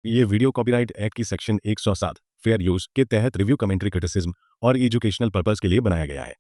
ये video copyright act की section 107 fair use के तहत रिव्यू कमेंट्री क्रिटिसिज्म और एजुकेशनल पर्पस के लिए बनाया गया है।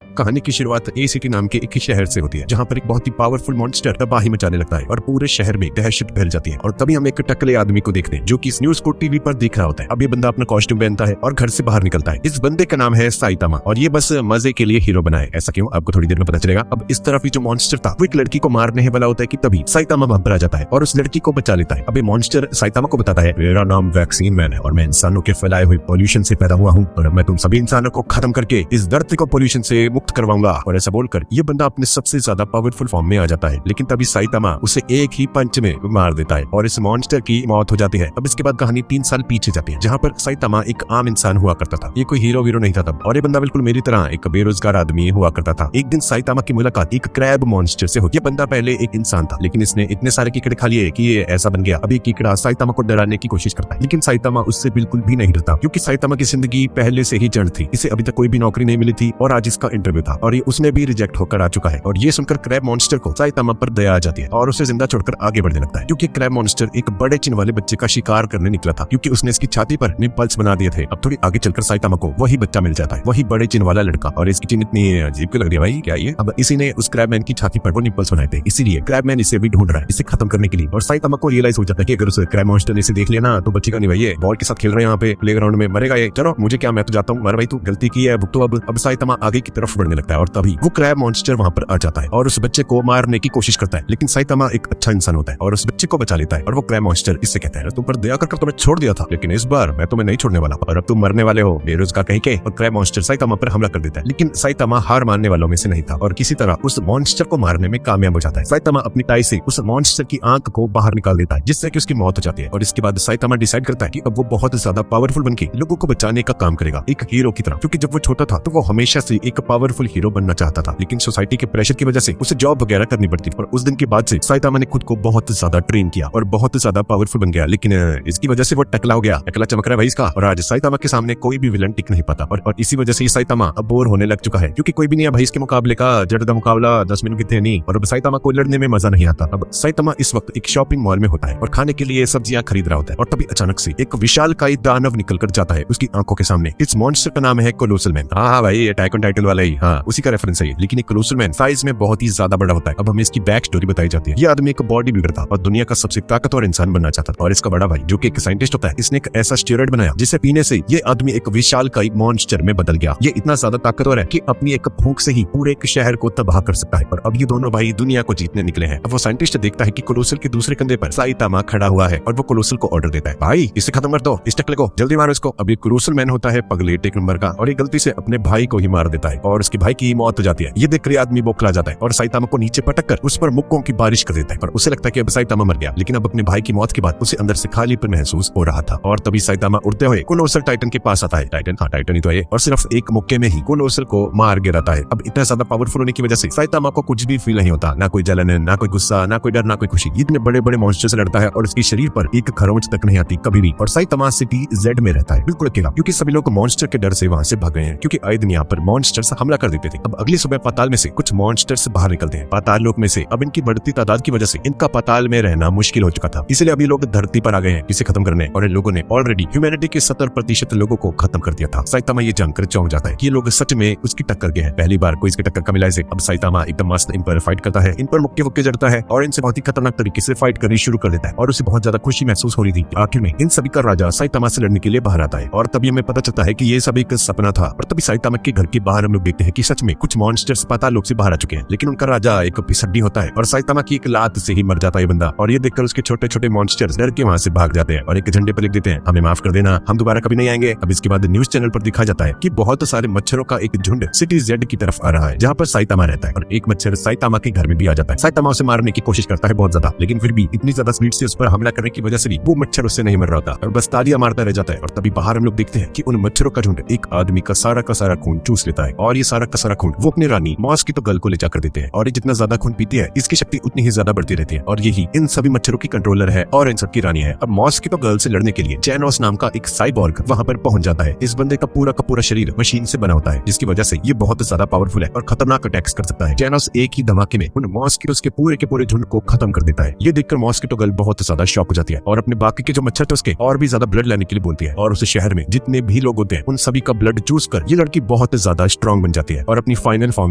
कहानी की शुरुआत ए सिटी नाम के एक शहर से होती है, जहां पर एक बहुत ही पावरफुल मॉन्स्टर तबाही मचाने लगता है और पूरे शहर में दहशत फैल जाती है। और तभी हम एक टकले आदमी को देखते हैं जो कि इस न्यूज को टीवी पर देख रहा होता है। अब ये बंदा अपना कॉस्ट्यूम पहनता है और घर से बाहर निकलता है। इस बंदे का नाम है साइतामा और ये बस मजे के लिए हीरो बना है। ऐसा क्यों, आपको थोड़ी देर में पता चलेगा। अब इस तरफ जो मॉन्स्टर था वो एक लड़की को मारने वाला होता है कि तभी साइतामा वहां पर आ जाता है और उस लड़की को बचा लेता है। अब ये मॉन्स्टर साइतामा को बताता है, मेरा नाम वैक्सीन मैन है और मैं इंसानों के फैलाए हुए पोल्यूशन से पैदा हुआ हूँ और मैं तुम सभी इंसानों को खत्म करके इस धरती को पोल्यूशन से मुक्त करवाऊंगा। और ऐसा बोलकर ये बंदा अपने सबसे ज्यादा पावरफुल फॉर्म में आ जाता है। लेकिन तभी साइतामा उसे एक ही पंच में मार देता है और इस मॉन्स्टर की मौत हो जाती है। अब इसके बाद कहानी 3 साल पीछे जाती है, जहाँ पर साइतामा एक आम इंसान हुआ करता था। ये कोई हीरो वीरो नहीं था तब, और ये बंदा बिल्कुल मेरी तरह एक बेरोजगार आदमी हुआ करता था। एक दिन साइतामा की मुलाकात एक क्रैब मॉन्स्टर से होती है। ये बंदा पहले एक इंसान था, लेकिन इसने इतने सारे कीकड़े खा लिए कि ये ऐसा बन गया। अभी कीकड़ा साइतामा को डराने की कोशिश करता है, लेकिन साइतामा उससे बिल्कुल भी नहीं डरता, क्योंकि साइतामा की जिंदगी पहले से ही जड़ थी। इसे अभी तक कोई भी नौकरी नहीं मिली थी और आज इसका इंटरव्यू था और ये उसने भी रिजेक्ट होकर आ चुका है। और ये सुनकर क्रैब मॉन्स्टर को साइतामा पर दया आ जाती है और उसे जिंदा छोड़कर आगे बढ़ने लगता है, क्योंकि क्रैब मॉन्स्टर एक बड़े चिन्ह वाले बच्चे का शिकार करने निकला था, क्योंकि उसने इसकी छाती पर निपल्स बना दिए थे। अब थोड़ी आगे चलकर साइतामा को वही बच्चा मिल जाता है, वही बड़े चिन्ह वाला लड़का। और इसकी चिन्ह इतनी अजीब क्यों लग रही है भाई, क्या ये? अब इसी ने उस क्रैब मैन की छाती पर वो निपल्स बनाए थे, इसीलिए क्रैब मैन इसे भी ढूंढ रहा है, इसे खत्म करने के लिए। और साइतामा को रियलाइज हो जाता है कि अगर उस क्रैब मॉन्स्टर ने इसे देख लिया ना तो बच्चे का नहीं भाई, ये बॉल के साथ खेल रहे हैं यहाँ पे प्लेग्राउंड में, मरेगा ये। चलो मुझे क्या, मैं तो जाता हूँ, मर भाई तू गलती की है तो अब साइतामा आगे की तरफ बढ़ने लगता है और तभी वो क्रैब मॉन्स्टर वहां पर आ जाता है और उस बच्चे को मारने की कोशिश करता है। लेकिन साइतामा एक अच्छा इंसान होता है और उस बच्चे को बचा लेता है। और वो क्रैब मॉन्स्टर इससे कहता है, तुम पर दया कर तुम्हें छोड़ दिया था, लेकिन इस बार मैं तुम्हें नहीं छोड़ने वाला और अब तुम मरने वाले हो बेरोजगार कहीं के। और क्रैब मॉन्स्टर साइतामा पर हमला कर देता है, लेकिन साइतामा हार मानने वालों में से नहीं था और किसी तरह उस मॉन्स्टर को मारने में कामयाब हो जाता है। साइतामा अपनी टाई से उस मॉन्स्टर की आंख को बाहर निकाल देता है, जिससे कि उसकी मौत हो जाती है। और इसके बाद साइतामा डिसाइड करता है कि अब वो बहुत ज्यादा पावरफुल बनके लोगों को बचाने का काम करेगा, एक हीरो की तरह। क्योंकि जब वो छोटा था तो वो हमेशा से एक पावरफुल हीरो बनना चाहता था, लेकिन सोसाइटी के प्रेशर की वजह से उसे जॉब वगैरह करनी पड़ती थी। और उस दिन के बाद से साइतामा ने खुद को बहुत ज्यादा ट्रेन किया और बहुत ज्यादा पावरफुल बन गया, लेकिन इसकी वजह से वो टकला हो गया, टकला चमक रहा है भाई इसका। और आज साइतामा के सामने कोई भी विलन टिक नहीं पाता और इसी वजह से साइतामा अब बोर होने लग चुका है, क्योंकि कोई भी नहीं है भाई इसके मुकाबले का। जड़ का मुकाबला 10 मिनट की थे नहीं और अब साइतामा को लड़ने में मजा नहीं आता। अब साइतामा इस वक्त एक शॉपिंग मॉल में होता है और खाने के लिए सब्जियां खरीद रहा होता है और तभी अचानक से एक विशालकाय दानव निकल कर जाता है उसकी आंखों के सामने। इस मॉन्स्टर का नाम है कोलोसल मैन। हाँ भाई, अटैक ऑन टाइटन वाला ही, हाँ उसी का रेफरेंस है। लेकिन एक कोलोसल मैन साइज में बहुत ही ज्यादा बड़ा होता है। अब हमें इसकी बैक स्टोरी बताई जाती है। ये आदमी एक बॉडी बिल्डर था और दुनिया का सबसे ताकतवर इंसान बनना चाहता था। और इसका बड़ा भाई जो कि एक साइंटिस्ट होता है, इसने एक ऐसा स्टेरॉइड बनाया जिसे पीने से ये आदमी एक विशालकाय मॉन्स्टर में बदल गया। ये इतना ज्यादा ताकतवर है कि अपनी एक फूंक से ही पूरे एक शहर को तबाह कर सकता है। और अब ये दोनों भाई दुनिया को जीतने निकले हैं। अब वो साइंटिस्ट देखता है कि कोलोसल के दूसरे कंधे पर साइतामा खड़ा हुआ है और वो कोलोसल को ऑर्डर देता है, भाई इसे खत्म कर दो, इस टकले को जल्दी मारो इसको। अब ये कोलोसल मैन होता है पगलेट एक नंबर का और ये गलती से अपने भाई को ही मार देता है और उसके भाई की मौत हो जाती है। ये देखकर आदमी बौखला जाता है और साइतामा को नीचे पटक कर उस पर मुक्कों की बारिश कर देता है और उसे लगता है कि अब साइतामा मर गया। लेकिन अब अपने भाई की मौत के बाद उसे अंदर से खालीपन महसूस हो रहा था और तभी साइतामा उड़ते हुए कोलोसल टाइटन के पास आता है। टाइटन ही तो है और सिर्फ एक मुक्के में ही कोलोसल को मार गिराता है। अब इतना ज्यादा पावरफुल होने की वजह से साइतामा को कुछ भी फील नहीं होता, ना कोई जलन, ना कोई गुस्सा, ना कोई डर, ना कोई खुशी। इतने बड़े बड़े मॉन्स्टर से लड़ता है और उसके शरीर पर एक खरोंच तक नहीं आती कभी भी। और साइतामा सिटी जेड में रहता है बिल्कुल अकेला, क्योंकि सभी लोग मॉन्स्टर के डर से वहां से भाग गए हैं, क्योंकि आए दिन यहाँ पर मॉन्स्टर्स हमला कर देते थे। अब अगली सुबह पाताल में से कुछ मॉन्स्टर्स बाहर निकलते हैं पाताल लोक में से। अब इनकी बढ़ती तादाद की वजह से इनका पाताल में रहना मुश्किल हो चुका था, इसलिए अभी लोग धरती पर आ गए हैं इसे खत्म करने। और इन लोगों ने ऑलरेडी ह्यूमैनिटी के 70% लोगों को खत्म कर दिया था। साइतामा ये जानकर चौंक जाता है कि ये लोग सच में उसकी टक्कर के हैं, पहली बार कोई इसके टक्कर का मिला इसे। अब साइतामा एकदम मस्त इन पर फाइट करता है, इन पर मुक्के वुक्के जड़ता है और इनसे बहुत ही खतरनाक तरीके से फाइट करनी शुरू कर देता है और उसे बहुत ज्यादा खुशी महसूस हो रही थी। आखिर में इन सभी का राजा साइतामा से लड़ने के लिए बाहर आता है और तभी हमें पता चलता है कि ये सब एक सपना था। और तभी साइतामा के घर के बाहर हम लोग देखते हैं कि सच में कुछ मॉन्स्टर्स पाताल लोक से बाहर आ चुके हैं, लेकिन उनका राजा एक पिसड्डी होता है और साइतामा की एक लात से ही मर जाता है बंदा। और ये देखकर उसके छोटे छोटे मॉन्स्टर्स डर के वहां से भाग जाते हैं और एक झंडे पर लिख देते हैं, हमें माफ कर देना, हम दोबारा कभी नहीं आएंगे। अब इसके बाद न्यूज चैनल पर दिखा जाता है कि बहुत सारे मच्छरों का एक झुंड सिटी जेड की तरफ आ रहा है, जहाँ पर साइतामा रहता है और एक मच्छर साइतामा के घर में भी आ जाता है। साइतामा उसे मारने की कोशिश करता है बहुत ज्यादा, लेकिन फिर भी इतनी ज्यादा स्पीड से उस पर हमला करने की वजह से भी वो मच्छर उससे नहीं मर रहा था और बस तालियां मारता रह जाता है। और तभी बाहर हम लोग देखते हैं कि उन मच्छरों का झुंड एक आदमी का सारा खून चूस लेता है और ये ये सारा का सारा खून वो अपनी रानी मॉस्किटो गर्ल को ले जाकर देते हैं और ये जितना ज्यादा खून पीती है इसकी शक्ति उतनी ही ज्यादा बढ़ती रहती है और यही इन सभी मच्छरों की कंट्रोलर है और इन सब की रानी है। अब मॉस्किटो गर्ल से लड़ने के लिए जेनोस नाम का एक साइबॉर्ग वहां पर पहुंच जाता है। इस बंदे का पूरा शरीर मशीन से बना होता है जिसकी वजह से ये बहुत ज्यादा पावरफुल है और खतरनाक अटैक्स कर सकता है। जेनोस एक ही धमाके में उन मॉस्किटोस के पूरे झुंड को खत्म कर देता है। ये देखकर मॉस्किटो गर्ल बहुत ज्यादा शॉक हो जाती है और अपने बाकी के जो मच्छर थे उसके और भी ज्यादा ब्लड लेने के लिए बोलती है और उस शहर में जितने भी लोग होते हैं उन सभी का ब्लड चूस कर ये लड़की बहुत ज्यादा स्ट्रॉन्ग बन जाती है और अपनी फाइनल फॉर्म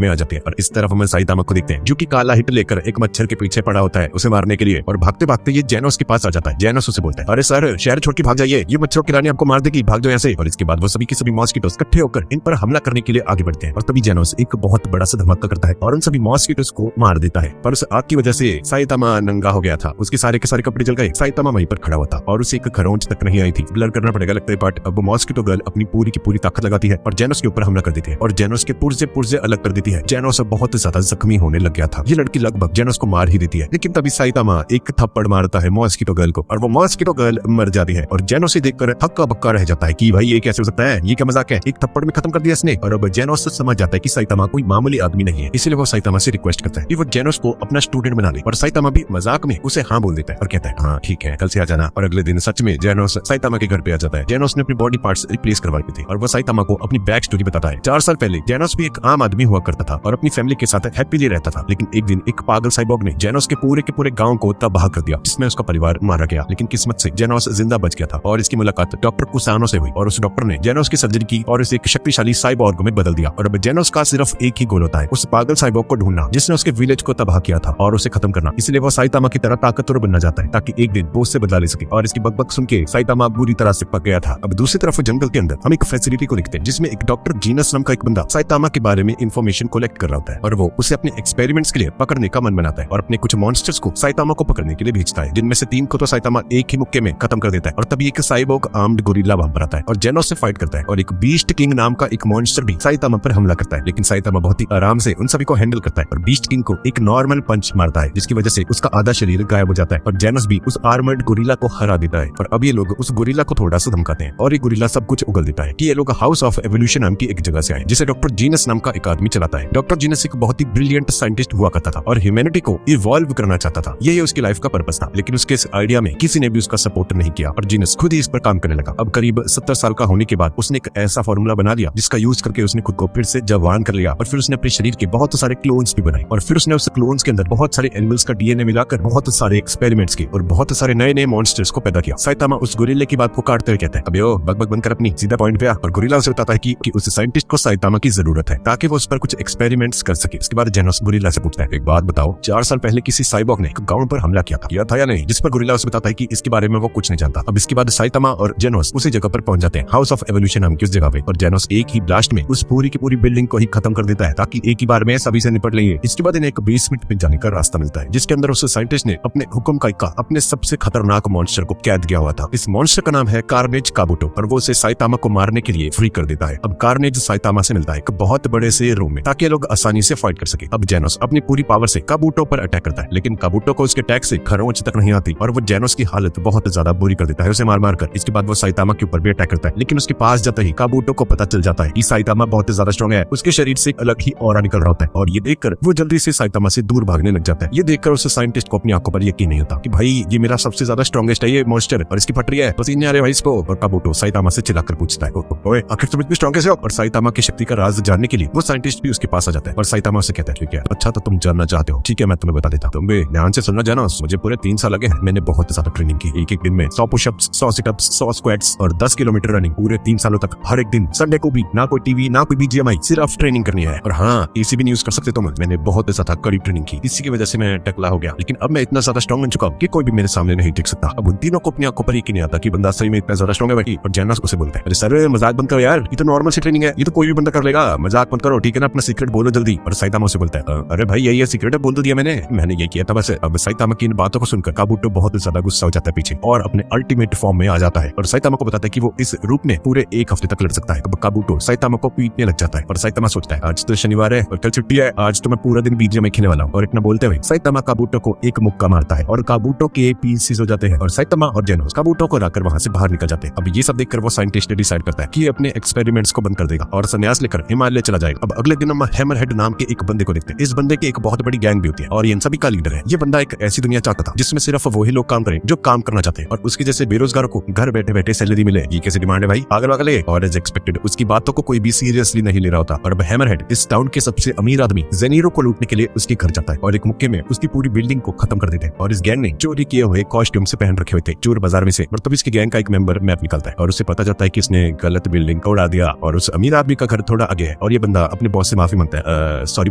में आ जाती है। और इस तरफ हम साइतामा को देखते हैं जो कि काला हिट लेकर एक मच्छर के पीछे पड़ा होता है उसे मारने के लिए और भागते भागते ये जेनोस के पास आ जाता है। जेनोस उसे बोलता है, अरे सर शहर छोड़ के भाग जाइए, ये मच्छरों की रानी आपको मार देगी, भाग जाओ यहाँ से। और इसके बाद वो सभी के सभी मॉस्किटोस इकट्ठे होकर इन पर हमला करने के लिए आगे बढ़ते हैं और तभी जेनोस एक बहुत बड़ा सा धमाका करता है और उन सभी मॉस्किटोस को मार देता है। पर उस आग की वजह से साइतामा नंगा हो गया था, उसके सारे के सारे कपड़े जल गए। साइतामा वहीं पर खड़ा हुआ था और उसे एक खरोंच तक नहीं आई थी। ब्लर करना पड़ेगा लगता है पार्ट। अब मॉस्किटो गर्ल अपनी पूरी की पूरी ताकत लगाती है और जेनोस के ऊपर हमला कर देती है और जेनोस के पुर्जे अलग कर देती है। जेनोस बहुत ज्यादा जख्मी होने लग गया था। ये लड़की लगभग जेनोस को मार ही देती है लेकिन तभी साइतामा एक थप्पड़ मारता है मॉस्किटो गर्ल को और वो मॉस्किटो गर्ल मर जाती है और जेनोस से देखकर हक्का बक्का रह जाता है कि भाई ये कैसे हो सकता है, ये क्या मजाक है, एक थप्पड़ में खत्म कर दिया इसने। और अब जेनोस समझ जाता है कि साइतामा कोई मामूली आदमी नहीं है, इसलिए वो साइतामा से रिक्वेस्ट करता है कि वो जेनोस को अपना स्टूडेंट बना ले और साइतामा भी मजाक में उसे हाँ बोल देता है और कहता है हाँ ठीक है कल से आ जाना। और अगले दिन सच में जेनोस साइतामा के घर पे आ जाता है। जेनोस ने अपनी बॉडी पार्ट्स रिप्लेस करवाए थे और वो साइतामा को अपनी बैक स्टोरी बताता है। 4 साल पहले जेनोस भी एक आम आदमी हुआ करता था और अपनी फैमिली के साथ हैप्पीली रहता था, लेकिन एक दिन एक पागल साइबॉर्ग ने जेनोस के पूरे गांव को तबाह कर दिया जिसमें उसका परिवार मारा गया। लेकिन किस्मत से जेनोस जिंदा बच गया था और इसकी मुलाकात डॉक्टर कुसानो से हुई और उस डॉक्टर ने जेनोस की सर्जरी की और इसे एक शक्तिशाली साइबॉर्ग में बदल दिया। और अब जेनोस का सिर्फ एक ही गोल होता है, उस पागल साइबॉर्ग को ढूंढना जिसने उसके विलेज को तबाह किया था और उसे खत्म करना। इसलिए वो साइतामा की तरह ताकतवर बनना चाहता है ताकि एक दिन वो उससे बदला ले सके। और इसकी बकबक सुन के साइतामा बुरी तरह से पक गया था। अब दूसरी तरफ जंगल के अंदर हम एक फैसिलिटी को देखते हैं जिसमें एक डॉक्टर जीनस नाम का एक बंदा साइतामा के बारे में इंफॉर्मेशन कलेक्ट कर रहा होता है और वो उसे अपने एक्सपेरिमेंट्स के लिए पकड़ने का मन बनाता है और अपने कुछ मॉन्स्टर्स को साइतामा को पकड़ने के लिए भेजता है, जिनमें से 3 को तो साइतामा एक ही मुक्के में खत्म कर देता है। और तभी एक साइबॉर्ग आर्म्ड गोरिल्ला वहां पर आता है और जेनोस से फाइट करता है और एक बीस्ट किंग नाम का एक मॉन्स्टर भी साइतामा पर हमला करता है, लेकिन साइतामा बहुत ही आराम से उन सभी को हैंडल करता है और बीस्ट किंग को एक नॉर्मल पंच मारता है जिसकी वजह से उसका आधा शरीर गायब हो जाता है और जेनोस भी उस आर्मर्ड गोरिल्ला को हरा देता है। और अब ये लोग उस गोरिल्ला को थोड़ा सा धमकाते हैं और ये गोरिल्ला सब कुछ उगल देता है कि ये लोग हाउस ऑफ एवोल्यूशन नाम की एक जगह से आए जिसे डॉक्टर जीनस नाम का एक आदमी चलाता है। डॉक्टर जीनस एक बहुत ही ब्रिलियंट साइंटिस्ट हुआ करता था और ह्यूमैनिटी को इवॉल्व करना चाहता था, यही उसकी लाइफ का पर्पस था, लेकिन उसके इस आइडिया में किसी ने भी उसका सपोर्ट नहीं किया और जीनस खुद ही इस पर काम करने लगा। अब करीब 70 साल का होने के बाद उसने एक ऐसा फॉर्मूला बना लिया जिसका यूज करके उसने खुद को फिर से जवान कर लिया और फिर उसने अपने शरीर के बहुत सारे क्लोन्स भी बनाए और फिर उसने उस क्लोन्स के अंदर बहुत सारे एनिमल्स का डीएनए मिलाकर बहुत सारे एक्सपेरिमेंट्स किए और बहुत सारे नए मॉन्स्टर्स को पैदा किया। साइतामा उस गोरिल्ले की बात को काटते हुए कहता है, अबे ओ बक बंद कर अपनी, सीधा पॉइंट पे आ। और गोरिल्ला उसे बताता है कि उस साइंटिस्ट को साइतामा की जरूरत है ताकि वो उस पर कुछ एक्सपेरिमेंट्स कर सके। इसके बाद जेनोस गोरिल्ला से पूछता है, एक बात बताओ, 4 साल पहले किसी साइबॉर्ग ने एक गांव पर हमला किया था या नहीं? जिस पर गोरिल्ला उसे बताता है कि इसके बारे में वो कुछ नहीं जानता। अब इसके बाद साइतामा और जेनोस उसी जगह पर पहुंच जाते हैं, हाउस ऑफ एवोल्यूशन नाम की उस जगह पे, और जेनोस एक ही ब्लास्ट में उस पूरी की पूरी बिल्डिंग को ही खत्म कर देता है ताकि एक ही बार में सभी से निपट लेंगे। इसके बाद इन्हें एक बेसमेंट में जाने का रास्ता मिलता है जिसके अंदर उस साइंटिस्ट ने अपने हुक्म का अपने सबसे खतरनाक मॉन्स्टर को कैद किया हुआ था। इस मॉन्स्टर का नाम है कार्नेज काबूटो और वो उसे साइतामा को मारने के लिए फ्री कर देता है। अब कार्नेज साइतामा से मिलता है एक बहुत बड़े से रूम में ताकि लोग आसानी से फाइट कर सके। अब जेनोस अपनी पूरी पावर से काबूटो पर अटैक करता है, लेकिन काबूटो को उसके अटैक से खरोंच तक नहीं आती और वो जेनोस की हालत बहुत ज्यादा बुरी कर देता है उसे मार कर। इसके बाद वो साइतामा के ऊपर भी अटैक करता है, लेकिन उसके पास जाते ही काबूटो को पता चल जाता है कि साइतामा बहुत ज्यादा स्ट्रॉन्ग है, उसके शरीर से एक अलग ही ऑरा निकल रहा होता है और ये देखकर वो जल्दी से साइतामा से दूर भागने लग जाता है। ये देखकर उस साइंटिस्ट को अपनी आंखों पर यकीन नहीं होता कि भाई ये मेरा सबसे ज्यादा स्ट्रॉन्गेस्ट है ये मॉन्स्टर और इसकी फट रही है, पसीने आ रहे भाई इसको। और काबूटो साइतामा से चिल्लाकर पूछता है, ओए आखिर तुम इतनी स्ट्रॉन्ग कैसे हो? और साइतामा की शक्ति का राज जानने के लिए वो साइंटिस्ट भी उसके पास आ जाता है और साइतामा से कहता है, ठीक है अच्छा तो तुम जानना चाहते हो, ठीक है मैं तुम्हें बता देता हूं, तुम भी ध्यान से सुनना जेनोस। मुझे पूरे 3 साल लगे हैं, मैंने बहुत ज्यादा ट्रेनिंग की, एक दिन में 100 पुशअप्स, 100 सिटअप्स, 100 स्क्वाट्स और 10 किलोमीटर रनिंग पूरे 3 सालों तक, हर एक दिन, संडे को भी, ना कोई टीवी ना कोई बीजीएमआई, सिर्फ ट्रेनिंग करनी है। और हाँ एसी भी यूज कर सकते तुम, मैंने बहुत ज्यादा कड़ी ट्रेनिंग की, इसी की वजह से मैं टकला हो गया, लेकिन अब मैं इतना ज्यादा स्ट्रॉन्ग बन चुका हूँ कि कोई भी मेरे सामने नहीं टिक सकता। अब उन तीनों को अपनी आंखों पर यकीन नहीं आता कि बंदा सही में इतना ज्यादा स्ट्रॉन्ग है भाई। और जेनोस उसे बोलता है, अरे सर मजाक बंद करो यार, ये तो नॉर्मल सी ट्रेनिंग है, ये तो कोई भी बंदा कर लेगा, मजाक मत करो ठीक है ना, अपना सीक्रेट बोलो जल्दी। और साइतामा उसे बोलता है, अरे भाई यही सीक्रेट है, बोल दिया मैंने ये किया था बस। अब साइतामा की इन बातों को सुनकर काबूटो बहुत ज्यादा गुस्सा हो जाता है पीछे और अपने अल्टीमेट फॉर्म में आ जाता है और साइतामा को बताता है कि वो इस रूप में पूरे 1 हफ्ते तक लड़ सकता है। अब काबूटो साइतामा को पीटने लग जाता है और साइतामा सोचता है आज तो शनिवार है और कल छुट्टी है, आज तो मैं पूरा दिन बीजीएमआई खेलने वाला हूँ। और इतना बोलते हुए साइतामा काबूटो को एक मुक्का मारता है और काबूटो के पीसेस हो जाते हैं और साइतामा और जेनोस काबूटो को लाकर वहां से बाहर निकल जाते हैं। अब ये सब देखकर वो साइंटिस्ट डिसाइड करता है कि अपने एक्सपेरिमेंट्स को बंद कर देगा और संन्यास लेकर हिमालय चला जाएगा। अब अगले दिन हम हैमरहेड नाम के एक बंदे को देखते हैं। इस बंदे की एक बहुत बड़ी गैंग भी होती है और ये इन सभी का लीडर है। ये बंदा एक ऐसी दुनिया चाहता था जिसमें सिर्फ वही लोग काम करें जो काम करना चाहते हैं और उसके जैसे बेरोजगारों को घर बैठे बैठे सैलरी मिले। ये कैसे डिमांड है भाई, पागल वागल है। और एज एक्सपेक्टेड उसकी बातों को कोई भी सीरियसली नहीं ले रहा होता और अब हैमरहेड इस टाउन के सबसे अमीर आदमी जेनीरो को लूटने के लिए उसके घर जाता है और एक मुक्के में उसकी पूरी बिल्डिंग को खत्म कर देते हैं। और इस गैंग ने चोरी किए हुए कॉस्ट्यूम से पहन रखे हुए थे चोर बाजार में से। और तब इसकी गैंग का एक मेंबर मैप निकालता है और उसे पता चलता है कि इसने गलत बिल्डिंग को उड़ा दिया और उस अमीर आदमी का घर थोड़ा आगे है। और ये बंदा अपने बॉस से माफी मांगता है, सॉरी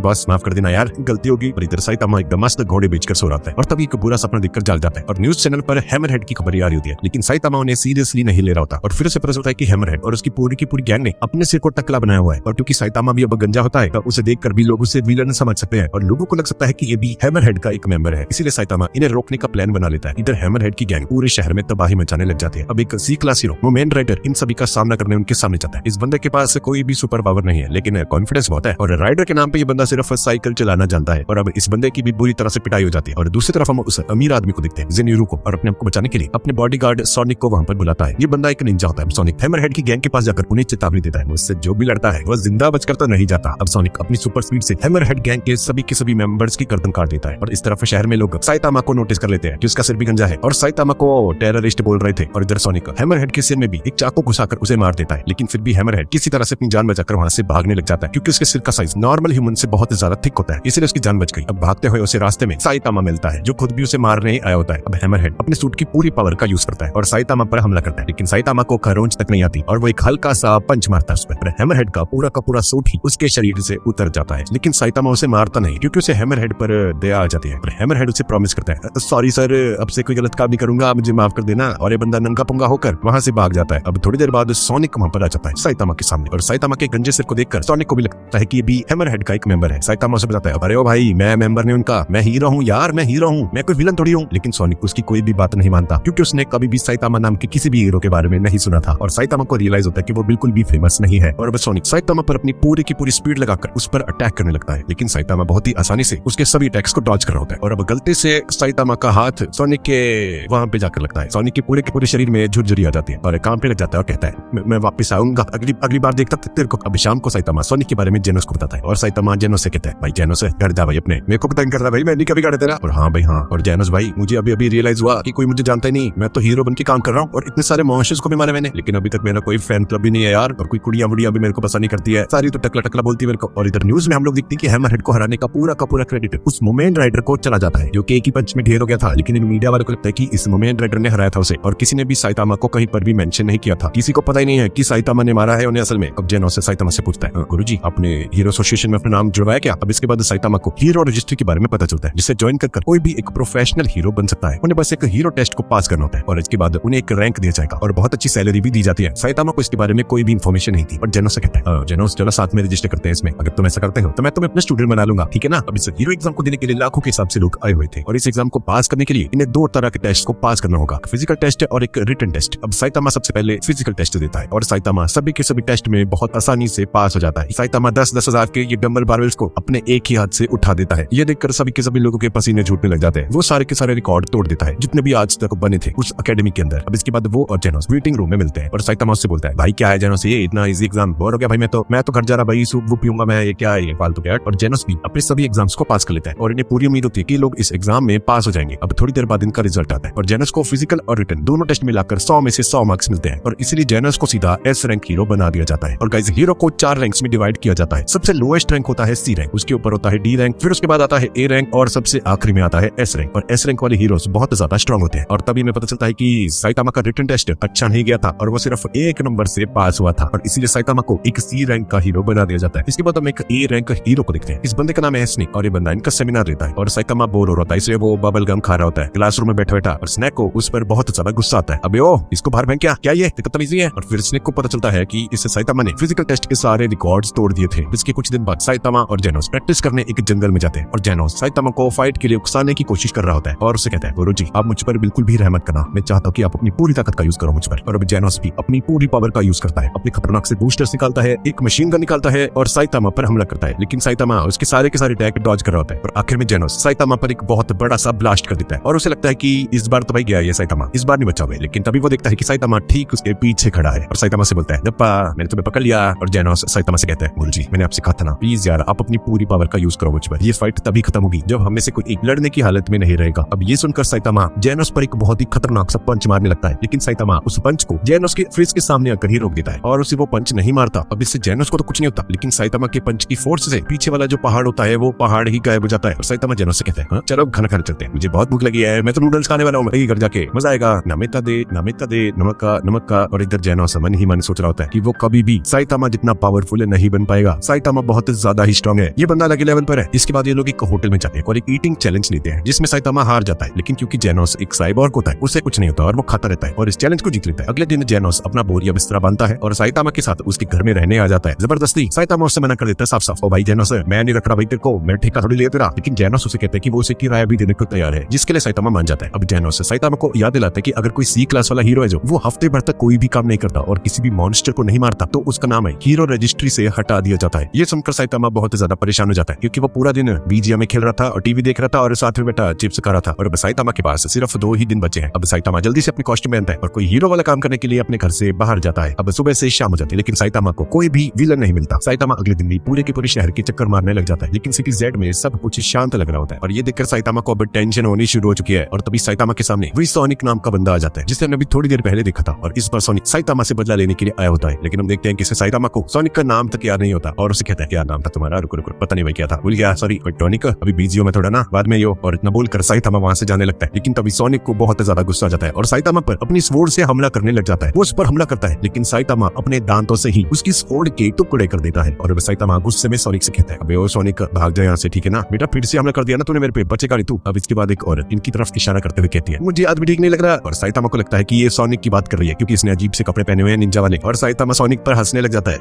बॉस, माफ कर देना यार, गलती होगी। पर इधर साइतामा एकदम मस्त घोड़े बेचकर सो रहा है और तभी एक बुरा सपना देखकर जाग जाता है और न्यूज चैनल पर हैमरहेड की खबर आ रही होती है। लेकिन साइतामा उन्हें सीरियसली नहीं ले रहा होता और फिर उसे पता चलता है कि हैमरहेड और उसकी पूरी गैंग ने अपने सिर को टकला बनाया हुआ है। और क्योंकि साइतामा भी अब गंजा होता है तो उसे देखकर भी लोग उसे विलन समझ सकते हैं और लोगों को लग सकता है कि ये भी हैमरहेड का एक मेंबर है। इसीलिए साइतामा इन्हें रोकने का प्लान बना लेता है। इधर हैमरहेड की गैंग पूरे शहर में तबाही मचाने लग जाती है। अब एक सी क्लास हीरो मोमेन राइडर इन सभी का सामना करने उनके सामने जाता है। इस बंदे के पास कोई भी सुपर पावर नहीं है लेकिन कॉन्फिडेंस बहुत है और राइडर के नाम पे ये बंदा सिर्फ साइकिल चलाना जानता है। और अब इस बंदे की भी बुरी तरह से पिटाई हो जाती है। और दूसरी तरफ हम उस अमीर आदमी को देखते हैं जेनीरो को, और अपने आप को बचाने के लिए अपने बॉडीगार्ड सोनिक को वहां पर बुलाता है। ये बंदा एक निंजा होता है। सोनिक हैमरहेड की गैंग के पास जाकर उन्हें चेतावनी देता है, मुझसे जो भी लड़ता है वो जिंदा बचकर तो नहीं जाता। अब सोनिक अपनी सुपर स्पीड से हैमरहेड गैंग के सभी मेंबर्स की गर्दन काट देता है। और इस तरफ शहर में लोग साइतामा को नोटिस कर लेते हैं कि उसका सिर भी गंजा है और साइतामा को टेररिस्ट बोल रहे थे। और इधर सोनिक हैमरहेड के सिर में भी एक चाकू घुसाकर उसे मार देता है। लेकिन फिर भी हैमरहेड किसी तरह से अपनी जान बचाकर वहां से भागने लग जाता है क्योंकि उसके सिर का साइज नॉर्मल ह्यूमन से बहुत ज्यादा थिक होता है, इसलिए उसकी जान बच गई। अब भागते हुए उसे रास्ते में साइतामा मिलता है जो खुद भी उसे मारने आया होता है। अब हैमरहेड अपने सूट की पूरी पावर का यूज करता है और साइतामा पर हमला करता है लेकिन साइतामा को खरोंच तक नहीं आती और वो एक हल्का सा पंच मारता है उस पर। हैमरहेड का पूरा सूट ही उसके शरीर से उतर जाता है लेकिन साइतामा उसे मारता नहीं क्योंकि उसे हैमरहेड पर दया आ जाती है। पर हैमरहेड उसे प्रॉमिस करता है, सॉरी सर, अब से कोई गलत काम नहीं करूंगा, मुझे माफ कर देना। और ये बंदा नंगा पुंगा होकर वहां से भाग जाता है। अब थोड़ी देर बाद सोनिक वहां पर आ जाता है साइतामा के सामने और साइतामा के गंजे सिर को देखकर सोनिक को भी लगता है कि ये भी हैमरहेड का एक मेंबर है। साइतामा उसे बताता है, अरे ओ भाई, मैं मेंबर नहीं उनका, मैं हीरो हूँ यार, मैं हीरो हूँ, मैं कोई विलन थोड़ी हूँ। लेकिन सोनिक उसकी कोई भी बात नहीं मानता क्योंकि उसने कभी भी साइतामा नाम के किसी भी हीरो के बारे में नहीं सुना था और साइतामा को रियलाइज होता है कि वो बिल्कुल भी फेमस नहीं है। और अब सोनिक साइतामा पर अपनी पूरी की पूरी स्पीड लगाकर उस पर अटैक करने लगता है लेकिन साइतामा बहुत ही आसानी से उसके सभी अटैक्स को डॉज कर रहा होता है। और अब गलती से साइतामा का हाथ सोनिक के वहां पे जाकर लगता है। सोनिक के पूरे शरीर में झुरझुरी आ जाती है और काम पे लग जाता है और कहता है, मैं वापस आऊंगा अगली बार देखता तेरे को। अब शाम को साइतामा सोनिक के बारे में जेनोस को बताता है और साइतामा जेनोस से कहता है, भाई जेनोस घर जा भाई अपने, मेरे को पता नहीं करता भाई, मैं नहीं कभी गाड़ा तेरा। और हाँ भाई हाँ, और जेनोस भाई, मुझे अभी रियलाइज हुआ कि कोई मुझे जानता ही नहीं, मैं तो हीरो बन के काम कर रहा हूँ और इतने सारे मॉन्स्टर्स को भी मारा मैंने, लेकिन अभी तक मेरा कोई फैन क्लब भी नहीं है यार, और कोई कुड़ियां बुड़ियां भी मेरे को पसंद नहीं करती है, सारी तो टकला बोलती है मेरे को। और इधर न्यूज में हम लोग देखते हैं कि हैमरहेड को हराने का पूरा क्रेडिट उस मोमेन राइडर को चला जाता है जो कि एक ही पंच में ढेर हो गया था। लेकिन इन मीडिया वालों को लगता है कि इस मोमेन राइडर ने हराया था उसे और किसी ने भी साइतामा को कहीं पर भी मेंशन नहीं किया था। किसी को पता ही नहीं है कि साइतामा ने मारा है उन्हें असल में। अब जेनोस से साइतामा से पूछता है, गुरुजी आपने हीरो एसोसिएशन में अपना नाम जुड़वाया क्या? अब इसके बाद साइतामा को हीरो रजिस्ट्री के बारे में पता चलता है जिसे ज्वाइन कर कोई भी एक प्रोफेशनल हीरो बन सकता है। उन्हें बस एक हीरो टेस्ट को पास करना होता है और इसके बाद उन्हें एक रैंक दिया जाएगा और बहुत अच्छी सैलरी भी दी जाती है। साइतामा को इसके बारे में कोई भी इन्फॉर्मेशन नहीं थी और जेनोस से कहता है, जेनोस चलो साथ में रजिस्टर करते हैं इसमें, अगर तुम ऐसा करते हो तो मैं तुम्हें अपना स्टूडेंट बना लूंगा, ठीक है ना? अब इस हीरो एग्जाम को देने के लिए लाखों के हिसाब से लोग आए हुए थे और इस एग्जाम को पास करने के लिए इन्हें 2 तरह के टेस्ट को पास करना होगा, फिजिकल टेस्ट और एक रिटन टेस्ट। अब साइतामा सबसे पहले फिजिकल टेस्ट देता है और साइतामा सभी के सभी टेस्ट में बहुत आसानी से पास हो जाता है। साइतामा 10-10 हजार के ये डंबल बारबेल्स को अपने एक ही हाथ से उठा देता है। ये देखकर सभी के सभी लोगों के पसीने छूटने लग जाते हैं। वो सारे के सारे रिकॉर्ड तोड़ देता है जितने भी आज तक बने थे उस एकेडमी के अंदर। अब इसके बाद वो और जेनोस मीटिंग रूम में मिलते हैं और साइतामा उससे बोलता है, भाई क्या है जेनोस, ये इतना इजी एग्जाम, बोर हो गया भाई, मैं तो घर जा रहा भाई, सूप वो पीऊंगा मैं, ये क्या है ये फालतू क्या। और जेनोस भी अपने सभी एग्जाम्स को पास कर लेता है और इन्हें पूरी उम्मीद होती है कि लोग इस एग्जाम में पास हो जाएंगे। अब थोड़ी देर बाद इनका रिजल्ट आता है और जेनोस को फिजिकल और रिटन दोनों टेस्ट मिलाकर 100 में से 100 मार्क्स मिलते हैं और इसलिए जेनोस को सीधा एस रैंक हीरो बना दिया जाता है। और गाइस, हीरो को 4 रैंक्स में डिवाइड किया जाता है। सबसे लोएस्ट रैंक होता है सी रैंक, उसके ऊपर होता है डी रैंक, फिर उसके बाद आता है ए रैंक और सबसे आखिरी में आता है एस रैंक। और एस रैंक वाले हीरोज बहुत ज्यादा स्ट्रांग होते हैं और तभी हमें पता चलता है कि साइतामा का रिटन टेस्ट अच्छा नहीं गया था और वो सिर्फ 1 नंबर से पास हुआ था और इसीलिए साइतामा को एक सी रैंक का हीरो बना दिया जाता है। इसके बाद हम एक ए रैंक हीरो को देखते हैं। इस बंदे का नाम है स्नेक और ये बंदा इनका सेमिनार लेता है और साइतामा बोर हो रहा था, इसलिए वो बबल गम खा रहा होता है क्लासरूम में बैठा और स्नेक को उस पर बहुत ज्यादा गुस्सा आता है। अबे ओ, इसको बाहर फेंक, क्या ये तमीज़ी है। और फिर स्नेक को पता चलता है कि इस साइतामा ने फिजिकल टेस्ट के सारे रिकॉर्ड्स तोड़ दिए थे। इसके कुछ दिन बाद साइतामा और जेनोस प्रैक्टिस करने एक जंगल में जाते हैं और जेनोस साइतामा को फाइट के लिए उकसाने की कोशिश कर रहा होता है और उसे कहता है, गुरुजी आप मुझ पर बिल्कुल भी रहमत करना, मैं चाहता हूँ कि आप अपनी पूरी ताकत का यूज करो मुझ पर। और अब जेनोस भी अपनी पूरी पावर का यूज करता है, अपने खतरनाक से बूस्टर्स निकालता है, एक मशीन गन निकालता है और साइतामा पर हमला करता है। लेकिन साइतामा उसके सारे के सारे अटैक डॉज कर रहा होता है और आखिर में जेनोस साइतामा पर एक बहुत बड़ा सा ब्लास्ट कर देता है और उसे लगता है कि इस बार तो भाई गया ये साइतामा, इस बार नहीं बचा हुआ। लेकिन तभी वो देखता है कि साइतामा ठीक उसके पीछे खड़ा है और साइतामा से बोलता है, दप्पा मैंने तुम्हें पकड़ लिया। और जेनोस साइतामा से कहता है गुरुजी मैंने आपसे कहा था ना, प्लीज यार आप अपनी पूरी पावर का यूज करो मुझ पर। ये फाइट तभी खत्म होगी जब हम में से कोई एक लड़ने की हालत में नहीं रहेगा। अब ये सुनकर साइतामा जेनोस पर एक बहुत ही खतरनाक सा पंच मारने लगता है, लेकिन साइतामा उस पंच को जेनोस के फ्रिज के सामने आकर ही रोक देता है और उसे वो पंच नहीं मारता। अब इससे जेनोस को तो कुछ नहीं होता, लेकिन साइतामा के पंच की फोर्स से पीछे वाला जो पहाड़ होता है वो पहाड़ ही गायब हो जाता है। और साइतामा जेनोस से कहता है चलो खाना खाने चलते हैं, मुझे बहुत भूख लगी है, मैं तो नूडल्स खाने वाला हूँ, घर जाके मजा आएगा, नामेता दे नमक का। और इधर जेनोस मन ही मन सोच रहा होता है कि वो कभी भी साइतामा जितना पावरफुल नहीं बन पाएगा। साइतामा बहुत ज्यादा ही स्ट्रॉन्ग है, ये बंदा अलग लेवल पर है। इसके बाद ये लोग एक होटल में जाते हैं और एक ईटिंग चैलेंज लेते हैं जिसमें साइतामा हार जाता है, लेकिन क्योंकि जेनोस एक साइबॉर्ग होता है उसे कुछ नहीं होता और वो खाता रहता है और इस चैलेंज को जीत लेता है। अगले दिन जेनोस अपना बोरिया बिस्तरा बांधता है और साइतामा के साथ उसके घर में रहने आ जाता है। जबरदस्ती साइतामा उससे मना कर देता है साफ साफ, ओ भाई जेनोस मैं नहीं रख रहा भाई तेरे को, मैं ठेका थोड़ी ले तेरा। लेकिन जेनोस उसे कहता है कि वो उसे किराया भी देने को तैयार है, जिसके लिए साइतामा मान जाता है। अब जेनोस साइतामा को याद दिलाता है कि अगर कोई सी क्लास वाला हीरो है जो वो हफ्ते भर तक कोई भी काम नहीं करता और किसी भी मॉन्स्टर को नहीं मारता तो उसका नाम है हीरो रजिस्ट्री से हटा दिया जाता है। ये सुनकर साइतामा बहुत ज्यादा परेशान हो जाता है क्योंकि वो पूरा दिन बीजीएम में खेल रहा था और टीवी देख रहा था और साथ में बैठा चिप्स खा रहा था और अब साइतामा के पास सिर्फ 2 ही दिन बचे हैं। अब साइतामा जल्दी से अपने कॉस्ट्यूम पहनता है और कोई हीरो वाला काम करने के लिए अपने घर से बाहर जाता है। अब सुबह से शाम हो जाती है लेकिन साइतामा को कोई भी विलन नहीं मिलता। साइतामा अगले दिन भी पूरे के पूरे शहर के चक्कर मारने लग जाता है, लेकिन सिटी जेड में सब कुछ शांत लग रहा होता है और ये देखकर साइतामा को अब टेंशन होनी शुरू हो चुकी है। और तभी साइतामा के सामने वही सोनिक नाम का बंदा आ जाता है जिसे हमने अभी थोड़ी देर पहले देखा था और इस बार सोनिक साइतामा से बदला लेने के लिए आया होता है। लेकिन हम देखते हैं कि साइतामा को सोनिक का नाम तक याद नहीं होता और उसे कहता है क्या नाम था तुम्हारा, रुको रुको पता नहीं भाई क्या था, भूल गया, सॉरी टॉनिक, अभी बिजी हो मैं थोड़ा ना, बाद में यो। और इतना बोलकर साइतामा वहां से जाने लगता है, लेकिन तभी सोनिक को बहुत ज्यादा गुस्सा आ जाता है और साइतामा पर अपनी स्वॉर्ड से हमला करने लग जाता है। वो उस पर हमला करता है लेकिन साइतामा अपने दांतों से ही उसकी स्वॉर्ड के टुकड़े कर देता है और साइतामा गुस्से में सोनिक से कहता है अबे ओ सोनिक भाग जा यहाँ से, ठीक है ना बेटा, फिर से हमला कर दिया ना तूने मेरे पे, बचेगा नहीं तू। अब इसके बाद एक औरत इनकी तरफ इशारा करते हुए कहती है मुझे आज भी ठीक नहीं लग रहा और साइतामा को लगता है कि ये सोनिक की बात कर रही है क्योंकि इसने अजीब से कपड़े पहने हुए हैं निंजा वाले और साइतामा सोनिक पर हंसने लग जाता है,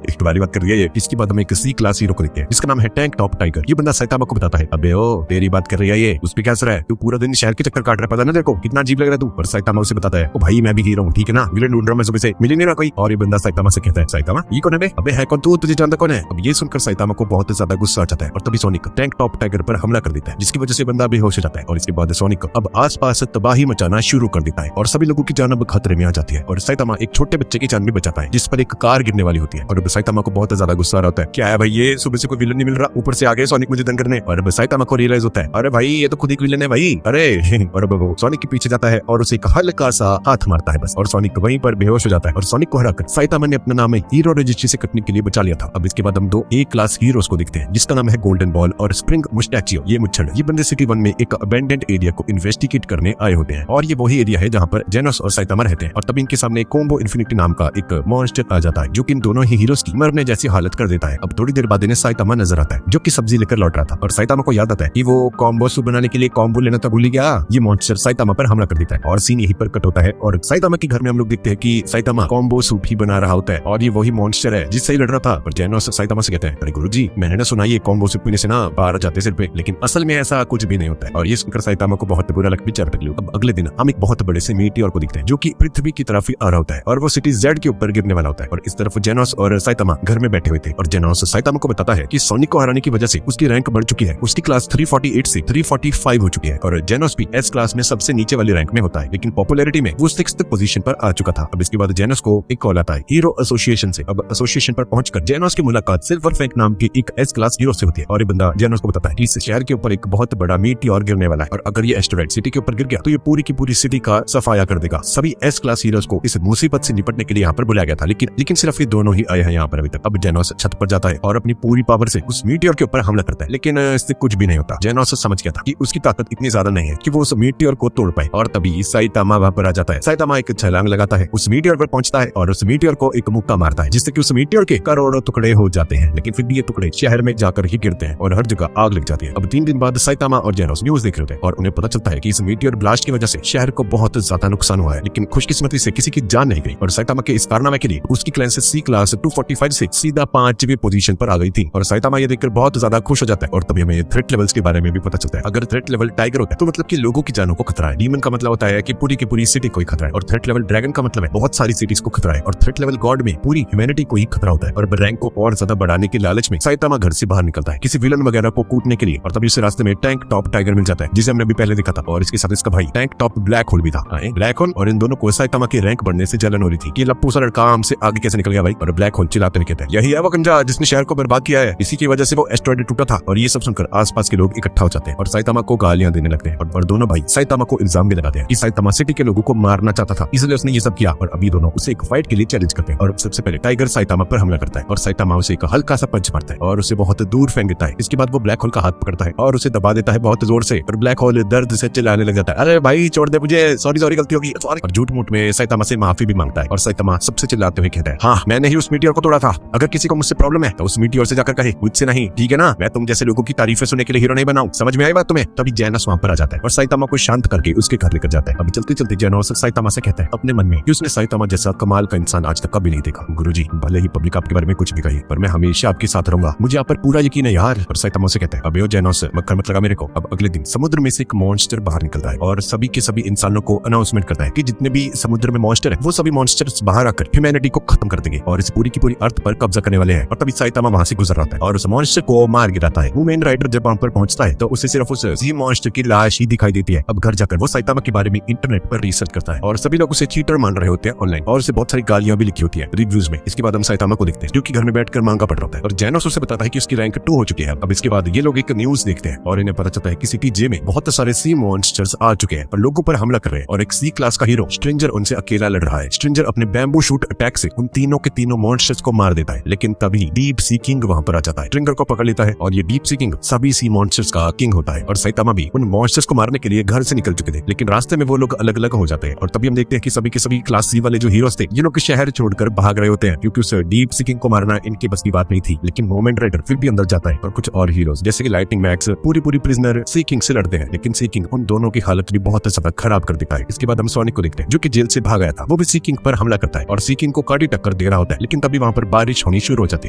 तुम्हारी बात कर रही है ये। इसके बाद हम एक सी क्लास हीरो को देखते हैं जिसका नाम है टैंक टॉप टाइगर। ये बंदा साइतामा को बताता है अबे ओ तेरी बात कर रही है ये, उस पे क्या असर है, तू पूरा दिन शहर के चक्कर काट रहा है, पता ना देखो कितना अजीब लग रहा है तू। और साइतामा उसे बताता है ओ भाई मैं भी हीरो हूँ, ठीक है ना, विलेन ढूंढ रहा हूं मैं सुबह से, मिल नहीं रहा कोई। और ये बंदा साइतामा से कहता है साइतामा ये कौन है बे, अबे है कौन तू, तुझे जानता कौन है। अब ये सुनकर साइतामा को बहुत ज्यादा गुस्सा आ जाता है और तभी सोनिक टैंक टॉप टाइगर पर हमला कर देता है जिसकी वजह से बंदा बेहोश हो जाता है और इसके बाद सोनिक अब आसपास तबाही मचाना शुरू कर देता है और सभी लोगों की जान अब खतरे में आ जाती है और साइतामा एक छोटे बच्चे की जान भी बचाता है जिस पर एक कार गिरने वाली होती है। और अब साइतामा को बहुत ज्यादा गुस्सा आ रहा होता है, क्या है भाई ये सुबह से कोई विलन नहीं मिल रहा, ऊपर से आगे सोनिक मुझे तंग करने। और अब साइतामा को रियलाइज होता है अरे भाई ये तो खुद ही विलन है भाई, अरे। और अब वो सोनिक के पीछे जाता है और उसे एक हल्का सा हाथ मारता है बस और सोनिक वहीं पर बेहोश हो जाता है और सोनिक को हराकर साइतामा ने अपना नाम हीरो रजिस्ट्री से कटने के लिए बचा लिया था। अब इसके बाद हम 2 ए क्लास हीरोज को देखते हैं जिसका नाम है गोल्डन बॉल और स्प्रिंग मुस्टैचियो। ये मुच्छड़ ये बंदे सिटी 1 में एक अबेंडेंट एरिया को इन्वेस्टिगेट करने आए होते हैं और ये वही एरिया है जहाँ पर जेनोस और साइतामा रहते हैं। और तभी इनके सामने कॉम्बो इन्फिनिटी नाम का एक मॉन्स्टर आ जाता है जो कि इन दोनों ही हीरोज की मरने जैसी हालत कर देता है। अब थोड़ी देर बाद इन्हें साइतामा नजर आता है जो कि सब्जी लेकर लौट रहा था और साइतामा को याद आता है कि वो कॉम्बो सूप बनाने के लिए कॉम्बो लेना तो भूल ही गया। ये मॉन्स्टर साइतामा पर हमला कर देता है और सीन यहीं पर कट होता है और साइतामा के घर में हम लोग देखते हैं कि साइतामा कॉम्बो सूप ही बना रहा होता है और ये वही मॉन्स्टर है जिससे ही लड़ रहा था। और जेनोस साइतामा से कहते हैं अरे गुरुजी मैंने ना सुना ये कॉम्बो सूप पीने से ना बाहर जाते सिर पे, लेकिन असल में ऐसा कुछ भी नहीं होता है। और ये सुनकर साइतामा को बहुत बुरा लग बेचारा टकलू। अब अगले दिन हम एक बहुत बड़े से मीटियोर को देखते हैं जो कि पृथ्वी की तरफ ही आ रहा होता है और वो सिटी जेड के ऊपर गिरने वाला होता है और इस तरफ जेनोस और साइतामा घर में बैठे हुए थे और जेनोस साइतामा को बताता है कि सोनिक को हराने की वजह से उसकी रैंक बढ़ चुकी है, उसकी क्लास 348 से 345 हो चुकी है और जेनोस भी एस क्लास में सबसे नीचे वाली रैंक में होता है, लेकिन पॉपुलैरिटी में वो 6th पोजीशन पर आ चुका था। अब इसके बाद जेनोस को एक कॉल आता है हीरो एसोसिएशन से। अब एसोसिएशन पर पहुंचकर जेनोस की मुलाकात सिल्वर फैंक नाम के एक एस क्लास हीरो से होती है और ये बंदा जेनोस को बताता है कि इस शहर के ऊपर एक बहुत बड़ा मीटियोर गिरने वाला है और अगर ये एस्टेरॉइड सिटी के ऊपर गिर गया तो ये पूरी की पूरी सिटी का सफाया कर देगा। सभी एस क्लास हीरोज को इस मुसीबत से निपटने के लिए यहाँ पर बुलाया गया था, लेकिन सिर्फ ये दोनों ही आए हैं यहाँ पर अभी तक। अब जेनोस छत पर जाता है और अपनी पूरी पावर से उस मीटियोर के ऊपर हमला करता है, लेकिन इससे कुछ भी नहीं होता। जेनोस समझ गया था कि उसकी ताकत इतनी ज्यादा नहीं है कि वो उस मीटियोर को तोड़ पाए और तभी साइतामा वहां पर आ जाता है। साइतामा एक छलांग लगाता है, उस मीटियोर पर पहुंचता है और उस मीटियोर को एक मुक्का मारता है जिससे कि उस मीटियोर के करोड़ों टुकड़े हो जाते हैं, लेकिन फिर भी ये टुकड़े शहर में जाकर ही गिरते हैं और हर जगह आग लग जाती है। अब 3 दिन बाद साइतामा और जेनोस न्यूज देख रहे होते हैं और उन्हें पता चलता है कि इस मीटियोर ब्लास्ट की वजह से शहर को बहुत ज्यादा नुकसान हुआ है, लेकिन खुशकिस्मती से किसी की जान नहीं गई और साइतामा के इस कारनामे के लिए उसकी क्लास सी क्लास 245 से सीधा 5वीं पोजीशन पर आ गई थी और साइतामा ये देखकर बहुत ज्यादा खुश हो जाता है। और तभी हमें थ्रेट लेवल्स के बारे में भी पता चलता है। अगर थ्रेट लेवल टाइगर होता है तो मतलब कि लोगों की जानों को खतरा है, डीमन का मतलब होता है कि पूरी की पूरी सिटी को खतरा है और थ्रेट लेवल ड्रैगन का मतलब है बहुत सारी सिटीज को खतरा है और थ्रेट लेवल गॉड में पूरी ह्यूमैनिटी को ही खतरा होता है। और रैंक को और ज्यादा बढ़ाने के लालच में साइतामा घर से बाहर निकलता है किसी विलन वगैरह को कूटने के लिए और तभी उसे रास्ते में टैंक टॉप टाइगर मिल जाता है जिसे हमने अभी पहले देखा था और इसके साथ इसका भाई टैंक टॉप ब्लैक होल भी था। ब्लैक होल और इन दोनों को साइतामा की रैंक बढ़ने से जलन हो रही थी कि लप्पू सा लड़का हमसे आगे कैसे निकल गया भाई। और ब्लैक खोल चिल्लाते हुए कहते हैं, यही है वो गंजा जिसने शहर को बर्बाद किया है, इसी की वजह से वो एस्टेरॉयड टूटा था। और ये सब सुनकर आसपास के लोग इकट्ठा हो जाते हैं और साइतामा को गालियां देने लगते हैं और दोनों भाई साइतामा को इल्जाम भी लगाते हैं कि साइतामा सिटी के लोगों को मारना चाहता था, इसलिए उसने ये सब किया। और अभी दोनों उसे एक फाइट के लिए चैलेंज करते हैं और सबसे पहले टाइगर साइतामा पर हमला करता है और साइतामा उसे एक हल्का सा पंच मारता है और उसे बहुत दूर फेंक देता है। इसके बाद वो ब्लैक होल का हाथ पकड़ता है और उसे दबा देता है बहुत जोर से और ब्लैक होल दर्द से चिल्लाने लग जाता है, अरे भाई छोड़ दे मुझे, सॉरी सॉरी गलती होगी। और झूठ मूठ में साइतामा से माफी भी मांगता है और साइतामा सबसे चिल्लाते हुए कहता है, हाँ मैंने ही उस मीटियोर को तोड़ा था, अगर किसी को मुझसे प्रॉब्लम है तो उस मीटियोर से जाकर कहे, मुझसे नहीं, ठीक है ना, मैं तुम जैसे लोगों की तारीफें सुनने के लिए हीरो नहीं बनाऊं, समझ में आई बात तुम्हें। तभी जैनोस वहां पर आ जाता है और साइतामा को शांत करके उसके घर लेकर जाता है। अभी चलते चलते जैनोस साइतामा से कहता है अपने मन में कि उसने साइतामा जैसा कमाल का इंसान आज तक कभी नहीं देखा। गुरुजी भले ही पब्लिक आपके बारे में कुछ भी कहे पर मैं हमेशा आपके साथ रहूंगा, मुझे आप पर पूरा यकीन है यार। और साइतामा से कहता है, अबे ओ जैनोस मक्खर मत लगा मेरे को। अब अगले दिन समुद्र में से एक मॉन्स्टर बाहर निकलता है और सभी के सभी इंसानों को अनाउंसमेंट करता है कि जितने भी समुद्र में मॉन्स्टर है वो सभी मॉन्स्टर्स बाहर आकर ह्यूमैनिटी को खत्म कर देंगे और इस पूरी की पूरी अर्थ पर कब्जा करने वाले हैं। और तभी साइतामा वहां से गुजर रहा है और उस मॉन्स्टर को मार गिराता है। वुमेन राइडर जब वहां पर पहुंचता है तो उसे सिर्फ उस मॉन्स्टर की लाश ही दिखाई देती है। अब घर जाकर वो साइतामा के बारे में इंटरनेट पर रिसर्च करता है और सभी लोग उसे चीटर मान रहे होते हैं ऑनलाइन और उसे बहुत सारी गालियां भी लिखी होती है रिव्यूज में। इसके बाद हम साइतामा को देखते हैं जो कि घर में बैठकर मांगा पढ़ रहा होता है और जैनोस उसे बताता है कि उसकी रैंक 2 हो चुकी है। अब इसके बाद ये लोग एक न्यूज देखते हैं और इन्हें पता चलता है कि सिटी जे में बहुत सारे सी मॉन्स्टर्स आ चुके हैं और लोगों पर हमला कर रहे हैं और एक सी क्लास का हीरो स्ट्रेंजर उनसे अकेला लड़ रहा है। स्ट्रेंजर अपने बैम्बू शूट अटैक से उन तीनों के तीनों मॉन्स्टर्स को मार देता है, लेकिन तभी डीप सी किंग वहां पर आ जाता है, स्ट्रेंजर को पकड़ लेता है और ये डीप सी किंग सभी सी मॉन्स्टर्स का किंग होता है। और साइतामा भी उन मॉन्स्टर्स को मारने के लिए घर से निकल चुके थे, लेकिन रास्ते में वो लोग अलग अलग हो जाते हैं और तभी हम देखते हैं कि सभी के सभी क्लास सी वाले जो हीरोज थे ये लोग शहर छोड़कर भाग रहे होते हैं क्योंकि उस डीप सी किंग को मारना इनके बस की बात नहीं थी। लेकिन मोमेंट राइडर फिर भी अंदर जाता है और कुछ और हीरोज जैसे कि लाइटिंग मैक्स पूरी प्रिजनर सी किंग से लड़ते हैं, लेकिन सी किंग उन दोनों की हालत भी बहुत ज्यादा खराब कर देता है। इसके बाद हम सोनिक को देखते हैं जो कि जेल से भाग आया था, वो भी सी किंग पर हमला करता है और सी किंग को काटी टक्कर दे रहा होता है। लेकिन तभी वहां पर बारिश होनी शुरू हो जाती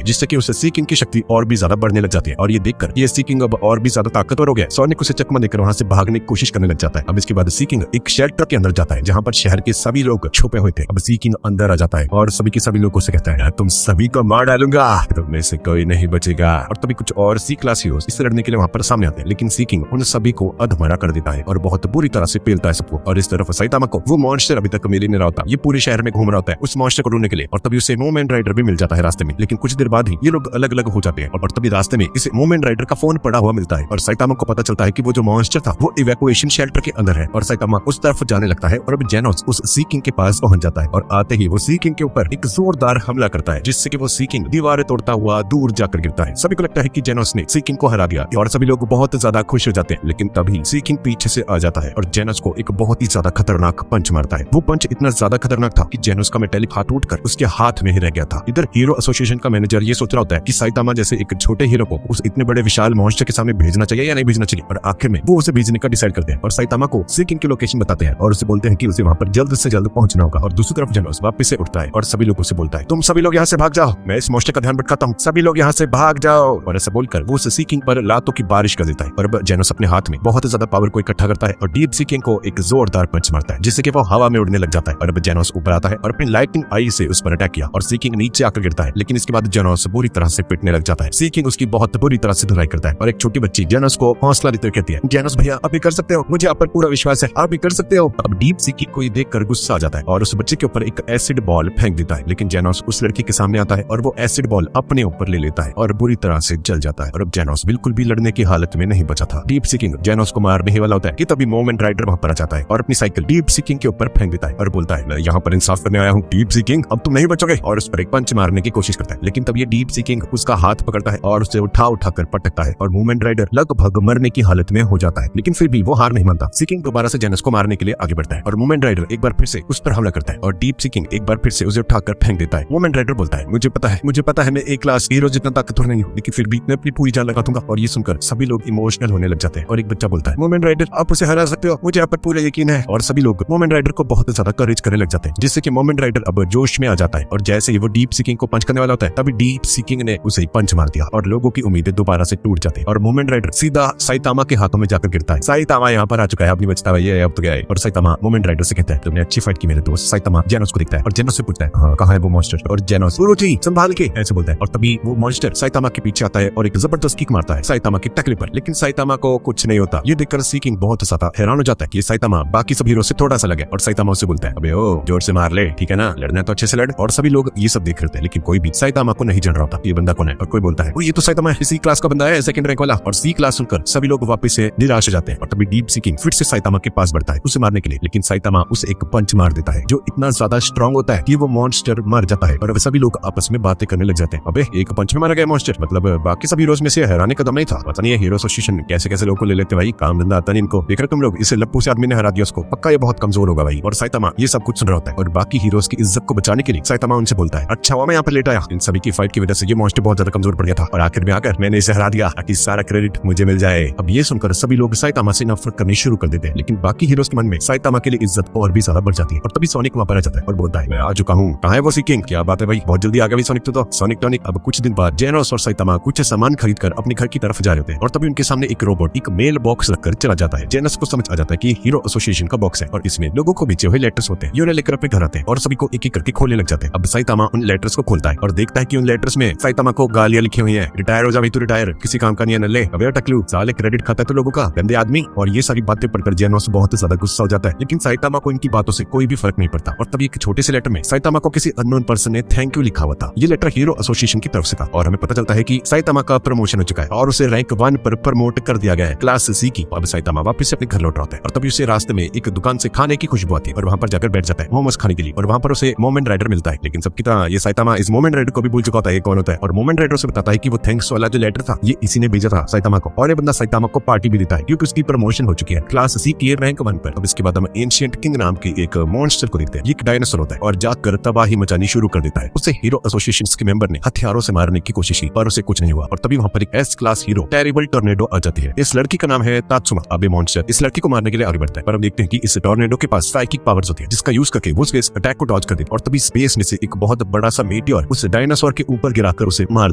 है जिससे कि उसे सी किंग की शक्ति और भी ज्यादा बढ़ने लग जाती है और ये देखकर ये सी किंग अब और भी ज्यादा ताकतवर हो गया। सोनिक उसे चकमा देकर वहां से भागने की कोशिश करने लग जाता है। अब इसके बाद सी किंग एक शेल्टर के अंदर जाता है जहां पर शहर के सभी लोग छुपे हुए थे। अब सी किंग अंदर आ जाता है और सभी के सभी लोगों से कहता है, तुम सभी को मार डालूंगा, तुम में से कोई नहीं बचेगा। और तभी कुछ और सी क्लास हीरोज इससे लड़ने के लिए वहां पर सामने आते हैं, लेकिन सी किंग उन सभी को अधमरा कर देता है और बहुत बुरी तरह से पेलता है सबको। और इस तरफ साइतामा को वो मॉन्स्टर अभी तक मिल ही नहीं रहा होता, ये पूरे शहर में घूम रहा होता है उस मॉन्स्टर को ढूंढने के लिए और तभी उसे मोमेंट राइडर भी मिल जाता है रास्ते में। लेकिन कुछ देर बाद ही ये लोग अलग अलग हो जाते हैं और तभी रास्ते में इसे मोमेंट राइडर का फोन पड़ा हुआ मिलता है और साइतामा को पता चलता है कि वो जो मॉन्स्टर था वो इवैक्यूएशन शेल्टर के अंदर है और साइतामा उस तरफ जाने लगता है और अब जैनोस उस सी किंग के पास पहुंच जाता है और आते ही वो सी किंग के ऊपर एक जोरदार हमला करता है जिससे कि वो सी किंग दीवारें तोड़ता हुआ दूर जाकर गिरता है। सभी को लगता है कि जैनोस ने सी किंग को हरा दिया और सभी लोग बहुत ज्यादा खुश हो जाते हैं, लेकिन तभी सी किंग पीछे से आ जाता है और जैनोस को एक बहुत ही ज्यादा खतरनाक पंच मारता है। वो पंच इतना ज्यादा खतरनाक था कि जैनोस का मेटेलिक हाथ टूटकर उसके हाथ में ही रह गया था। इधर हीरो एसोसिएशन का मैनेजर ये सोच रहा होता है कि साइतामा जैसे एक छोटे हीरो को उस इतने बड़े विशाल मॉन्स्टर के सामने भेजना चाहिए या नहीं भेजना चाहिए, और आखिर में वो उसे भेजने का डिसाइड करते हैं और साइतामा को सी किंग की लोकेशन बताते हैं और उसे बोलते हैं कि उसे वहां पर जल्द से जल्द पहुंचना होगा। और दूसरी तरफ जैनोस वापस से उठता है और सभी लोगों से बोलता है, तुम सभी लोग यहाँ से भाग जाओ, मैं इस मॉन्स्टर का ध्यान भटकाता हूँ, सभी लोग यहाँ से भाग जाओ। और ऐसा बोलकर वो सी किंग पर लातों की बारिश कर देता है और अब जैनोस अपने हाथ में बहुत ज्यादा पावर को इकट्ठा करता है और डीप सी किंग को एक जोरदार पंच मारता है जिससे कि वो हवा में उड़ने लग जाता है। और अब जैनोस ऊपर आता है और अपनी लाइटिंग आई से उस पर अटैक किया और सी किंग नीचे आकर गिरता है, लेकिन इसके बाद जैनोस बुरी तरह से पिटने लग जाता है। सी किंग उसकी बहुत बुरी तरह से धुलाई करता है और एक छोटी बच्ची जैनोस को हौसला देते हुए कहती है, जैनोस भैया आप भी कर सकते हो, मुझे आप पर पूरा विश्वास है, आप भी कर सकते हो। अब डीप सी किंग को देखकर गुस्सा आ जाता है और उस बच्चे के ऊपर एक एसिड बॉल फेंक देता है, लेकिन जैनोस उस लड़की के सामने आता है और वो एसिड बॉल अपने ऊपर ले लेता है और बुरी तरह से जल जाता है। और अब जैनोस बिल्कुल भी लड़ने की हालत में नहीं बचा था। डीप सी किंग जैनोस को मारने ही वाला होता है कि तभी मोमेंट राइडर वहां पर आ जाता है और अपनी साइकिल डीप सी किंग के ऊपर फेंक देता है और बोलता है, मैं यहाँ पर इंसाफ करने आया हूँ डीप सी किंग, अब तुम नहीं बचोगे। और उस पर एक पंच मारने की कोशिश करता है, लेकिन तब ये डीप सी किंग उसका हाथ पकड़ता है और उसे उठा कर पटकता है और मोमेंट राइडर लगभग मरने की हालत में हो जाता है, लेकिन फिर भी वो हार नहीं मानता। सी किंग दोबारा से जैनोस को मारने के लिए आगे बढ़ता है और मोमेंट राइडर एक बार फिर से उस पर हमला करता है और डीप सी किंग एक बार फिर से उसे उठाकर फेंक देता है। मोमेंट राइडर बोलता है, मुझे पता है मैं एक क्लास हीरो जितना ताकतवर नहीं हूँ, लेकिन फिर भी मैं अपनी पूरी जान लगा दूंगा। और ये सुनकर सभी लोग इमोशनल होने लग जाते हैं और एक बच्चा बोलता है, मोमेंट राइडर आप उसे हरा सकते हो, मुझे आप पर पूरा यकीन है। और सभी लोग मोमेंट राइडर को बहुत ज्यादा करेज करने लग जाते हैं, जिससे कि मोमेंट राइडर अब जोश में आ जाता है और जैसे ही वो डीप सी किंग को पंच करने वाला होता है तभी डीप सी किंग ने उसे पंच मार दिया और लोगों की उम्मीदें दोबारा से टूट जाती है और मोमेंट राइडर सीधा साइतामा के हाथों में जाकर गिरता है। साइतामा यहाँ पर आ चुका है, अब नहीं बचता है, ये अब तो गया है। और साइतामा मोमेंट राइडर से कहता है, तुमने अच्छी फाइट की मेरे दोस्त। साइतामा जैनोस को देखता है और जैनोस से पूछता है, हाँ कहाँ है वो मॉन्स्टर? और जैनोस गुरुजी संभाल के ऐसे बोलता है और तभी वो मॉन्स्टर साइतामा के पीछे आता है और एक जबरदस्त किक मारता है साइतामा के टकले पर, लेकिन साइतामा को कुछ नहीं होता। ये देखकर सी किंग बहुत ज्यादा हैरान हो जाता है कि साइतामा बाकी सब हीरो से थोड़ा सा लगे और साइतामा उसे बोलता है, अबे ओ जोर से मार ले, ठीक है ना, लड़ना तो अच्छे से लड़। और सभी लोग ये सब देख रहे हैं, लेकिन कोई भी साइतामा को नहीं जान रहा होता ये बंदा कौन है। और कोई बोलता है ये तो साइतामा है, सी क्लास का बंदा है, सेकंड रैंक वाला। और सी क्लास सुनकर सभी लोग वापस से निराश हो जाते हैं और तभी डीप सीकिंग फिर से साइतामा के पास बढ़ता है उसे मारने के लिए, लेकिन साइतामा उसे एक पंच मार देता है जो इतना ज्यादा स्ट्रॉन्ग होता है कि वो मॉन्स्टर मर जाता है। और अब सभी लोग आपस में बातें करने लग जाते हैं, अबे एक पंच में मारा गया मॉन्स्टर, मतलब बाकी सब हीरोज में से हराने का दम नहीं था। पता नहीं है हीरो एसोसिएशन कैसे कैसे लोगों को ले लेते भाई, काम धंधा आता नहीं इनको। देख रहे तुम लोग, इसे लप्पू से आदमी ने हरा दिया उसको, पक्का ये बहुत कमजोर होगा भाई। और साइतामा ये सब कुछ सुन रहा होता है और बाकी हीरोज की इज्जत को बचाने के लिए साइतामा उनसे बोलता है, अच्छा हुआ मैं यहाँ पर लेट आया, इन सभी की फाइट की वजह से ये मॉन्स्टर बहुत ज्यादा कमजोर पड़ गया था और आखिर में आकर मैंने इसे हरा दिया ताकि सारा क्रेडिट मुझे मिल जाए। अब ये सुनकर सभी लोग साइतामा से नफरत करनी शुरू कर देते हैं, लेकिन बाकी हीरोज के मन में साइतामा के लिए इज्जत और भी ज्यादा बढ़ जाती है। और तभी सोनिक वहां पर आ जाता है और बोलता है मैं आ चुका हूँ, कहाँ है वो सी किंग, क्या बात है भाई, बहुत जल्दी आ गया भाई सोनिक तो। सोनिक टॉनिक अब कुछ दिन बाद जेनोस और साइतामा कुछ सामान खरीद कर अपने घर की तरफ जा रहे होते हैं और तभी उनके सामने एक रोबोट एक मेल बॉक्स रखकर चला जाता है। जेनस को समझ आ जाता है कि हीरो एसोसिएशन का बॉक्स है और इसमें लोगों को बेचे हुए लेटर्स होते हैं। ये उन्हें लेकर अपने घर आते हैं और सभी को एक एक करके खोलने लग जाते हैं। अब साइतामा उन लेटर्स को खोलता है और देखता है कि उन लेटर्स में साइतामा को गालियां लिखी हुई है, रिटायर हो जा भाई तू, रिटायर, किसी काम का नहीं है नल्ले, अबे टकलू, साले क्रेडिट खाता है तो लोगों का, गंदे आदमी। और ये सारी बातें पढ़कर जेनोस बहुत ज्यादा गुस्सा हो जाता है, लेकिन साइतामा को इनकी बातों से कोई भी फर्क नहीं पड़ता। और तभी एक छोटे से लेटर में साइतामा को किसी अननोन पर्सन ने थैंक यू लिखा हुआ था। ये लेटर हीरो एसोसिएशन की तरफ से था और हमें पता चलता है कि साइतामा का प्रमोशन हो चुका है और उसे रैंक 1 पर प्रमोट कर दिया गया है, क्लास सी की। अब साइतामा वापस से अपने घर लौट रहा है और तभी उसे रास्ते में एक दुकान से खाने की खुशबू आती है और वहां पर जाकर बैठ जाता है मोमोस खाने के लिए। और वहां पर उसे मोमेंट राइडर मिलता है, लेकिन सबकी तरह ये साइतामा इस मोमेंट राइडर को भी भूल चुका होता है कौन होता है। और मोमेंट राइडर से बताता है कि वो थैंक्स वाला जो लेटर था ये इसी ने भेजा था साइतामा को, और ये बंदा साइतामा को पार्टी भी देता है क्योंकि उसकी प्रमोशन हो चुकी है क्लास सी की रैंक 1 पर। अब इसके बाद हम एंशिएंट किंग नाम के एक मॉन्स्टर को देखते हैं। ये एक डायनासोर होता है और जाकर तबाही मचानी शुरू कर देता है। उसे हीरो एसोसिएशन के मेंबर ने हथियारों से मारने की कोशिश की पर उसे कुछ नहीं हुआ। और तभी वहां पर एक S class hero terrible tornado आ जाती है। इस लड़की का नाम है तात्सुमा। अब ये मॉन्स्टर इस लड़की को मारने के लिए आगे बढ़ता है, पर हम देखते हैं कि इस टॉर्नेडो के पास साइकिक पावर्स होती है जिसका यूज करके वो स्पेस अटैक को डॉज कर देती है। और तभी स्पेस में से एक बहुत बड़ा सा मीटियोर उस डायनासोर के ऊपर गिराकर उसे मार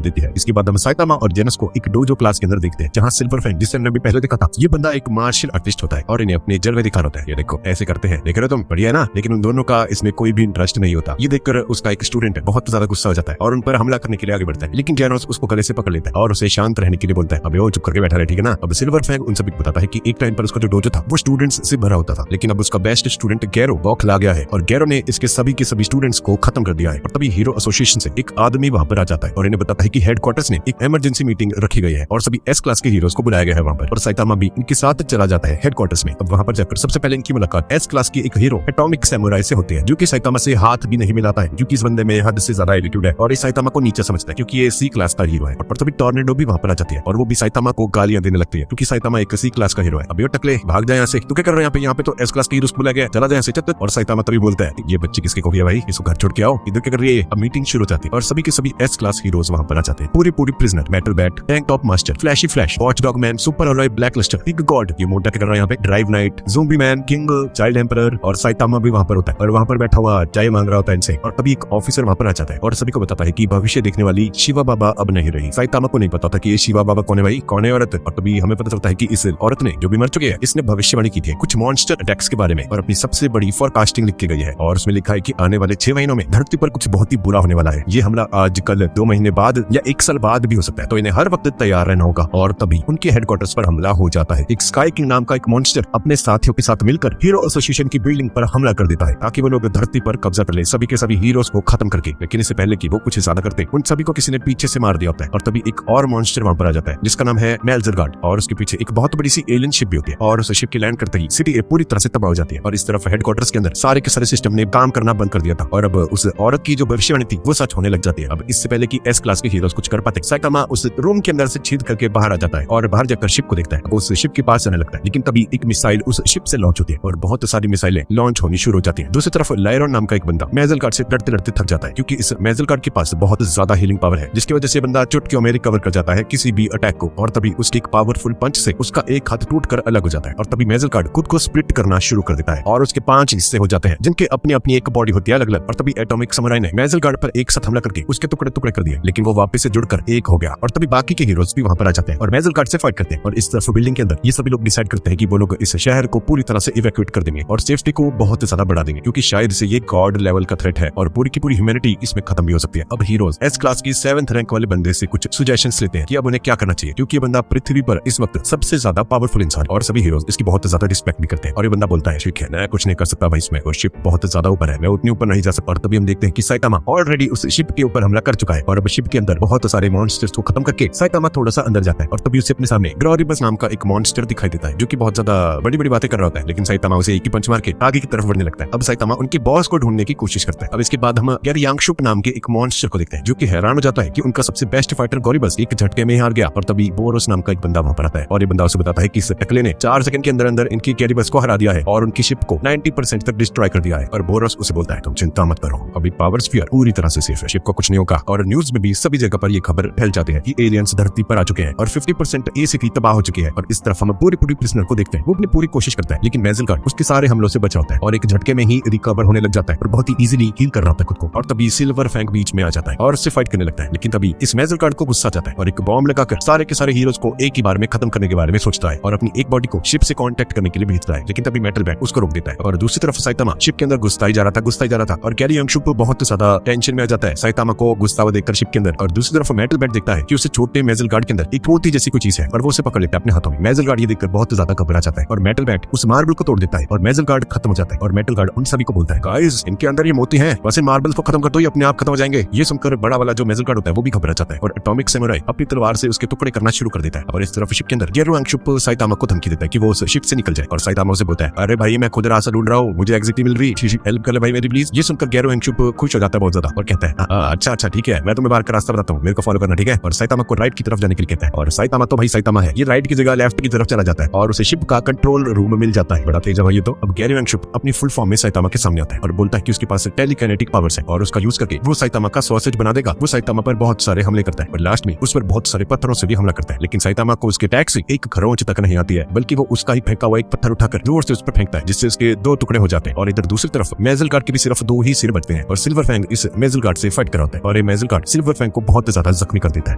देती है। इसके बाद हम साइतामा और जेनस को एक डोजो क्लास के अंदर देखते हैं जहां सिल्वर फैंग, जिसे हमने भी पहले देखा था, ये बंदा एक मार्शल आर्टिस्ट होता है और इन्हें अपने जलवे दिखा होता है। ये देखो ऐसे करते हैं, देख रहे हो तुम, बढ़िया है ना। लेकिन उन दोनों का इसमें कोई भी इंटरेस्ट नहीं होता। ये देखकर उसका एक स्टूडेंट बहुत ज्यादा गुस्सा हो जाता है और उन पर हमला करने के लिए आगे बढ़ता है, लेकिन जेनस उसको गले से पकड़ लेता है और उसे शांत रहने के लिए बोलता है, अबे वो चुप करके बैठा रहे, ठीक है ना। अब सिल्वर फैंग उन सभी को बताता है कि एक टाइम पर उसका जो डोजो था वो स्टूडेंट्स से भरा होता था, लेकिन अब उसका बेस्ट स्टूडेंट गैरो बौखला गया है और गैरो ने इसके सभी के सभी स्टूडेंट्स को खत्म कर दिया है। और तभी हीरो एसोसिएशन से एक आदमी वहां पर आ जाता है और इन्हें बताता है कि हेडक्वार्टर्स ने एक इमरजेंसी मीटिंग रखी गई है और सभी एस क्लास के हीरोज को बुलाया गया है वहां पर। और साइतामा भी इनके साथ चला जाता है हेडक्वार्टर्स में। अब वहां पर जाकर सबसे पहले इनकी मुलाकात एस क्लास की एक हीरो एटॉमिक सैमुराई से होती है, जो कि साइतामा से हाथ भी नहीं मिलाता है क्योंकि इस बंदे में हद से ज्यादा एटीट्यूड है और इस साइतामा को नीचे समझता है क्योंकि ये सी क्लास का हीरो है। और तभी टॉर्नेडो भी वहां पर आ जाती है और वो भी साइतामा को गालियां देने लगती है क्योंकि साइतामा एक सी क्लास का हीरो है। अब ये टकले भाग जाए यहाँ से, तू क्या कर रहे हैं यहाँ पे तो एस क्लास के हीरोज को बुलाया गया, चला जाए यहाँ से चल। और साइतामा तभी बोलता है ये बच्चे किसके को गया भाई, इसको घर छोड़ के आओ, इधर क्या कर रही है। अब मीटिंग शुरू हो जाती है और सभी के सभी एस क्लास हीरोज वहां पर आ जाते हैं, Puri prisoner, metal bat, tank top master, flashy flash, watch dog man, super alloy, black lister, big god, ये मोटा क्या कर रहा है यहाँ पे, drive knight, zombie man, king, child emperor. और साइतामा भी वहां पर होता है और वहां पर बैठा हुआ चाय मांग रहा होता है इनसे। और तभी एक ऑफिसर वहां पर आ जाता है और सभी को बताता है कि भविष्य देखने वाली शिवा बाबा अब नहीं रही। साइतामा को नहीं पता था कि ये शिवा बाबा कौन है भाई, कौन है औरत। और तभी हमें पता चलता है कि इस औरत ने जो भी मर चुके हैं इसने भविष्यवाणी की थी कुछ मॉन्स्टर अटैक्स के बारे में और अपनी सबसे बड़ी फोरकास्टिंग लिख के गई है और उसमें लिखा है कि आने वाले 6 महीनों में धरती पर कुछ बहुत ही बुरा होने वाला है। ये हमला आज, कल, 2 महीने बाद या 1 साल बाद भी हो सकता है, तो इन्हें हर वक्त तैयार रहना होगा। और तभी उनके हेडक्वार्टर्स पर हमला हो जाता है। एक स्काई किंग नाम का एक मॉन्स्टर अपने साथियों के साथ मिलकर हीरो एसोसिएशन की बिल्डिंग पर हमला कर देता है ताकि वो लोग धरती पर कब्जा कर ले, सभी के सभी हीरोज को खत्म करके। लेकिन इससे पहले कि वो कुछ ज्यादा करते, उन सभी को किसी ने पीछे से मार दिया होता है। और तभी एक और मॉन्स्टर वहां पर आ जाता है जिसका नाम है मेल्जरगार्ड और उसके पीछे एक बहुत बड़ी सी एलियन शिप भी होती है और उस शिप के लैंड करते ही सिटी पूरी तरह से तबाह हो जाती है। और इस तरफ हेडक्वार्टर्स के अंदर सारे के सारे सिस्टम ने काम करना बंद कर दिया था और अब उस औरत की जो भविष्यवाणी थी वो सच होने लग जाती है। अब इससे पहले कि एस क्लास के हीरोज कुछ कर पाते, साइतामा उस रूम के अंदर से छीन करके बाहर आ जाता है और बाहर जाकर शिप को देखता है। अब उस शिप के पास आने लगता है, लेकिन तभी एक मिसाइल उस शिप से लॉन्च होती है और बहुत सारी मिसाइलें लॉन्च होनी शुरू हो जाती है। दूसरी तरफ लायरॉन नाम का एक बंदा मेजलगार्ड से लड़ते लड़ते थक जाता है क्योंकि इस मेजलगार्ड के पास बहुत ज्यादा हीलिंग पावर है, जिसकी वजह से बंदा चुटकियों में रिकवर कर जाता है किसी भी अटैक को। और तभी उसके एक पावरफुल पंच से उसका एक हाथ टूटकर अलग हो जाता है और तभी मेजलगार्ड खुद को स्प्लिट करना शुरू कर देता है और उसके 5 हिस्से हो जाते हैं जिनके अपनी अपनी एक बॉडी होती है अलग अलग। और तभी एटॉमिक समुराई ने मेजलगार्ड पर एक साथ हमला करके उसके टुकड़े टुकड़े कर दिए, लेकिन वो वापस से जुड़कर एक हो गया। और तभी बाकी के हीरोज भी वहां पर आ जाते हैं और मेजलगार्ड से फाइट करते हैं। और इस तरफ बिल्डिंग के अंदर ये सभी लोग डिसाइड करते हैं कि वो लोग इस शहर को पूरी तरह से इवैक्यूएट कर देंगे और सेफ्टी को बहुत ज्यादा बढ़ा देंगे क्योंकि शायद से ये गॉड लेवल का थ्रेट है और पूरी की पूरी ह्यूमैनिटी इसमें खत्म भी हो सकती है। अब हीरोज एस क्लास की 7th रैंक वाले बंदे से कुछ सजेशंस लेते हैं कि अब उन्हें क्या करना चाहिए क्योंकि ये बंदा पृथ्वी पर इस वक्त सबसे ज्यादा पावरफुल इंसान और सभी हीरोज इसकी बहुत ज्यादा रिस्पेक्ट भी करते हैं। और ये बंदा बोलता है ठीक है मैं कुछ नहीं कर सकता भाई, इसमें और शिप बहुत ज्यादा ऊपर है, मैं उतनी ऊपर नहीं जा सकता। और तभी हम देखते हैं कि साइतामा ऑलरेडी उस शिप के ऊपर हमला कर चुका है और अब शिप के अंदर बहुत सारे मॉन्स्टर्स को खत्म करके साइतामा थोड़ा सा अंदर जाता है और तभी उसे अपने सामने ग्लोरिबस नाम का एक मॉन्स्टर दिखाई देता है जो कि बहुत ज्यादा बड़ी बड़ी बातें कर रहा होता है। लेकिन साइतामा उसे एक ही पंच मार के आगे की तरफ बढ़ने लगता है। अब साइतामा उनके बॉस को ढूंढने की कोशिश करता है। अब इसके बाद हम गैरी यांगशुक नाम के एक मॉन्स्टर को देखते हैं जो कि हैरान हो जाता है कि उनका सबसे बेस्ट फाइटर ग्लोरिबस एक झटके में हार गया। और तभी बोरोस नाम का एक बंदा वहां पर आता है और ये बंदा उसे बताता है कि इस टकले ने 4 सेकंड के अंदर अंदर इनकी ग्लोरिबस को हरा दिया है और उनकी शिप को 90% तक डिस्ट्रॉय कर दिया है। और बोरोस उसे बोलता है तुम चिंता मत करो, अभी पावर स्फीयर पूरी तरह से सेफ है, शिप को कुछ नहीं होगा। और न्यूज में भी सभी जगह पर ये खबर फैल जाती है कि एलियंस धरती पर आ चुके हैं और 50% एसिटी तबाह हो चुकी है। और इस तरफ हम पूरी प्रिजनर को देखते हैं, वो अपनी पूरी कोशिश करता है लेकिन मेजल गार्ड उसके सारे हमलों से बचा होता है और एक झटके में ही रिकवर होने लग जाता है और बहुत ही इजीली हील कर रहा होता है खुद को। और तभी सिल्वर फैंग बीच में आ जाता है और उससे फाइट करने लगता है। लेकिन तभी इस मेजल गार्ड को गुस्सा आता है और एक बॉम्ब लगाकर सारे के सारे हीरोज को एक ही बार में खत्म करने के बारे में सोचता है और अपनी एक बॉडी को शिप से कांटेक्ट करने के लिए भेजता है। लेकिन तभी मेटल बैट उसको रोक देता है और दूसरी तरफ साइतामा शिप के अंदर घुसता ही जा रहा था और गैरी यांगशुक बहुत ज्यादा टेंशन में आ जाता है साइतामा को गुस्सा हुआ देखकर शिप के अंदर। और दूसरी तरफ मेटल बैट देखता है कि उसे छोटे मेजल गार्ड के अंदर एक मोती जैसी कोई चीज है और वो उसे पकड़ लेता है अपने हाथों में। मेजल गार्ड ये देखकर बहुत ज्यादा घबरा जाता है और मेटल बैट उस मार्बल को तोड़ देता है और मेजल गार्ड खत्म हो जाता है। और मेटल गार्ड उन सभी को बोलता है गाइस इनके अंदर ये मोती हैं, वैसे मार्बल को खत्म कर दो ये अपने आप खत्म हो जाएंगे। ये सुनकर बड़ा वाला जो मेजल गार्ड होता है वो भी घबरा जाता है और एटॉमिक सैमुराई अपनी तलवार से उसके टुकड़े करना शुरू कर देता है। और इस तरफ शिप के अंदर गैरी यांगशुक साइतामा को धमकी देता है कि वो उस शिप से निकल जाए और साइतामा उसे बोलता है अरे भाई मैं खुद रास्ता ढूंढ रहा हूँ, मुझे एग्जिट नहीं मिल रही, हेल्प कर ले भाई मेरी प्लीज। ये सुनकर गैरी यांगशुक खुश हो जाता है बहुत ज्यादा और कहता है अच्छा ठीक है, मैं तुम्हें बाहर का रास्ता बताता हूँ, मेरे को फॉलो करना ठीक है। और साइतामा को राइट की तरफ जाने के लिए कहता है और साइतामा तो भाई साइतामा है, ये राइट की जगह लेफ्ट की तरफ चला जाता है और उसे शिप का कंट्रोल रूम मिल जाता है। बड़ा तेज है ये तो। अब गैरी यांगशुक अपनी फुल फॉर्म में साइतामा के सामने आता है और बोलता है कि उसके पास टेलीकाइनेटिक पावर्स है और उसका यूज करके वो साइतामा का सॉसेज बना देगा। वो साइतामा पर बहुत सारे हमले करता है और लास्ट में उस पर बहुत सारे पत्थरों से भी हमला करता है। लेकिन साइतामा को उसके अटैक से एक खरोंच तक नहीं आती है बल्कि वो उसका ही फेंका हुआ एक पत्थर उठाकर जोर से उस पर फेंकता है जिससे उसके 2 टुकड़े हो जाते हैं। और इधर दूसरी तरफ मेजल गार्ड के भी सिर्फ 2 ही सिर बचते हैं और सिल्वर फैंग इस मेजल गार्ड से फाइट कर होता है और ये मेजल गार्ड सिल्वर फैंग को बहुत ज्यादा जख्मी कर देता है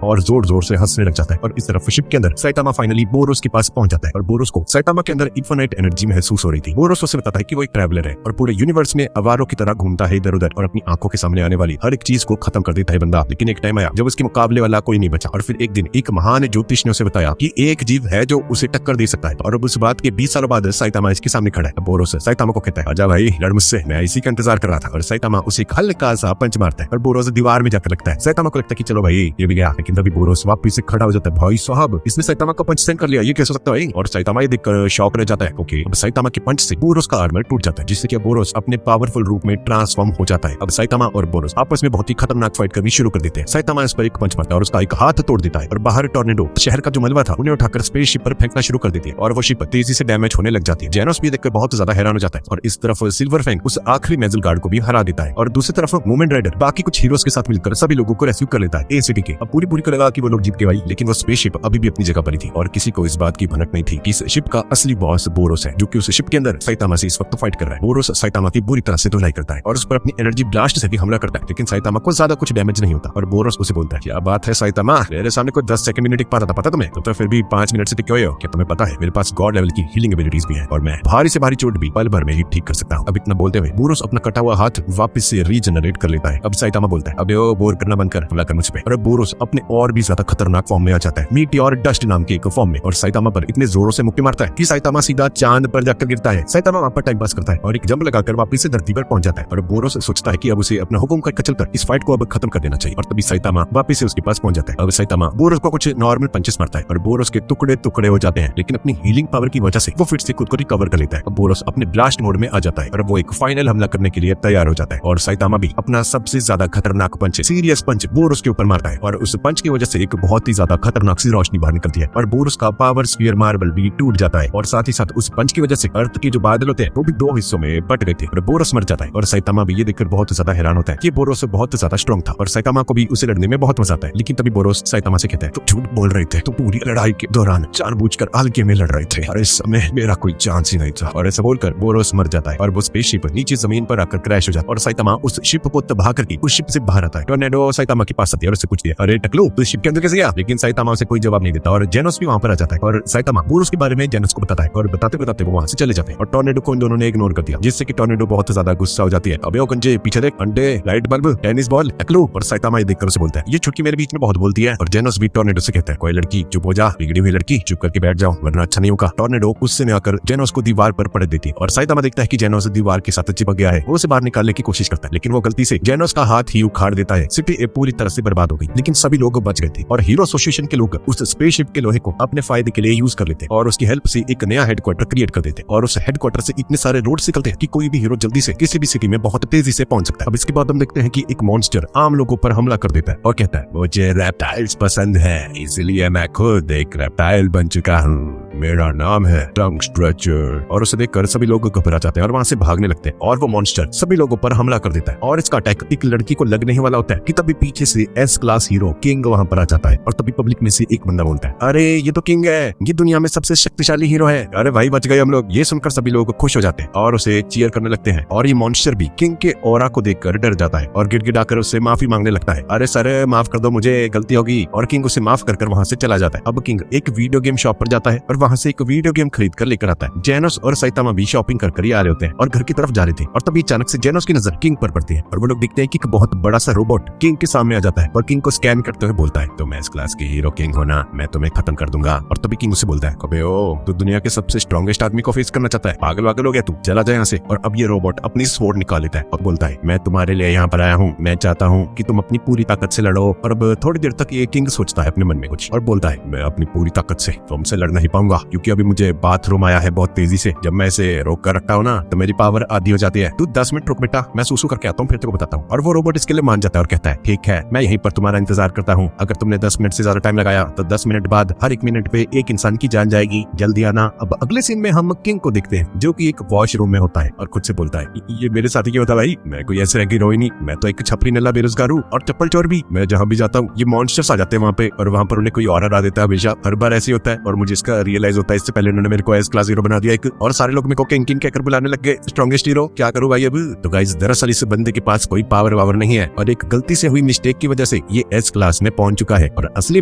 और जोर जोर से हंसने लग जाता है। और इस तरफ शिप के अंदर साइतामा फाइनली बोरोस के पास पहुंच जाता है और बोरोस को साइतामा के अंदर इन्फिनिट एनर्जी महसूस हो रही थी। बोरोस उसे बताता है कि वो एक ट्रैवलर है और पूरे यूनिवर्स में अवारों की तरह घूमता है इधर उधर और अपनी आंखों के सामने आने वाली हर एक चीज को खत्म कर देता है बंदा। लेकिन एक टाइम आया जब उसके मुकाबले वाला कोई नहीं बचा और फिर एक दिन एक महान ज्योतिष ने उसे बताया कि एक जीव है जो उसे टक्कर दे सकता है। और अब उस बात के 20 सालों बाद साइतामा इसके सामने खड़ा है। बोरोस साइतामा को कहता है आजा भाई लड़ मुझसे, मैं इसी का इंतजार कर रहा था। और साइतामा उसे एक हल्का सा पंच मारता है और बोरोस दीवार में जाकर लगता है। साइतामा को लगता है कि चलो भाई ये भी गया, लेकिन तभी बोरोस वापस से खड़ा हो जाता है। भाई साहब इसने साइतामा का पंच सेंड कर लिया, ये कैसे हो सकता है? और साइतामा ये देखकर शॉक रह जाता है क्योंकि अब साइतामा के पंच से बोरोस का आर्मर टूट जाता है जिससे कि बोरोस अपने पावरफुल रूप में ट्रांसफॉर्म हो जाता है। अब साइतामा और बोरोस आपस में बहुत ही खतरनाक फाइट करनी शुरू कर देते हैं। साइतामा इस पर एक पंच मारता है और उसका एक हाथ तोड़ देता है और बाहर टॉर्नेडो शहर का जो मलबा था उन्हें उठाकर स्पेसशिप पर फेंकना शुरू कर देती है और वो शिप तेजी से डैमेज होने लग जाती है। जेनोस भी देखकर बहुत ज्यादा हैरान हो जाता है और इस तरफ सिल्वर फैंग उस आखिरी मेजल गार्ड को भी हरा देता है और दूसरी तरफ मूवमेंट राइडर बाकी कुछ हीरोज के साथ मिलकर सभी लोगों को रेस्क्यू कर लेता है एसिटी के। अब पूरी को लगा कि वो लोग जीत गए भाई, लेकिन वो स्पेसशिप अभी भी अपनी जगह पर ही थी और किसी को इस बात की भनक नहीं थी कि इस शिप का असली बॉस बोरोस है जो कि उस शिप के अंदर साइतामा से इस वक्त फाइट कर रहा है। बोरोस साइतामा की बुरी तरह से धुलाई करता है और उस पर अपनी एनर्जी ब्लास्ट से भी हमला करता है, लेकिन साइतामा को ज्यादा कुछ डैमेज नहीं होता। और बोरोस उसे बोलता है क्या बात है साइतामा, मेरे सामने कोई 10 सेकंड भी नहीं टिक पाता था, पता तुम्हें? तो फिर भी 5 मिनट से टिके हुए हो। क्या तुम्हें पता है मेरे पास गॉड लेवल की हीलिंग एबिलिटीज भी है और मैं भारी से भारी चोट भी पल भर में ही ठीक कर सकता हूँ। अब इतना बोलते हुए बोरोस अपना कटा हुआ हाथ वापस से रीजनरेट कर लेता है। अब साइतामा बोलता है अबे ओ बोर करना बंद कर, हमला कर मुझ पे। और अब बोरोस अपने और भी ज्यादा खतरनाक फॉर्म में आ जाता है, मीटियोर डस्ट नाम के एक फॉर्म में, और साइतामा पर इतने जोरों से मुक्के मारता है कि साइतामा सीधा चांद पर जाकर गिरता है। साइतामा वहां पर टाइम पास करता है और एक जंप लगाकर वापस से धरती पर पहुंच जाता है और बोरोस सोचता है कि अब उसे अपना हुक्म करके चलकर इस फाइट को अब खत्म कर देना चाहिए। और तभी साइतामा वापस से उसके पास पहुंच जाता है। अब साइतामा बोरोस को कुछ नॉर्मल पंचेस मारता है और बोरोस के टुकड़े टुकड़े हो जाते हैं, लेकिन अपनी हीलिंग पावर की वजह से वो फिर से खुद को रिकवर कर लेता है। अब बोरोस अपने ब्लास्ट मोड में आ जाता है और वो एक फाइनल हमला करने के लिए तैयार हो जाता है और साइतामा भी अपना सबसे ज्यादा खतरनाक पंच, सीरियस पंच बोरोस के ऊपर मारता है और उस पंच की वजह से एक बहुत ही ज्यादा खतरनाक सी रोशनी बाहर निकलती है और बोरोस का पावर स्फीयर मार्बल भी टूट जाता है और साथ ही साथ उस पंच की वजह से अर्थ के जो बादल होते हैं वो भी 2 हिस्सों में बट गए थे और बोरोस मर जाता है। और साइतामा भी ये देखकर बहुत ज्यादा हैरान होता है कि बोरोस बहुत ज्यादा स्ट्रॉन्ग था और साइतामा को भी उसे लड़ने में बहुत मजा आता है। लेकिन तभी बोरोस साइतामा से कहता है तुम झूठ बोल रहे थे, तो पूरी लड़ाई के दौरान जानबूझकर हल्के में लड़ रहे थे और इस समय मेरा कोई चांस ही नहीं था। और ऐसा बोलकर बोरोस मर जाता है और वो स्पेसशिप नीचे जमीन पर आकर क्रैश हो जाता है और साइतामा उस शिप को तबाह करके उस शिप से बाहर आता है। टॉर्नेडो साइतामा के पास आती है और उससे पूछती है अरे टकलू तू शिप के अंदर कैसे गया? लेकिन साइतामा उसे कोई जवाब नहीं देता और जेनोस भी वहां पर आ जाता है और साइतामा बोरोस के बारे में जेनोस को बताता है और बताते बताते वो वहां से चले जाते हैं और टॉर्नेडो को इन दोनों ने इग्नोर कर दिया, जिससे कि टॉर्नेडो बहुत ज्यादा गुस्सा हो जाती है। अबे ओ गंजे पीछे देख, अंडे, लाइट बल्ब, टेनिस बॉल, टकलू। और साइतामा ये देखकर उसे बोलता है ये छुटकी मेरे बीच में बहुत बोलती है। और जेनोस भी टॉर्नेडो से कहता है कोई लड़की चुप हो जा, बिगड़ी हुई लड़की, चुप करके बैठ जाओ वरना अच्छा नहीं होगा। टॉर्नेडो गुस्से में आकर जेनोस को दीवार पर पटक देती है और साइतामा देखता है कि जेनोस दीवार के साथ चिपक गया है। वो उसे बाहर निकालने की कोशिश करता है, लेकिन वो गलती से जेनोस का हाथ ही उखाड़ देता है। सिटी पूरी तरह से बर्बाद हो गई, लेकिन सभी लोग बच गए थे और हीरो एसोसिएशन के लोग उस स्पेसशिप के लोहे को अपने फायदे के लिए यूज कर लेते और उसकी हेल्प से एक नया हेडक्वार्टर क्रिएट कर देते और उस हेडक्वार्टर से इतने सारे रोड्स निकलते हैं कि कोई भी हीरो जल्दी से किसी भी सिटी में बहुत तेजी से पहुंच सकता है। अब इसके बाद हम देखते हैं कि एक मॉन्स्टर आम लोगों पर हमला कर देता है और कहता है मुझे रेप्टाइल्स पसंद है, इसलिए मैं खुद एक रेप्टाइल बन चुका हूँ, मेरा नाम है टंग स्ट्रेचर। और उसे देखकर सभी लोग घबरा जाते हैं और वहां से भागने लगते हैं और वो मॉन्स्टर सभी लोगों पर हमला कर देता है और इसका अटैक एक लड़की को लगने ही वाला होता है कि तभी पीछे से एस क्लास हीरो किंग वहां पर आ जाता है और तभी पब्लिक में से एक बंदा बोलता है अरे ये तो किंग है, ये दुनिया में सबसे शक्तिशाली हीरो है, अरे भाई बच गए हम लोग। ये सुनकर सभी लोग खुश हो जाते हैं और उसे चीयर करने लगते हैं और ये मॉन्स्टर भी किंग के ऑरा को देखकर डर जाता है और गिड़गिड़ाकर उससे माफी मांगने लगता है, अरे सर माफ कर दो, मुझे गलती होगी। और किंग उसे माफ कर वहां से चला जाता है। अब किंग एक वीडियो गेम शॉप पर जाता है और वहां से एक वीडियो गेम खरीद कर लेकर आता है। जेनोस और साइतामा भी शॉपिंग कर ही आ रहे होते हैं और घर की तरफ जा रहे थे और तभी अचानक से जेनोस की नजर किंग पर पड़ती है और वो लोग देखते हैं कि एक बहुत बड़ा सा रोबोट किंग के सामने आ जाता है और किंग को स्कैन करते हुए बोलता है तुम एस क्लास के हीरो किंग हो ना, मैं तुम्हें खत्म कर दूंगा। और तभी किंग उसे बोलता है अबे ओ, तू दुनिया के सबसे स्ट्रॉन्गेस्ट आदमी को फेस करना चाहता है, पागल वागल हो गया तू, चला जाए यहाँ से। और अब ये रोबोट अपनी स्वॉर्ड निकाल लेता है और बोलता है मैं तुम्हारे लिए यहाँ पर आया हूँ, मैं चाहता हूँ कि तुम अपनी पूरी ताकत से लड़ो। और अब थोड़ी देर तक ये किंग सोचता है अपने मन में कुछ और बोलता है मैं अपनी पूरी ताकत से तुमसे लड़ नहीं पाऊंगा, क्योंकि अभी मुझे बाथरूम आया है बहुत तेजी से, जब मैं इसे रोक कर रखता हूँ ना तो मेरी पावर आधी हो जाती है, तू 10 मिनट रुक बेटा, मैं सूसू करके आता हूँ फिर तेरे को बताता हूँ। और वो रोबोट इसके लिए मान जाता है और कहता है ठीक है, मैं यहीं पर तुम्हारा इंतजार करता हूँ, अगर तुमने 10 मिनट से ज्यादा टाइम लगाया तो 10 मिनट बाद हर 1 मिनट पे एक इंसान की जान जाएगी, जल्दी आना। अब अगले सीन में हम किंग को देखते हैं जो कि एक वॉशरूम में होता है और खुद से बोलता है ये मेरे साथ ही होता भाई, मैं कोई ऐसे रैंकी हीरो नहीं, मैं तो एक छपरी नल्ला बेरोजगार हूँ और चप्पल चोर भी, मैं जहाँ भी जाता हूँ ये मॉन्स्टर्स आ जाते हैं वहाँ पे और वहाँ पर उन्हें कोई और हरा देता है, हमेशा हर बार ऐसे होता है। और मुझे इसका रियलाइज होता है इससे पहले उन्होंने मेरे को एस क्लास हीरो बना दिया एक, और सारे लोग मेरे को किंग किंग कहकर बुलाने लग गए, स्ट्रॉन्गेस्ट हीरो, क्या करूँ भाई अब। तो गाइस दरअसल इस बंदे के पास कोई पावर वावर नहीं है और एक गलती से हुई मिस्टेक की वजह से ये एस क्लास में पहुंच चुका है और असली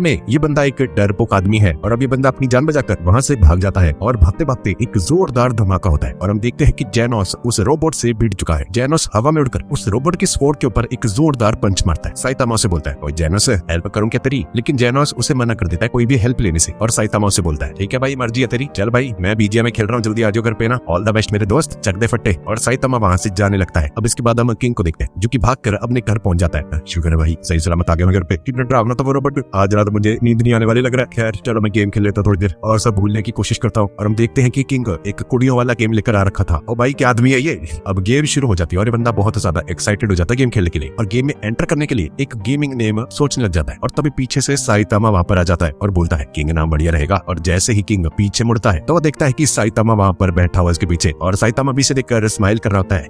में ये बंदा एक डरपोक आदमी है। और अब ये बंदा अपनी जान बचाकर वहां से भाग जाता है और भागते भागते एक जोरदार धमाका होता है और हम देखते हैं कि जेनोस उस रोबोट से भिड़ चुका है। जेनोस हवा में उड़कर उस रोबोट के स्वॉर्ड के ऊपर एक जोरदार पंच मारता है। साइतामा से बोलता है ओए जेनोस हेल्प करूं क्या तेरी, लेकिन जेनोस उसे मना कर देता है कोई भी हेल्प लेने से और साइतामा से बोलता है ठीक है भाई मर्जी है तेरी, चल भाई मैं बीजीएम में खेल रहा हूँ, जल्दी आ जाओ घर पे ना, ऑल द बेस्ट मेरे दोस्त, चक दे फट्टे। और साइतामा वहां से जाने लगता है। अब इसके बाद हम किंग को देखते हैं जो कि भागकर अपने घर पहुंच जाता है। शुक्र है भाई सही सलामत आ गया मैं घर पे, कितना डरावना था वो रोबोट, आज रात मुझे नींद नहीं आने वाली लग रहा है। खैर चलो मैं गेम खेल लेता थोड़ी देर और सब भूलने की कोशिश करता हूँ। और हम देखते हैं कि किंग एक कुड़ियों वाला गेम लेकर आ रखा था और भाई क्या आदमी है ये। अब गेम शुरू हो जाती है और ये बंदा बहुत ज्यादा एक्साइटेड हो जाता है गेम खेलने के लिए और गेम में एंटर करने के लिए एक गेमिंग नेम सोचने लग जाता है। और तभी पीछे से साइतामा वहां पर आ जाता है और बोलता है किंग नाम बढ़िया रहेगा। और जैसे ही किंग पीछे मुड़ता है तो वो देखता है कि साइतामा वहां पर बैठा हुआ इसके पीछे और साइतामा भी से देखकर स्माइल कर रहा होता है।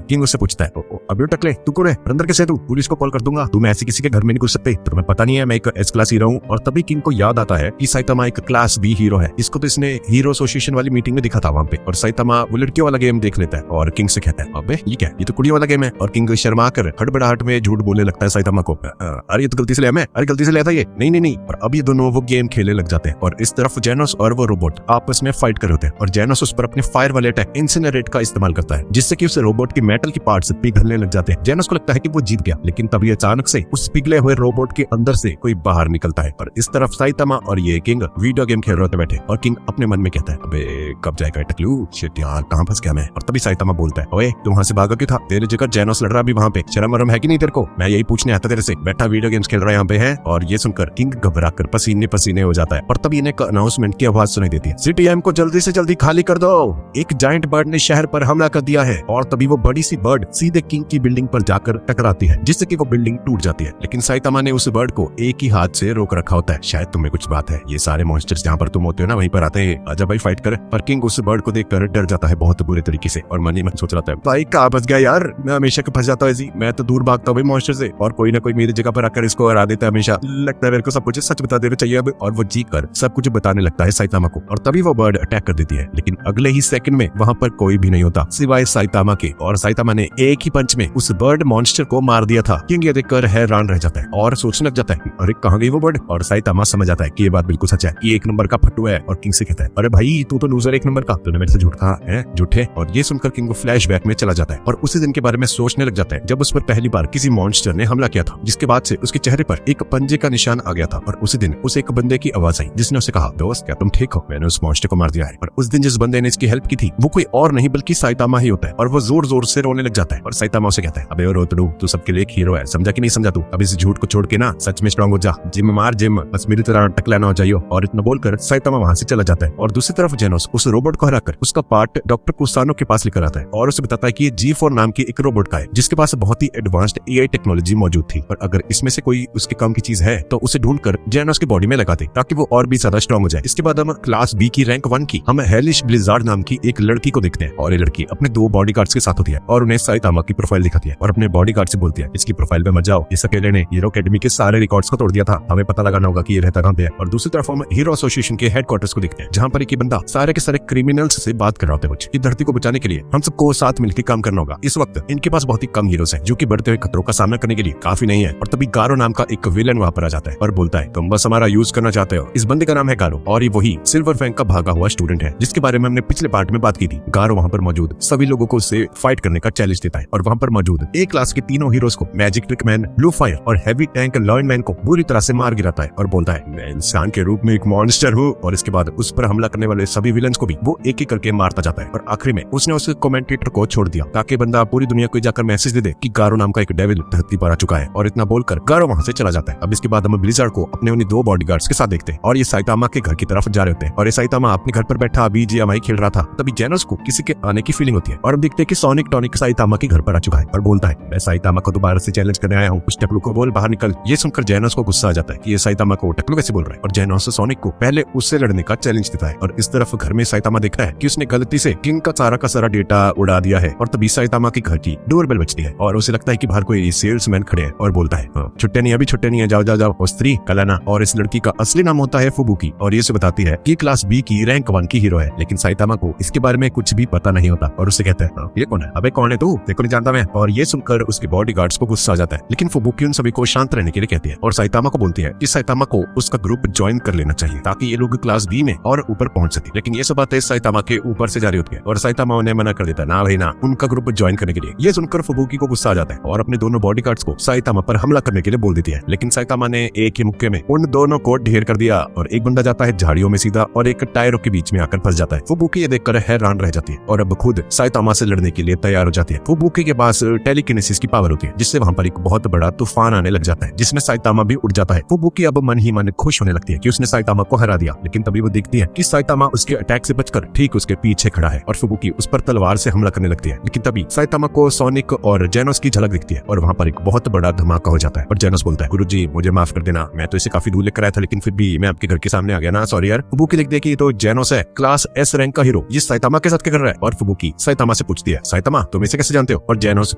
किंग उससे पूछता है अभी टकले तू कौन है, अंदर कैसे तू, पुलिस को कॉल कर दूंगा, तुम ऐसे किसी के घर में नहीं घुस सकते, तुम्हें पता नहीं है मैं एक एस क्लास हीरो हूँ। और तभी किंग को याद आता है कि साइतामा एक क्लास बी हीरो है, इसको तो इसने हीरो एसोसिएशन वाली मीटिंग में दिखा था वहाँ पे। और साइतामा वो लड़कियों वाला गेम देख लेता है और किंग से कहता है अबे ये क्या, ये तो कुड़ियों वाला गेम है। और किंग शर्मा कर हड़बड़ाहट में झूठ बोलने लगता है साइतामा को, अरे ये तो गलती से लिया मैं, अरे गलती से लिया था ये, नहीं नहीं नहीं। और अब ये दोनों वो गेम खेलने लग जाते हैं और इस तरफ जेनोस और वो रोबोट आपस में फाइट कर रहे होते हैं और जेनोस उस पर अपने फायर वाले अटैक इंसिनरेट का इस्तेमाल करता है जिससे कि उस रोबोट की मेटल की पार्ट्स पिघलने लग जाते हैं। जेनोस को लगता है कि वो जीत गया, लेकिन तभी अचानक से उस पिघले हुए रोबोट के अंदर से कोई बाहर निकलता है और इस तरफ साइतामा और ये किंग वीडियो गेम खेल रहे होते बैठे और किंग अपने मन में कहता है अबे कब जाएगा टकलू, शिट यार कहां फंस गया मैं। और तभी साइतामा बोलता है ओए तू वहां से भागा क्यों था, तेरे जगह जेनोस लड़ रहा भी वहां पे, शर्म वरम है कि नहीं तेरे को, मैं यही पूछने आता तेरे से, बैठा वीडियो गेम्स खेल रहा है यहाँ पे है। और ये सुनकर किंग घबरा कर पसीने पसीने हो जाता है और तभी इन्हें अनाउंसमेंट की आवाज सुनाई देती है, सीटीएम को जल्दी से जल्दी खाली कर दो, एक जायंट बर्ड ने शहर पर हमला कर दिया है। और तभी वो बड़ी सी बर्ड सीधे किंग की बिल्डिंग पर जाकर टकराती है जिससे कि वो बिल्डिंग टूट जाती है। लेकिन साइतामा ने उस बर्ड को एक ही हाथ से रोक रखा होता है, शायद तुम्हें कुछ बात है, ये सारे मॉन्स्टर्स जहाँ पर तुम होते हो ना वहीं पर आते हैं, आजा भाई फाइट कर। पर किंग उस बर्ड को देखकर डर जाता है बहुत बुरे तरीके से और मन ही मन सोच रहा था भाई कहाँ फंस गया यार, मैं हमेशा फंस जाता हूँ ऐसी, मैं तो दूर भागता हूँ भाई मॉन्स्टर से और कोई ना कोई मेरी जगह पर आकर इसको हरा देता है हमेशा, लगता है मेरे को सब कुछ सच बता देना चाहिए अब। और वो जी कर सब कुछ बताने लगता है साइतामा को और तभी वो बर्ड अटैक कर देती है। लेकिन अगले ही सेकंड में वहां पर कोई भी नहीं होता सिवाय साइतामा के और साइतामा ने एक ही पंच में उस बर्ड मॉन्स्टर को मार दिया था। किंग ये देखकर हैरान रह जाता है और सोचने लग जाता है अरे कहाँ गई वो बर्ड। और साइतामा समझ आता है कि ये बात बिल्कुल सच है, ये एक नंबर का फट्टू है। और किंग से कहता है अरे भाई तू तो लूजर एक नंबर का, तूने मेरे से झूठ कहा है, झूठे। और ये सुनकर किंग फ्लैशबैक में चला जाता है और उसी दिन के बारे में सोचने लग जाता है जब उस पर पहली बार किसी मॉन्स्टर ने हमला किया था, जिसके बाद से उसके चेहरे पर एक पंजे का निशान आ गया था। और उसी दिन उसे एक बंदे की आवाज आई जिसने उसे कहा दोस्त क्या तुम तुम ठीक हो, मैंने उस मॉन्स्टर को मार दिया है। और उस दिन जिस बंदे ने इसकी हेल्प की थी वो कोई और नहीं बल्कि साइतामा ही होता है। और वो जोर जोर से रोने लग जाता है और साइतामा उसे कहता है, अबे रोतड़ू, तू सबके लिए एक हीरो है, समझा कि नहीं समझा तू? अब इस झूठ को छोड़ के ना सच में स्ट्रांग हो जा, जिम मार जिम, बस मेरी तरह टकला ना हो जाइयो। और इतना बोलकर साइतामा वहां से चला जाता है। और दूसरी तरफ जेनोस उस रोबोट को हराकर उसका पार्ट डॉक्टर कुसानो के पास लेकर आता है और उसे बताता है कि ये G4 नाम की एक रोबोट का है जिसके पास बहुत ही एडवांस्ड AI टेक्नोलॉजी मौजूद थी, और अगर इसमें से कोई उसके काम की चीज है तो उसे ढूंढकर जेनोस की बॉडी में लगा दे ताकि वो और भी ज्यादा स्ट्रांग हो जाए। इसके बाद हम क्लास B की रैंक 1 की हम हेलिश ब्लिजार्ड नाम की एक लड़की को देखते हैं, और ये लड़की अपने 2 बॉडीगार्ड्स के साथ होती है और उन्हें साइतामा की प्रोफाइल दिखाती है और अपने बॉडीगार्ड से बोलती है, इसकी प्रोफाइल पे मत जाओ, इस अकेले ने हीरो अकेडमी के सारे रिकॉर्ड्स को तोड़ दिया था, हमें पता लगाना होगा कि ये रहता कहां पे है। और दूसरी तरफ हम हीरो एसोसिएशन के हेडक्वार्टर्स को देखते हैं जहां पर एक बंदा सारे के सारे क्रिमिनल्स से बात कर रहा होता है कुछ, कि धरती को बचाने के लिए हम सबको साथ मिलकर काम करना होगा। इस वक्त इनके पास बहुत ही कम हीरोज हैं जो कि बढ़ते हुए खतरों का सामना करने के लिए काफी नहीं है। और तभी गारो नाम का एक विलन वहां पर आ जाता है और बोलता है, तुम बस हमारा यूज करना चाहते हो। इस बंदे का नाम है गारो और ये वही सिल्वर फैंग का भागा हुआ स्टूडेंट है जिसके बारे में हमने पिछले पार्ट में बात की थी। गारो वहां पर मौजूद सभी लोगों को उससे फाइट करने का चैलेंज देता है और वहां पर मौजूद A क्लास के तीनों हीरोज को, magic trick man, blue fire और हैवी टैंक लॉयन मैन को बुरी तरह से मार गिराता है और बोलता है, मैं इंसान के रूप में एक मॉन्स्टर हूँ। और इसके बाद उस पर हमला करने वाले सभी विलन्स को भी वो एक एक करके मारता जाता है और आखिरी में उसने उस कमेंटेटर को छोड़ दिया ताकि बंदा पूरी दुनिया को जाकर मैसेज दे दे कि गारो नाम का एक डेविल धरती पर आ चुका है। और इतना बोलकर गारो वहां से चला जाता है। अब इसके बाद हम ब्लिजार्ड को अपने उन्हीं 2 बॉडीगार्ड्स के साथ देखते हैं और ये साइतामा के घर की तरफ जा रहे होते हैं। और ये साइतामा अपने घर पर बैठा BGMI खेल रहा था, तभी जेनोस को किसी के आने की फीलिंग होती है और हम देखते हैं कि सोनिक टॉनिक साइतामा के घर पर आ चुका है और बोलता है, मैं साइतामा को दोबारा से चैलेंज करने आया हूँ, उस टकलू को बोल बाहर निकल। ये सुनकर जेनोस को गुस्सा आ जाता है कि ये साइतामा को टकलू कैसे बोल रहा है और जेनोस सोनिक को पहले उससे लड़ने का चैलेंज देता है। और इस तरफ घर में साइतामा देखता है कि उसने गलती से किंग का सारा डेटा उड़ा दिया है। और तभी साइतामा के घर की डोरबेल बजती है और उसे लगता है कि बाहर कोई सेल्समैन खड़े हैं और बोलता है, छुट्टे नहीं, अभी छुट्टे नहीं है, जाओ जाओ जाओ स्त्री कलाना। और इस लड़की का असली नाम होता है फुबुकी और ये उसे बताती है कि क्लास B की रैंक 1 की हीरो है, लेकिन साइतामा को इसके बारे में कुछ भी पता नहीं होता और उससे कहता है, ये कौन है? अबे कौन है तू? देखो नहीं जानता मैं। और ये सुनकर उसके बॉडीगार्ड्स को गुस्सा आ जाता है, लेकिन फुबुकी उन सभी को शांत रहने के लिए कहती है और साइतामा को बोलती है कि साइतामा को उसका ग्रुप ज्वाइन कर लेना चाहिए ताकि ये लोग क्लास B में और ऊपर पहुंच सके। लेकिन ये सब बातें साइतामा के ऊपर से जारी होती है और साइतामा उन्हें मना कर देता है, ना भाई ना, उनका ग्रुप ज्वाइन करने के लिए। ये सुनकर फुबुकी को गुस्सा आ जाता है और अपने दोनों बॉडीगार्ड्स को साइतामा पर हमला करने के लिए बोल देती है, लेकिन साइतामा ने एक ही मुक्के में उन दोनों को ढेर कर दिया और एक बंदा जाता है झाड़ियों में सीधा और एक टायरों के बीच में आकर फंस जाता है। फुबुकी ये देखकर हैरान रह जाती है और अब खुद साइतामा से लड़ने के लिए तैयार हो जाती है। फुबुकी के पास टेलीकिनेसिस की पावर होती है जिससे वहां पर एक बहुत बड़ा तूफान आने लग जाता है जिसमें साइतामा भी उड़ जाता है। फुबुकी अब मन ही मन खुश होने लगती है कि उसने साइतामा को हरा दिया, लेकिन तभी वो देखती है कि साइतामा उसके अटैक से बचकर ठीक उसके पीछे खड़ा है और फुबुकी उस पर तलवार से हमला करने लगती है। लेकिन तभी साइतामा को सोनिक और जेनोस की झलक दिखती है और वहां पर एक बहुत बड़ा धमाका हो जाता है और जेनोस बोलता है, गुरुजी मुझे माफ कर देना, मैं तो इसे काफी दूर लेकर आया था लेकिन फिर भी मैं आपके घर के सामने आ गया ना, सॉरी यार। फुबुकी देखते है कि तो जेनोस है, क्लास S रैंक का हीरो, ये साइतामा के साथ क्या कर रहा है? और फुबुकी साइतामा से पूछती है, साइतामा तुम इसे कैसे जानते हो? और जेनोस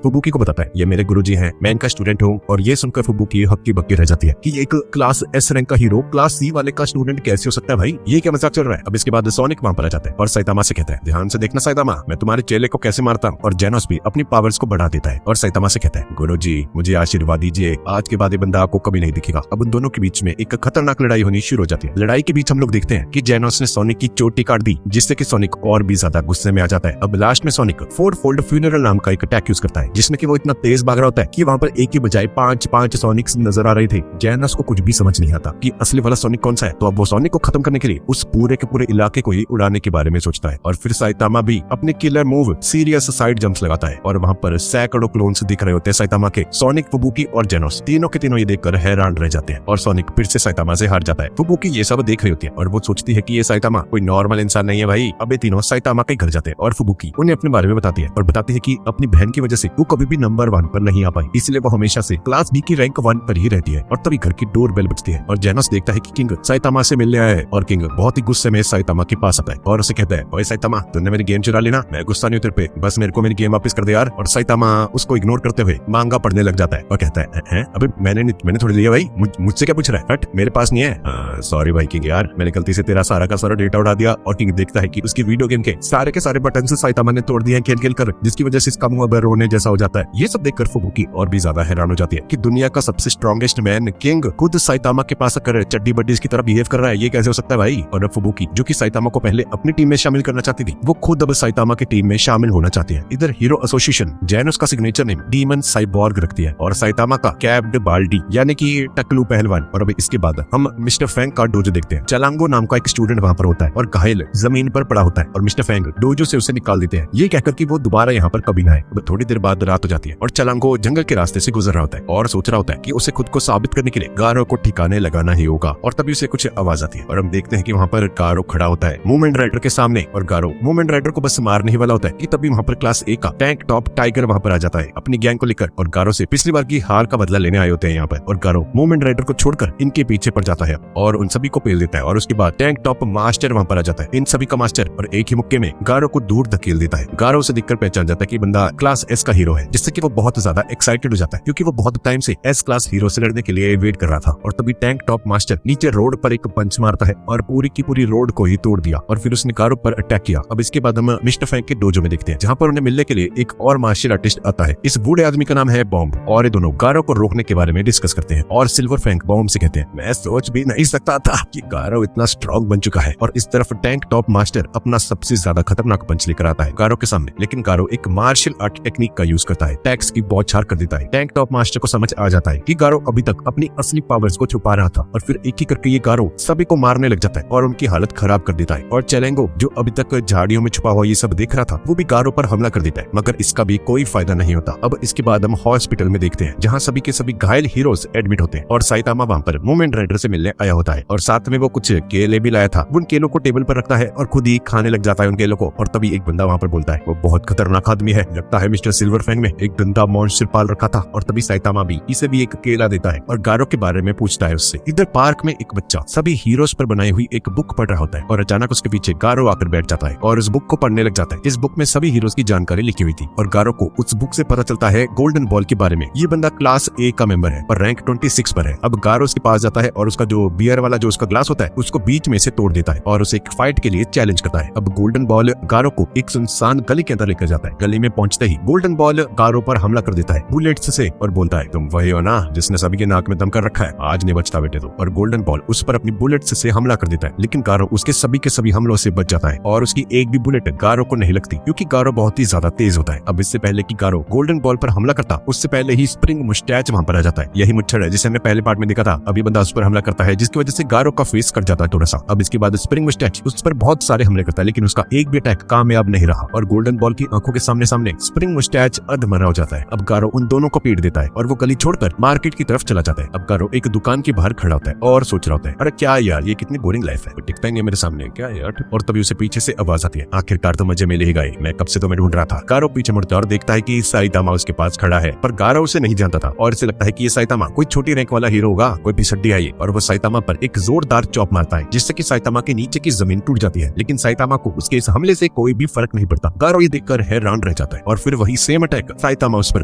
फुबुकी को बताता है, ये मेरे गुरुजी हैं, मैं इनका स्टूडेंट हूँ। और ये सुनकर फुबुकी हक्की बक्की रह जाती है कि एक क्लास S रैंक का हीरो क्लास C वाले का स्टूडेंट कैसे हो सकता है भाई, ये क्या मजाक चल रहा है? अब इसके बाद सोनिक वहां पर आ जाता है और साइतामा से कहता है, ध्यान से देखना साइतामा, मैं तुम्हारे चेले को कैसे मारता हूँ। और जेनोस भी अपनी पावर्स को बढ़ा देता है और साइतामा से कहता है, गुरुजी मुझे आशीर्वाद दीजिए, आज के बाद ये बंदा आपको कभी नहीं दिखेगा। अब उन दोनों के बीच में एक खतरनाक लड़ाई होनी शुरू हो जाती है। लड़ाई के बीच हम लोग देखते हैं कि जेनोस ने सोनिक की चोटी काट दी जिससे कि सोनिक और भी ज्यादा गुस्से में आ जाता है। अब लास्ट में सोनिक 4-फोल्ड फ्यूनरल नाम का एक अटैक यूज करता है जिसमें कि वो इतना तेज भाग रहा होता है कि वहां पर एक की बजाय 5 सोनिक्स नजर आ रहे थे। जेनोस को कुछ भी समझ नहीं आता कि असली वाला सोनिक कौन सा है, तो अब वो सोनिक को खत्म करने के लिए उस पूरे के पूरे इलाके को ही उड़ाने के बारे में सोचता है। और फिर साइतामा भी अपने killer move serious side jumps लगाता है और वहां पर सैकड़ों क्लोन्स दिख रहे होते हैं साइतामा के। सोनिक, फुबुकी और जेनोस तीनों के तीनों ये देखकर हैरान रह जाते हैं और सोनिक फिर से साइतामा से हार जाता है। फुबुकी ये सब देख रही होती है और वो सोचती है कि ये साइतामा कोई नॉर्मल इंसान नहीं है भाई। अब ये तीनों साइतामा के घर जाते हैं और फुबुकी उन्हें अपने बारे में बताती है और बताती है कि अपनी बहन की वजह से वो कभी भी नंबर 1 पर नहीं आ पाई, इसलिए वो हमेशा से क्लास B की रैंक 1 पर ही रहती है। और तभी घर की डोर बेल बजती है और जेनोस देखता है कि किंग साइतामा से मिलने आया है और किंग बहुत ही गुस्से में साइतामा के पास आता है और उसे कहता है, ओए साइतामा तुमने मेरी गेम चुरा ली ना, मैं गुस्सा नहीं हूं तेरे पे, बस मेरे को मेरी गेम वापस कर दे यार। और साइतामा उसको इग्नोर करते हुए मांगा पढ़ने लग जाता है और कहता है, अबे मैंने थोड़ी लिया भाई, मुझसे क्या पूछ रहा है, हट मेरे पास नहीं है। सॉरी भाई किंग यार, मैंने गलती से तेरा सारा का सारा डेटा उड़ा दिया। और किंग देखता है कि उसकी वीडियो गेम के सारे बटन से साइतामा ने तोड़ दिए हैं खेल कर, जिसकी वजह से इसका मुंह अब रोने जैसा हो जाता है। ये सब देखकर फुबुकी और भी ज्यादा हैरान हो जाती है कि दुनिया का सबसे स्ट्रॉन्गेस्ट मैन किंग खुद साइतामा के पास आकर चड्डी बड्डी की तरह बिहेव कर रहा है, ये कैसे हो सकता है भाई। और अब फुबुकी जो कि साइतामा को पहले अपनी टीम में शामिल करना चाहती थी, वो खुद अब साइतामा की टीम में शामिल होना चाहती है। इधर हीरो एसोसिएशन जेनोस का सिग्नेचर नेम डीमन साइबॉर्ग रखती है और साइतामा का कैप्ड बाल्डी यानी कि टकलू पहलवान। और अब इसके बाद हम मिस्टर फैंग का डोजो देखते हैं। चलांगो नाम नाम का एक स्टूडेंट वहाँ पर होता है और घायल जमीन पर पड़ा होता है और मिस्टर फैंग डोजो से उसे निकाल देते हैं, ये कहकर कि वो दोबारा यहाँ पर कभी ना आए। अब थोड़ी देर बाद रात हो जाती है और चलांगो जंगल के रास्ते से गुजर रहा होता है और सोच रहा होता है कि उसे खुद को साबित करने के लिए गारो को ठिकाने लगाना ही होगा। और तभी उसे कुछ आवाज आती है और हम देखते हैं कि वहाँ पर गारो खड़ा होता है मूवमेंट राइडर के सामने और गारो मूवमेंट राइडर को बस मारने ही वाला होता है कि तभी वहाँ पर क्लास ए का टैंक टॉप टाइगर वहाँ पर आ जाता है अपनी गैंग को लेकर और गारो से पिछली बार की हार का बदला लेने आए होते हैं यहाँ पर। और गारो मूवमेंट राइडर को छोड़कर इनके पीछे पड़ जाता है और उन सभी को पेल देता है और उसके बाद टैंक टॉप मास्टर वहाँ पर आ जाता है, इन सभी का मास्टर, और एक ही मुक्के में गारो को दूर धकेल देता है। गारो उसे देखकर पहचान जाता है कि बंदा क्लास एस का हीरो है, जिससे कि वो बहुत ज्यादा एक्साइटेड हो जाता है क्योंकि वो बहुत टाइम से एस क्लास हीरो से लड़ने के लिए वेट कर रहा था। और तभी टैंक टॉप मास्टर नीचे रोड पर एक पंच मारता है और पूरी की पूरी रोड को ही तोड़ दिया और फिर उसने गारो पर अटैक किया। अब इसके बाद हम मिस्टर फैंग के डोजो में देखते हैं जहाँ पर उन्हें मिलने के लिए एक और मार्शल आर्टिस्ट आता है। इस बूढ़े आदमी का नाम है बॉम्ब और ये दोनों गारो को रोकने के बारे में डिस्कस करते हैं और सिल्वर फैंग बॉम्ब से कहते हैं, मैं सोच भी नहीं सकता था कि गारो इतना स्ट्रॉन्ग बन चुका है। और इस तरफ टैंक टॉप मास्टर अपना सबसे ज्यादा खतरनाक पंच लेकर आता है गारो के सामने, लेकिन गारो एक मार्शल आर्ट टेक्निक का यूज करता है, टैक्स की बौछार कर देता है। टैंक टॉप मास्टर को समझ आ जाता है कि गारो अभी तक अपनी असली पावर्स को छुपा रहा था और फिर एक ही करके ये गारो सभी को मारने लग जाता है और उनकी हालत खराब कर देता है। और चेलेंगो जो अभी तक झाड़ियों में छुपा हुआ ये सब देख रहा था वो भी गारो पर हमला कर देता है, मगर इसका भी कोई फायदा नहीं होता। अब इसके बाद हम हॉस्पिटल में देखते हैं जहाँ सभी के सभी घायल हीरोज एडमिट होते हैं और साइतामा वहाँ पर मूवमेंट राइडर से मिलने आया होता है और साथ में वो कुछ केले भी लाया था। उन केलों को टेबल पर रखता है और खुद ही खाने लग जाता है उन केलों को। और तभी एक बंदा वहाँ पर बोलता है, वो बहुत खतरनाक आदमी है, लगता है मिस्टर सिल्वर फैंग ने एक गंदा मॉन्स्टर पाल रखा था। और तभी साइतामा भी इसे भी एक केला देता है और गारो के बारे में पूछता है उससे। इधर पार्क में एक बच्चा सभी हीरोज पर बनाई हुई एक बुक पढ़ रहा होता है और अचानक उसके पीछे गारो आकर बैठ जाता है और उस बुक को पढ़ने लग जाता है। इस बुक में सभी हीरोज की जानकारी लिखी हुई थी और गारो को उस बुक से पता चलता है गोल्डन बॉल के बारे में। ये बंदा क्लास ए का मेंबर है और रैंक 26 पर है। अब गारो उसके पास जाता है और उसका जो बियर वाला जो उसका ग्लास होता है उसको बीच में से तोड़ देता है और उसे एक फाइट के लिए चैलेंज करता है। अब गोल्डन बॉल गारो को एक सुनसान गली के अंदर लेकर जाता है। गली में पहुंचते ही गोल्डन बॉल गारो पर हमला कर देता है बुलेट्स से और बोलता है, तुम वही हो ना जिसने सभी के नाक में दम कर रखा है, आज नहीं बचता बेटे तो। और गोल्डन बॉल उस पर अपनी बुलेट्स से हमला कर देता है, लेकिन गारो उसके सभी के सभी हमलों से बच जाता है और उसकी एक भी बुलेट गारो को नहीं लगती क्योंकि गारो बहुत ही ज्यादा तेज होता है। अब इससे पहले कि गारो गोल्डन बॉल पर हमला करता उससे पहले ही स्प्रिंग मुस्टैच वहां पर आ जाता है। यही मुच्छर है जिसे हमने पहले पार्ट में देखा था। अभी बंदा उस पर हमला करता है जिसकी वजह से गारो का फेस कट जाता है थोड़ा सा। अब इसके बाद स्प्रिंग मुस्टैच उस पर बहुत सारे हमले करता है लेकिन उसका एक भी अटैक कामयाब नहीं रहा और गोल्डन बॉल की आंखों के सामने सामने स्प्रिंग मुस्टैच अधमरा हो जाता है। अब गारो उन दोनों को पीट देता है और वो गली छोड़कर मार्केट की तरफ चला जाता है। अब गारो एक दुकान के बाहर खड़ा होता है और सोच रहा होता है, अरे क्या यार ये कितनी बोरिंग लाइफ है, टिकता ही नहीं मेरे सामने क्या यार। और तभी उसे पीछे से आवाज आती है, आखिरकार तो मजे में ले गए, मैं कब से तो मैं ढूंढ रहा था। गारो पीछे मुड़ता है और देखता है कि साइतामा उसके पास खड़ा है, पर गारो उसे नहीं जानता था और इसे लगता है कि ये साइतामा कोई छोटी रैंक वाला हीरो होगा, कोई पिसड्डी है ये। और वो साइतामा पर एक जोरदार चॉप मारता है जिससे कि साइतामा के नीचे की जमीन टूट जाती है, लेकिन साइतामा को उसके इस हमले से कोई भी फर्क नहीं पड़ता। गारो ये देखकर हैरान रह जाता है और फिर वही सेम अटैक साइतामा उस पर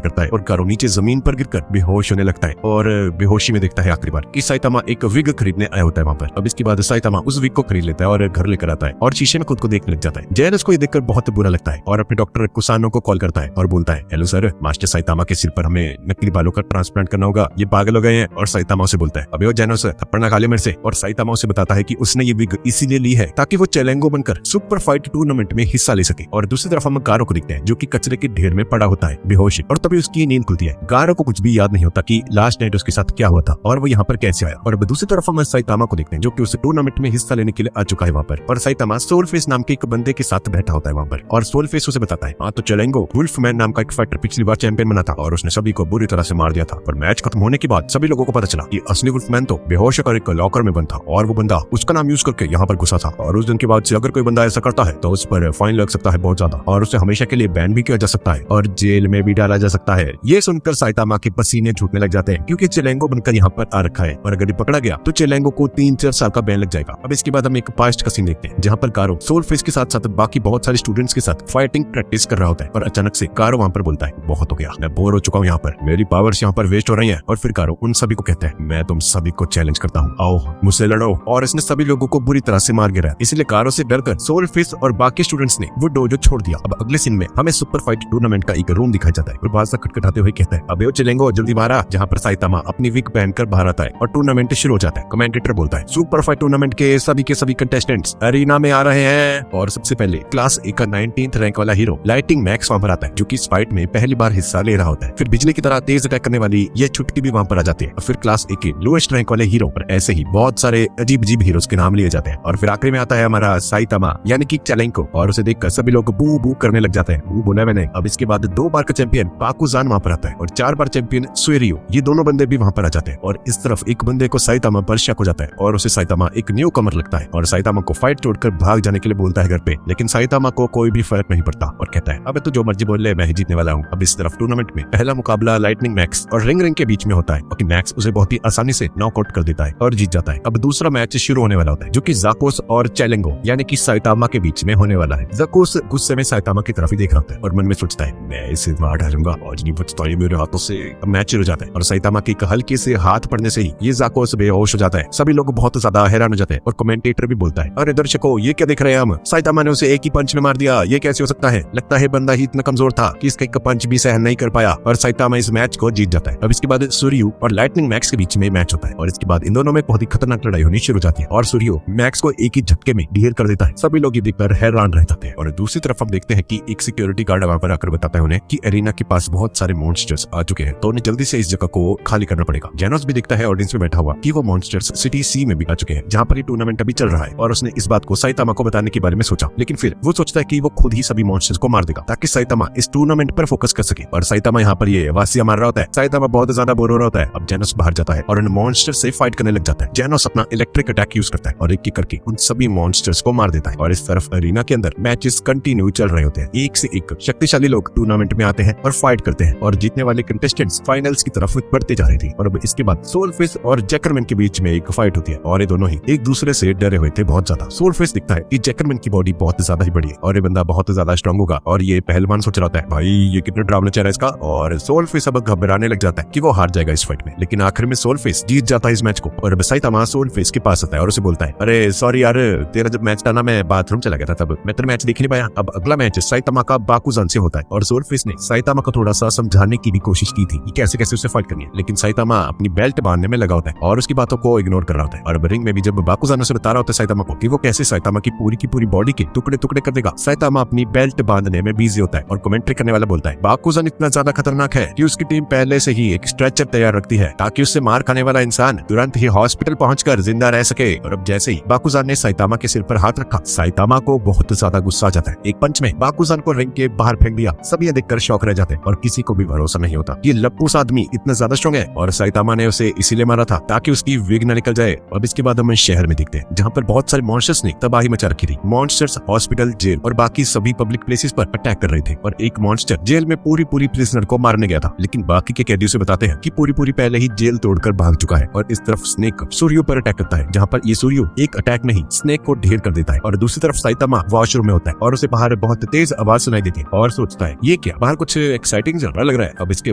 करता है और गारो नीचे जमीन पर गिरकर बेहोश होने लगता है और बेहोशी में देखता है आखिरी बार कि साइतामा एक विग खरीदने आया होता है वहाँ पर। अब इसके बाद साइतामा उस विग को खरीद लेता है और घर लेकर आता है और शीशे में खुद को देखने लग जाता है। जैनस को ये देखकर बहुत बुरा लगता है और अपने डॉक्टर कुसानो को कॉल करता है और बोलता है, हेलो सर, मास्टर साइतामा के सिर पर हमें नकली बालों का ट्रांसप्लांट करना होगा, ये पागल हो गए हैं। और साइतामा उसे बोलता है, अबे ओ जैनस थप्पड़ ना खा ले मेरे से। और साइतामा उसे बताता है कि उसने ये विग इसीलिए ली है ताकि वो चेलेंगो बनकर सुपर फाइट टूर्नामेंट में हिस्सा ले सके। और दूसरी तरफ हम गारो को देखते हैं जो कि कचरे के ढेर में पड़ा होता है बेहोश, और तभी उसकी नींद खुलती है। गारो को कुछ भी याद नहीं होता कि लास्ट नाइट उसके साथ क्या हुआ था और वो यहाँ पर कैसे आया। और दूसरी तरफ हम साइतामा को देखते हैं जो कि उस टूर्नामेंट में हिस्सा लेने के लिए आ चुका है वहाँ पर। और साइतामा सोलफेस नाम के एक बंदे के साथ बैठा होता है वहाँ पर और सोलफेस उसे बताता है, हाँ तो चेलेंगो वुल्फमैन नाम का एक फाइटर पिछली बार चैंपियन बना था और उसने सभी को बुरी तरह से मार दिया था। पर मैच खत्म होने के बाद सभी लोगों को पता चला कि असली वुल्फमैन तो बेहोश होकर एक लॉकर में बंद था और वो बंदा उसका नाम यूज करके यहाँ पर घुसा था। और उस दिन के बाद से अगर कोई बंदा ऐसा करता है तो उस पर फाइन लग सकता है बहुत ज्यादा और उसे हमेशा के लिए बैन भी किया जा सकता है और जेल में भी डाला जा सकता है। ये सुनकर साइतामा के पसीने छूटने लग जाते हैं क्योंकि चेलेंगो बनकर यहाँ पर आ रखा है और अगर ये पकड़ा गया तो चेलेंगो को 3-4 साल का बैन लग जाएगा। अब इसके बाद हम एक पास्ट का सीन देखते हैं जहाँ पर गारो सोलफेस के साथ साथ बाकी बहुत सारे स्टूडेंट्स के साथ फाइटिंग प्रैक्टिस कर रहा होता है और अचानक से गारो वहाँ पर बोलता है, बहुत हो गया, मैं बोर हो चुका हूँ यहाँ पर, मेरी पावर्स यहाँ पर वेस्ट हो रही हैं। और फिर गारो उन सभी को कहता है, मैं तुम सभी को चैलेंज करता हूँ, आओ मुझसे लड़ो। और इसने सभी लोगों को बुरी तरह से मार गिराया, इसलिए गारो से डरकर सोलफेस और बाकी स्टूडेंट्स ने वो डोजो छोड़ दिया। अब अगले सीन में हमें सुपर फाइट टूर्नामेंट का एक रूम दिखाया जाता है और बाहर खटखटाते हुए कहता है, अबे ओ चलेंगो जल्दी बाहर आ। जहाँ पर साइतामा अपनी विग पहनकर बाहर आता है और टूर्नामेंट शुरू हो जाता है। कमेंटेटर बोलता है, सुपर फाइट टूर्नामेंट के सभी कंटेस्टेंट्स अरीना में आ रहे हैं। और सबसे पहले क्लास ए का 19th रैंक वाला हीरो लाइटिंग मैक्स वहाँ पर आता है जो कि इस फाइट में पहली बार हिस्सा ले रहा होता है। फिर बिजली की तरह तेज अटैक करने वाली ये छुटकी भी वहाँ पर आ जाती है और फिर क्लास ए के लोएस्ट रैंक वाले हीरो पर ऐसे ही बहुत सारे अजीब हीरोज उसके नाम लिए जाते हैं। और फिर आखिरी में आता है हमारा साइतामा यानी कि चेलेंको, और उसे देखकर सभी लोग बू बू करने लग जाते हैं। बू बोला मैंने। अब इसके बाद 2 बार का चैंपियन बाकुजान वहां पर आता है और 4 बार चैंपियन सुएरियो, ये दोनों बंदे भी वहां पर आ जाते हैं। और इस तरफ एक बंदे को साइतामा पर शक हो जाता है और उसे साइतामा एक न्यू कमर लगता है और साइतामा को फाइट छोड़कर भाग जाने के लिए बोलता है घर पे। लेकिन साइतामा को कोई भी फर्क नहीं पड़ता और कहता है अबे तो जो मर्जी बोल ले, मैं ही जीतने वाला हूँ। अब इस तरफ टूर्नामेंट में पहला मुकाबला लाइटनिंग मैक्स और रिंग रिंग के बीच में होता है और मैक्स उसे बहुत ही आसानी से नॉकआउट कर देता है और जीत जाता है। अब दूसरा मैच शुरू होने वाला होता है जो कि जाकोस और चेलेंगो यानी कि साइतामा के बीच में होने वाला है। जाकोस गुस्से में साइतामा की तरफ ही देख रहा होता है और मन में सोचता है मैं इसे मार डालूंगा और नहीं बचता है मेरे हाथों से। अब मैच शुरू हो जाता है और साइतामा की हल्के से हाथ पड़ने से ही ये जाकोस बेहोश हो जाता है। सभी लोग बहुत ज्यादा हैरान हो जाते हैं और कमेंटेटर भी बोलता है अरे दर्शकों ये क्या देख रहे हैं हम, साइतामा ने उसे एक ही पंच में मार दिया, ये कैसे हो सकता है? लगता है बंदा ही इतना कमजोर था कि इसका एक पंच भी सहन नहीं कर पाया और साइतामा इस मैच को जीत जाता है। अब इसके बाद सूर्यो और लाइटनिंग मैक्स के बीच में मैच होता है और इसके बाद इन दोनों में बहुत ही खतरनाक लड़ाई होनी शुरू हो जाती है और सूर्यो मैक्स को एक ही झटके में ढेर कर देता है। सभी लोग ये देखकर हैरान रह जाते हैं और दूसरी तरफ हम देखते हैं कि एक सिक्योरिटी गार्ड वहां पर आकर बताता है उन्हें कि एरिना के पास बहुत सारे मॉन्स्टर्स आ चुके हैं तो उन्हें जल्दी से इस जगह को खाली करना पड़ेगा। जेनोस भी देखता है ऑडियंस में बैठा हुआ कि वो मॉन्स्टर्स सिटी सी में भी आ चुके हैं जहाँ पर ये टूर्नामेंट अभी चल रहा है और उसने इस बात को साइतामा को बताने के बारे में सोचा, लेकिन फिर वो सोचता है कि वो खुद ही सभी मॉन्स्टर्स को मार देगा ताकि साइतामा इस टूर्नामेंट पर फोकस कर सके। और साइतामा यहाँ पर ये वासिया मार रहा होता है। साइतामा बहुत ज्यादा बोर हो रहा होता है। अब जेनोस बाहर जाता है और उन मॉन्स्टर से फाइट करने लग जाता है। जेनोस अपना इलेक्ट्रिक अटैक यूज करता है और एक एक करके उन सभी मॉन्स्टर्स को मार देता है और इस तरफ अरीना के अंदर मैचेस कंटिन्यू चल रहे होते हैं। एक से एक शक्तिशाली लोग टूर्नामेंट में आते हैं और फाइट करते हैं और जीतने वाले कंटेस्टेंट्स फाइनल्स की तरफ बढ़ते जा रहे थे। और अब इसके बाद सोलफिश और जैकरमैन के बीच में एक फाइट होती है और ये दोनों ही एक दूसरे से डरे हुए थे बहुत ज्यादा। सोलफिश दिखता है कि जैकरमैन की बॉडी बहुत ज्यादा ही बड़ी है और ये बंदा बहुत ज्यादा स्ट्रांग होगा और ये पहलवान सोच रहा होता है भाई ये कितना ड्रामा चल रहा है इसका। और सोलफिश अब घबराने लग जाता है कि वो हार जाएगा इस फाइट में, लेकिन आखिर में सोलफिश जीत जाता है इस मैच को। और अब साइतामा सोलफिश के पास आता है और उसे बोलता है अरे सॉरी यार तेरा जब मैच था ना मैं बाथरूम चला गया था तब मैं तेरा मैच देख नहीं पाया। अब अगला मैच साइतामा का बाकुजान से होता है और सोलफिश ने साइतामा को थोड़ा सा समझाने की भी कोशिश की थी कि कैसे कैसे उसे फाइट करनी है, लेकिन साइतामा अपनी बेल्ट बांधने में लगा होता है और उसकी बातों को इग्नोर कर रहा होता है। और रिंग में भी जब बाकुजान उसे बता रहा होता है साइतामा को कि वो कैसे साइतामा की पूरी बॉडी के टुकड़े टुकड़े कर देगा, साइतामा अपनी बेल्ट बांधने में बिजी होता है और कमेंट्री करने वाला बोलता है बाकुजान इतना ज्यादा खतरनाक है कि उसकी टीम पहले से ही एक स्ट्रेचर तैयार रखती है ताकि उससे मार खाने वाला इंसान तुरंत ही हॉस्पिटल पहुंचकर जिंदा रह सके। और अब जैसे ही बाकुजान ने साइतामा के सिर पर हाथ रखा साइतामा को बहुत ज्यादा गुस्सा आ जाता है। एक पंच में बाकुजान को रिंग के बाहर फेंक दिया। सब ये देखकर शौक रह जाते हैं और किसी को भी भरोसा नहीं होता ये लप्पूस आदमी इतना ज्यादा स्ट्रांग है और साइतामा ने उसे इसीलिए मारा था ताकि उसकी विग न निकल जाए। अब इसके बाद हम शहर में दिखते हैं जहाँ पर बहुत सारे मॉन्स्टर्स ने तबाही मचा रखी थी। मॉन्स्टर्स हॉस्पिटल, जेल और बाकी सभी पब्लिक प्लेसेस पर अटैक कर रहे थे और एक मॉन्स्टर जेल में पूरी प्रिजनर को मारने गया था, लेकिन बाकी के कैदियों से बताते हैं कि पूरी पहले ही जेल तोड़कर भाग चुका है। और इस तरफ स्नेक सूर्यो पर अटैक करता है जहाँ पर ये सूर्यो एक अटैक में ही स्नेक को ढेर कर देता है। और दूसरी तरफ साइतामा वॉशरूम में होता है और उसे बाहर बहुत तेज आवाज सुनाई देती है और सोचता है ये क्या बाहर कुछ एक्साइटिंग चल रहा लग रहा है। अब इसके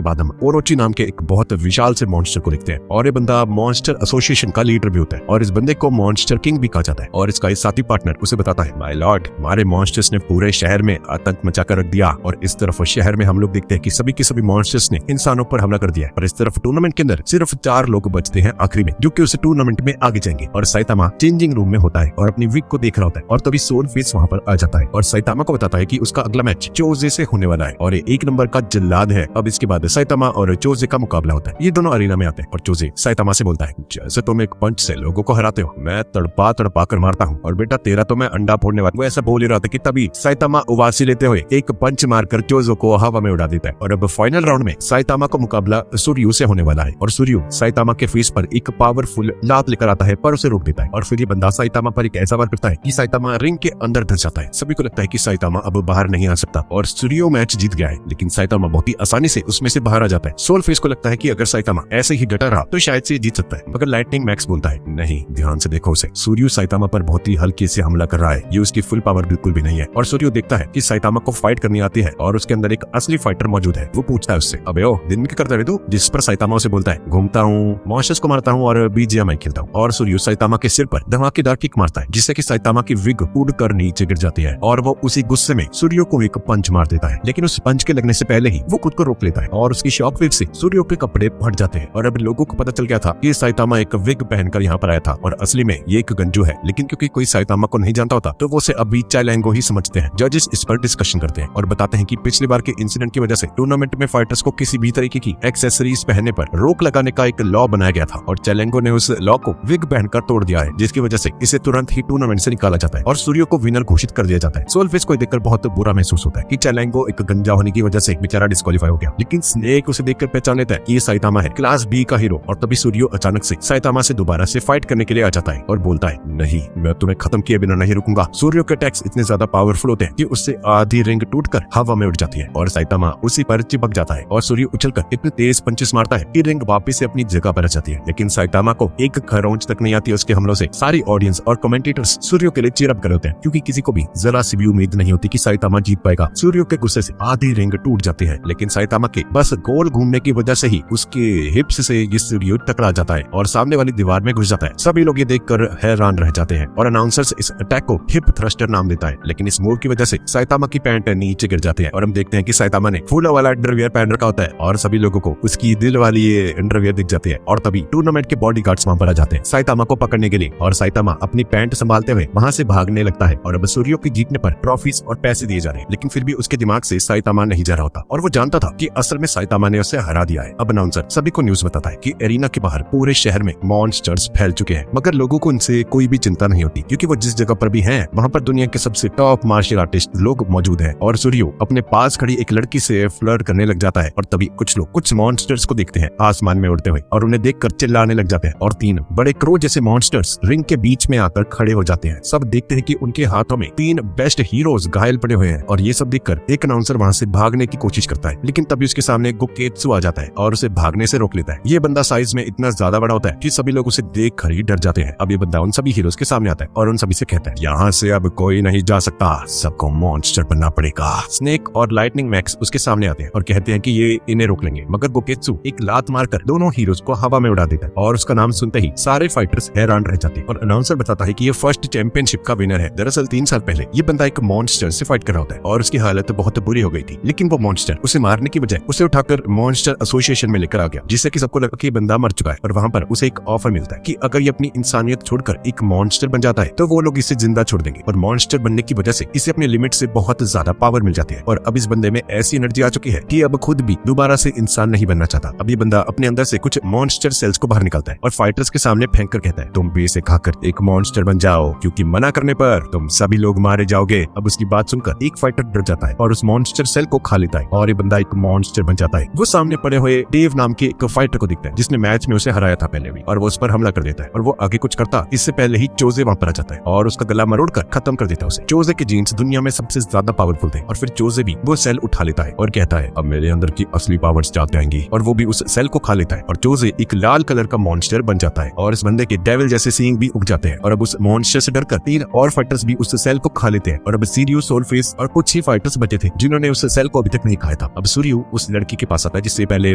बाद हम ओरोची नाम के एक बहुत विशाल से मॉन्स्टर को देखते हैं और ये बंदा मॉन्स्टर एसोसिएशन का लीडर भी होता है और इस बंदे को मॉन्स्टर किंग भी कहा जाता है। और इसका साथी पार्टनर उसे बताता है माय लॉर्ड हमारे मॉन्स्टर्स ने पूरे शहर में आतंक मचा कर रख दिया। और इस तरफ शहर में हम लोग देखते हैं कि सभी के सभी मॉन्स्टर्स ने इंसानों पर हमला कर दिया। और इस तरफ टूर्नामेंट के अंदर सिर्फ 4 लोग बचते हैं आखिरी में जो कि उस टूर्नामेंट में आगे जाएंगे। और साइतामा चेंजिंग रूम में होता है और अपनी विग को देख रहा होता है और तभी सोलफिश वहां पर आ जाता है और साइतामा को बताता है कि उसका अगला मैच चोजे से होने वाला है और ये 1 नंबर का जल्लाद है। अब इसके बाद साइतामा और चोजे का मुकाबला होता है। ये दोनों अरीना में आते हैं और चोजे साइतामा से बोलता है जैसे तुम एक पंच से लोगों को हराते हो मैं तड़पा कर मारता हूँ और बेटा तेरा तो मैं अंडा फोड़ने वाला। वो ऐसा बोल ही रहा था कि तभी साइतामा उवासी लेते हुए एक पंच मारकर चोजो को हवा में उड़ा देता है। और अब फाइनल राउंड में साइतामा का मुकाबला सूर्यो से होने वाला है और सूर्यो साइतामा के फेस पर एक पावरफुल लात लेकर आता है पर उसे रोक देता है और फिर ये बंदा साइतामा पर एक ऐसा वार करता है कि साइतामा रिंग के अंदर धंस जाता है। सभी को लगता है कि साइतामा अब बाहर नहीं आ सकता और सूर्यो मैच जीत गया है, लेकिन साइतामा बहुत ही आसानी से उसमें से बाहर आ जाता है। सोलफिश को लगता है कि अगर साइतामा ऐसे ही डटा रहा तो शायद से जीत सकता है, मगर लाइटनिंग मैक्स बोलता है नहीं ध्यान से देखो उसे, सूर्यो साइतामा पर बहुत ही हल्के से हमला कर रहा है, ये उसकी फुल पावर बिल्कुल भी नहीं है। और सूर्यो देखता है कि साइतामा को फाइट करनी आती है और उसके अंदर एक असली फाइटर मौजूद है। वो पूछता है उससे अबे ओ दिन में क्या करता है तू? जिस पर साइतामा उसे बोलता है घूमता हूँ, मॉन्स्टर्स को मारता हूँ और बीजीएमआई खेलता हूँ। और सूर्यो साइतामा के सिर पर धमाकेदार किक मारता है जिससे कि साइतामा की विग उड़कर नीचे गिर जाती है और वो उसी गुस्से में सूर्यो को एक पंच मार देता है, लेकिन उस पंच के लगने से पहले ही वो खुद को रोक लेता है और उसकी शॉक वेव से सूर्यो के कपड़े फट जाते हैं। और अब लोगों को पता चल गया था कि साइतामा एक विग पहनकर यहाँ पर आया था और असली में ये एक गंजू है, लेकिन क्योंकि कोई साइतामा को नहीं जानता होता तो वो उसे अभी चाइलैंगो ही समझते हैं। जजेस इस पर डिस्कशन करते हैं और बताते हैं कि पिछली बार के इंसिडेंट की वजह से टूर्नामेंट में फाइटर्स को किसी भी तरीके की एक्सेसरीज पहनने पर रोक लगाने का एक लॉ बनाया गया था और चाइलैंगो ने उस लॉ को विग पहनकर तोड़ दिया है। है, जिसकी वजह से इसे तुरंत ही टूर्नामेंट से निकाला जाता है और सूर्य को विनर घोषित कर दिया जाता है। सोलफेस को देखकर बहुत बुरा महसूस होता है कि चैलेंगो एक गंजा होने की वजह से बेचारा डिस्क्वालीफाई हो गया, लेकिन स्नेक उसे देखकर पहचान लेता है कि ये साइतामा है, क्लास बी का हीरो। और तभी सूर्य अचानक से साइतामा से दोबारा से फाइट करने के लिए आ जाता है और बोलता है, नहीं, मैं तुम्हें खत्म किए बिना नहीं रुकूंगा। सूर्य के अटैक्स इतने ज्यादा पावरफुल होते हैं कि उससे आधी रिंग टूटकर हवा में उड़ जाती है और साइतामा उसी पर चिपक जाता है और सूर्य उछलकर इतने तेज पंचेस मारता है कि रिंग वापस से अपनी जगह पर आ जाती है। लेकिन साइतामा को एक खरोंच तक नहीं आती उसके हमलों से। सारी ऑडियंस और कमेंटेटर्स सूर्य के लिए चीयर अप कर होते हैं, क्योंकि किसी को भी जरा सी भी उम्मीद नहीं होती कि साइतामा जीत पाएगा। सूर्य के गुस्से से आधी रिंग टूट जाती है, लेकिन साइतामा के बस गोल घूमने की वजह से ही उसके हिप्स से ये सूर्य टकरा जाता है और सामने वाली दीवार में घुस जाता है। सभी लोग ये देखकर हैरान रह जाते हैं और अनाउंसर्स इस अटैक को हिप थ्रस्टर नाम देता है। लेकिन इस मूव की वजह से साइतामा की पैंट नीचे गिर जाती है और हम देखते हैं कि साइतामा ने फूलों वाला अंडरवियर पहन रखा होता है और सभी लोगों को उसकी दिल वाली ये अंडरवियर दिख जाती है। और तभी टूर्नामेंट के बॉडीगार्ड्स वहां पर आ जाते हैं साइतामा को पकड़ने के लिए और साइतामा अपनी पैंट संभालते हुए वहां से भागने लगता है। और अब सूर्य की जीतने पर ट्रॉफीज और पैसे दिए जा रहे हैं, लेकिन फिर भी उसके दिमाग से साइतामा नहीं जा रहा होता और वो जानता था कि असल में साइतामा ने उसे हरा दिया है। अब अनाउंसर सभी को न्यूज बताता है कि एरिना के बाहर पूरे शहर में मॉन्स्टर्स फैल चुके हैं, मगर लोगों को इनसे कोई भी चिंता नहीं होती, क्योंकि वो जिस जगह पर भी हैं वहां पर दुनिया के सबसे टॉप मार्शल आर्टिस्ट लोग मौजूद हैं। और सूर्य अपने पास खड़ी एक लड़की से फ्लर्ट करने लग जाता है और तभी कुछ लोग कुछ मॉन्स्टर्स को देखते हैं आसमान में उड़ते हुए और उन्हें देखकर चिल्लाने लग जाते हैं और 3 बड़े क्रो जैसे मॉन्स्टर्स रिंग के बीच में आकर खड़े हो जाते हैं। सब देखते हैं कि उनके हाथों में 3 बेस्ट हीरोज घायल पड़े हुए हैं और ये सब देखकर एक अनाउंसर वहां से भागने की कोशिश करता है, लेकिन तभी उसके सामने गोकेत्सु आ जाता है और उसे भागने से रोक लेता है। ये बंदा साइज में इतना ज्यादा बड़ा होता है कि सभी लोग उसे देख कर ही डर जाते हैं। अब ये बंदा उन सभी हीरोज के सामने आता है और उन सभी से कहता है, यहाँ से अब कोई नहीं जा सकता, सबको मॉन्स्टर बनना पड़ेगा। स्नेक और लाइटनिंग मैक्स उसके सामने आते हैं और कहते हैं कि ये इन्हें रोक लेंगे, मगर गोकेत्सु एक लात मारकर दोनों हीरोज को हवा में उड़ा देता है और उसका नाम सुनते ही सारे फाइटर्स हैरान रह जाते हैं। और अनाउंसर बताता है कि ये फर्स्ट चैंपियनशिप का विनर है। दरअसल 3 साल पहले ये बंदा एक मॉन्स्टर से फाइट कर रहा होता है और उसकी हालत बहुत बुरी हो गई थी, लेकिन वो मॉन्स्टर उसे मारने की बजाय उसे उठाकर मॉन्स्टर एसोसिएशन में लेकर आ गया, जिससे कि सबको लगा कि बंदा मर चुका है। और वहां पर उसे एक ऑफर मिलता है कि अगर ये अपनी इंसानियत छोड़कर एक मॉन्स्टर बन जाता है तो वो लोग इसे जिंदा छोड़ देंगे। और मॉन्स्टर बनने की वजह से इसे अपने लिमिट से बहुत ज्यादा पावर मिल जाती है और अब इस बंदे में ऐसी एनर्जी आ चुकी है कि अब खुद भी दोबारा से इंसान नहीं बनना चाहता। अब ये बंदा अपने अंदर से कुछ मॉन्स्टर सेल्स को बाहर निकालता है और फाइटर्स के सामने फेंक कर कहता है, तुम भी इसे खाकर एक मॉन्स्टर बन जाओ, क्योंकि मना करने पर तुम सभी लोग मारे जाओगे। अब उसकी बात सुनकर एक फाइटर डर जाता है और उस मॉन्स्टर सेल को खा लेता है और ये बंदा एक मॉन्स्टर बन जाता है। वो सामने पड़े हुए डेव नाम के एक फाइटर को दिखता है जिसने मैच में उसे हराया था पहले भी, और वो उस पर हमला कर देता है और वो आगे कुछ करता इससे पहले ही चोजे वहां पर आ जाता है और उसका गला मरोड़कर खत्म कर देता है उसे। चोजे के जीन्स दुनिया में सबसे ज्यादा पावरफुल थे और फिर चोजे भी वो सेल उठा लेता है और कहता है, अब मेरे अंदर की असली पावर्स जाग जाएंगी, और वो भी उस सेल को खा लेता है और चोजे एक लाल कलर का मॉन्स्टर बन जाता है और इस बंदे के डेविल जैसे सींग भी उग जाते हैं। और अब उस मॉन्स्टर से डरकर 3 और फाइटर्स भी उस सेल को खा लेते हैं और अब सीरियो, सोलफेस और कुछ ही फाइटर्स बचे थे जिन्होंने उस सेल को अभी तक नहीं खाया था। अब सूर्य उस लड़की के पास आता है जिससे पहले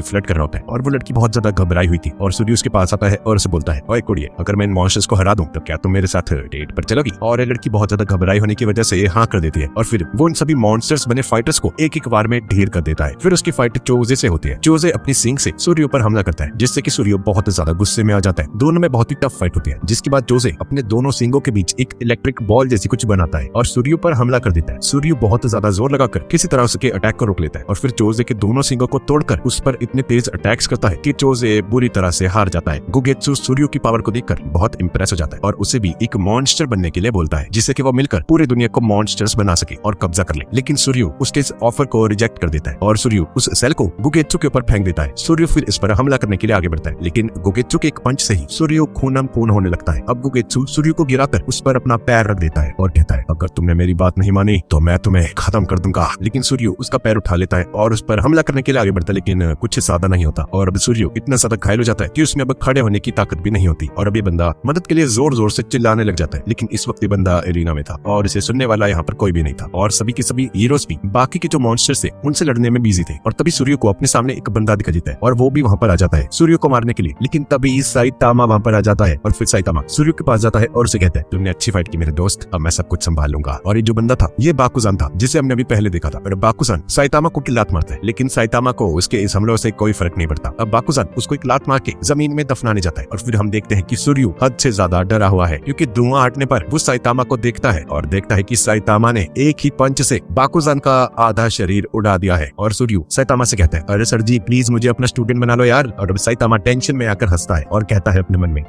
फ्लर्ट कर रहा होता है और वो लड़की बहुत ज्यादा घबराई हुई थी और सूर्य उसके पास आता है और उसे बोलता है, ओए कुड़िए, अगर मैं इन मॉन्स्टर्स को हरा दूं तो क्या तुम मेरे साथ डेट पर चलोगी? और ये लड़की बहुत ज्यादा घबराई होने की वजह से हाँ कर देती है और फिर वो इन सभी मॉन्स्टर्स बने फाइटर्स को एक बार में ढेर कर देता है। फिर उसकी फाइट चोजे से होती है। चोजे अपनी सींग से सूर्य पर हमला करता है जिससे कि सूर्य बहुत ज्यादा गुस्से में आ जाता है। दोनों में बहुत ही टफ फाइट होती है, जिसके बाद चोजे अपने दोनों सींगों के बीच एक इलेक्ट्रिक बॉल जैसी कुछ बनाता है और सूर्य पर हमला कर देता है। सूर्य बहुत ज्यादा जोर लगाकर किसी तरह उसके अटैक को रोक लेता है और फिर चोजे के दोनों सींगों को तोड़कर उस पर इतने तेज अटैक्स करता है कि चोजे बुरी तरह से हार जाता है। गोगेत्सु सूर्य की पावर को देखकर बहुत इंप्रेस हो जाता है और उसे भी एक मॉन्स्टर बनने के लिए बोलता है, जिससे कि वो मिलकर पूरी दुनिया को मॉन्स्टर्स बना सके और कब्जा कर ले। लेकिन सूर्य उसके इस ऑफर को रिजेक्ट कर देता है और सूर्य उस सेल को गोगेत्सु के ऊपर फेंक देता है। सूर्य फिर इस पर हमला करने के लिए आगे बढ़ता है, लेकिन गोगेत्सु के एक पंच से ही सूर्य खूनम खून होने लगता है। अब गोगेत्सु सूर्य को गिराकर उस पर अपना पैर रख देता है और कहता है, अगर तुमने मेरी बात नहीं मानी तो मैं तुम्हें खत्म कर दूंगा। लेकिन सूर्य उसका पैर उठा लेता है और उस पर हमला करने के लिए आगे बढ़ता है, लेकिन कुछ ज्यादा नहीं होता और अब सूर्य इतना ज्यादा घायल हो जाता है कि उसमें अब खड़े होने की ताकत भी नहीं होती और अब ये बंदा मदद के लिए जोर जोर से चिल्लाने लग जाता है। लेकिन इस वक्त ये बंदा एरिना में था और इसे सुनने वाला यहाँ पर कोई भी नहीं था और सभी के सभी हीरोज भी बाकी के जो मॉन्स्टर्स थे उनसे लड़ने में बिजी थे। और तभी सूर्य को अपने सामने एक बंदा दिखा देता है और वो भी वहां पर आ जाता है सूर्य को मारने के लिए। लेकिन तभी साइतामा वहां पर आ जाता है और फिर साइतामा सूर्य के पास जाता है और उसे कहता है, तुमने अच्छी फाइट की मेरे दोस्त, अब मैं सब कुछ संभाल लूंगा। और ये जो बंदा था ये बाकुजान था जिसे हमने अभी पहले देखा था। और बाकुजान साइतामा को की लात मारता है, लेकिन साइतामा को उसके इस हमलों से कोई फर्क नहीं पड़ता। अब बाकुजान उसको एक लात मार के जमीन में दफनाने जाता है और फिर हम देखते हैं कि सूर्य हद से ज्यादा डरा हुआ है, क्योंकि धुआं हटने पर वो साइतामा को देखता है और देखता है कि साइतामा ने एक ही पंच से बाकुजान का आधा शरीर उड़ा दिया है। और सूर्य साइतामा से कहता है, अरे सर जी प्लीज मुझे अपना स्टूडेंट बना लो यार। और अब साइतामा टेंशन में आकर हंसता है और कहता है अपने मन में,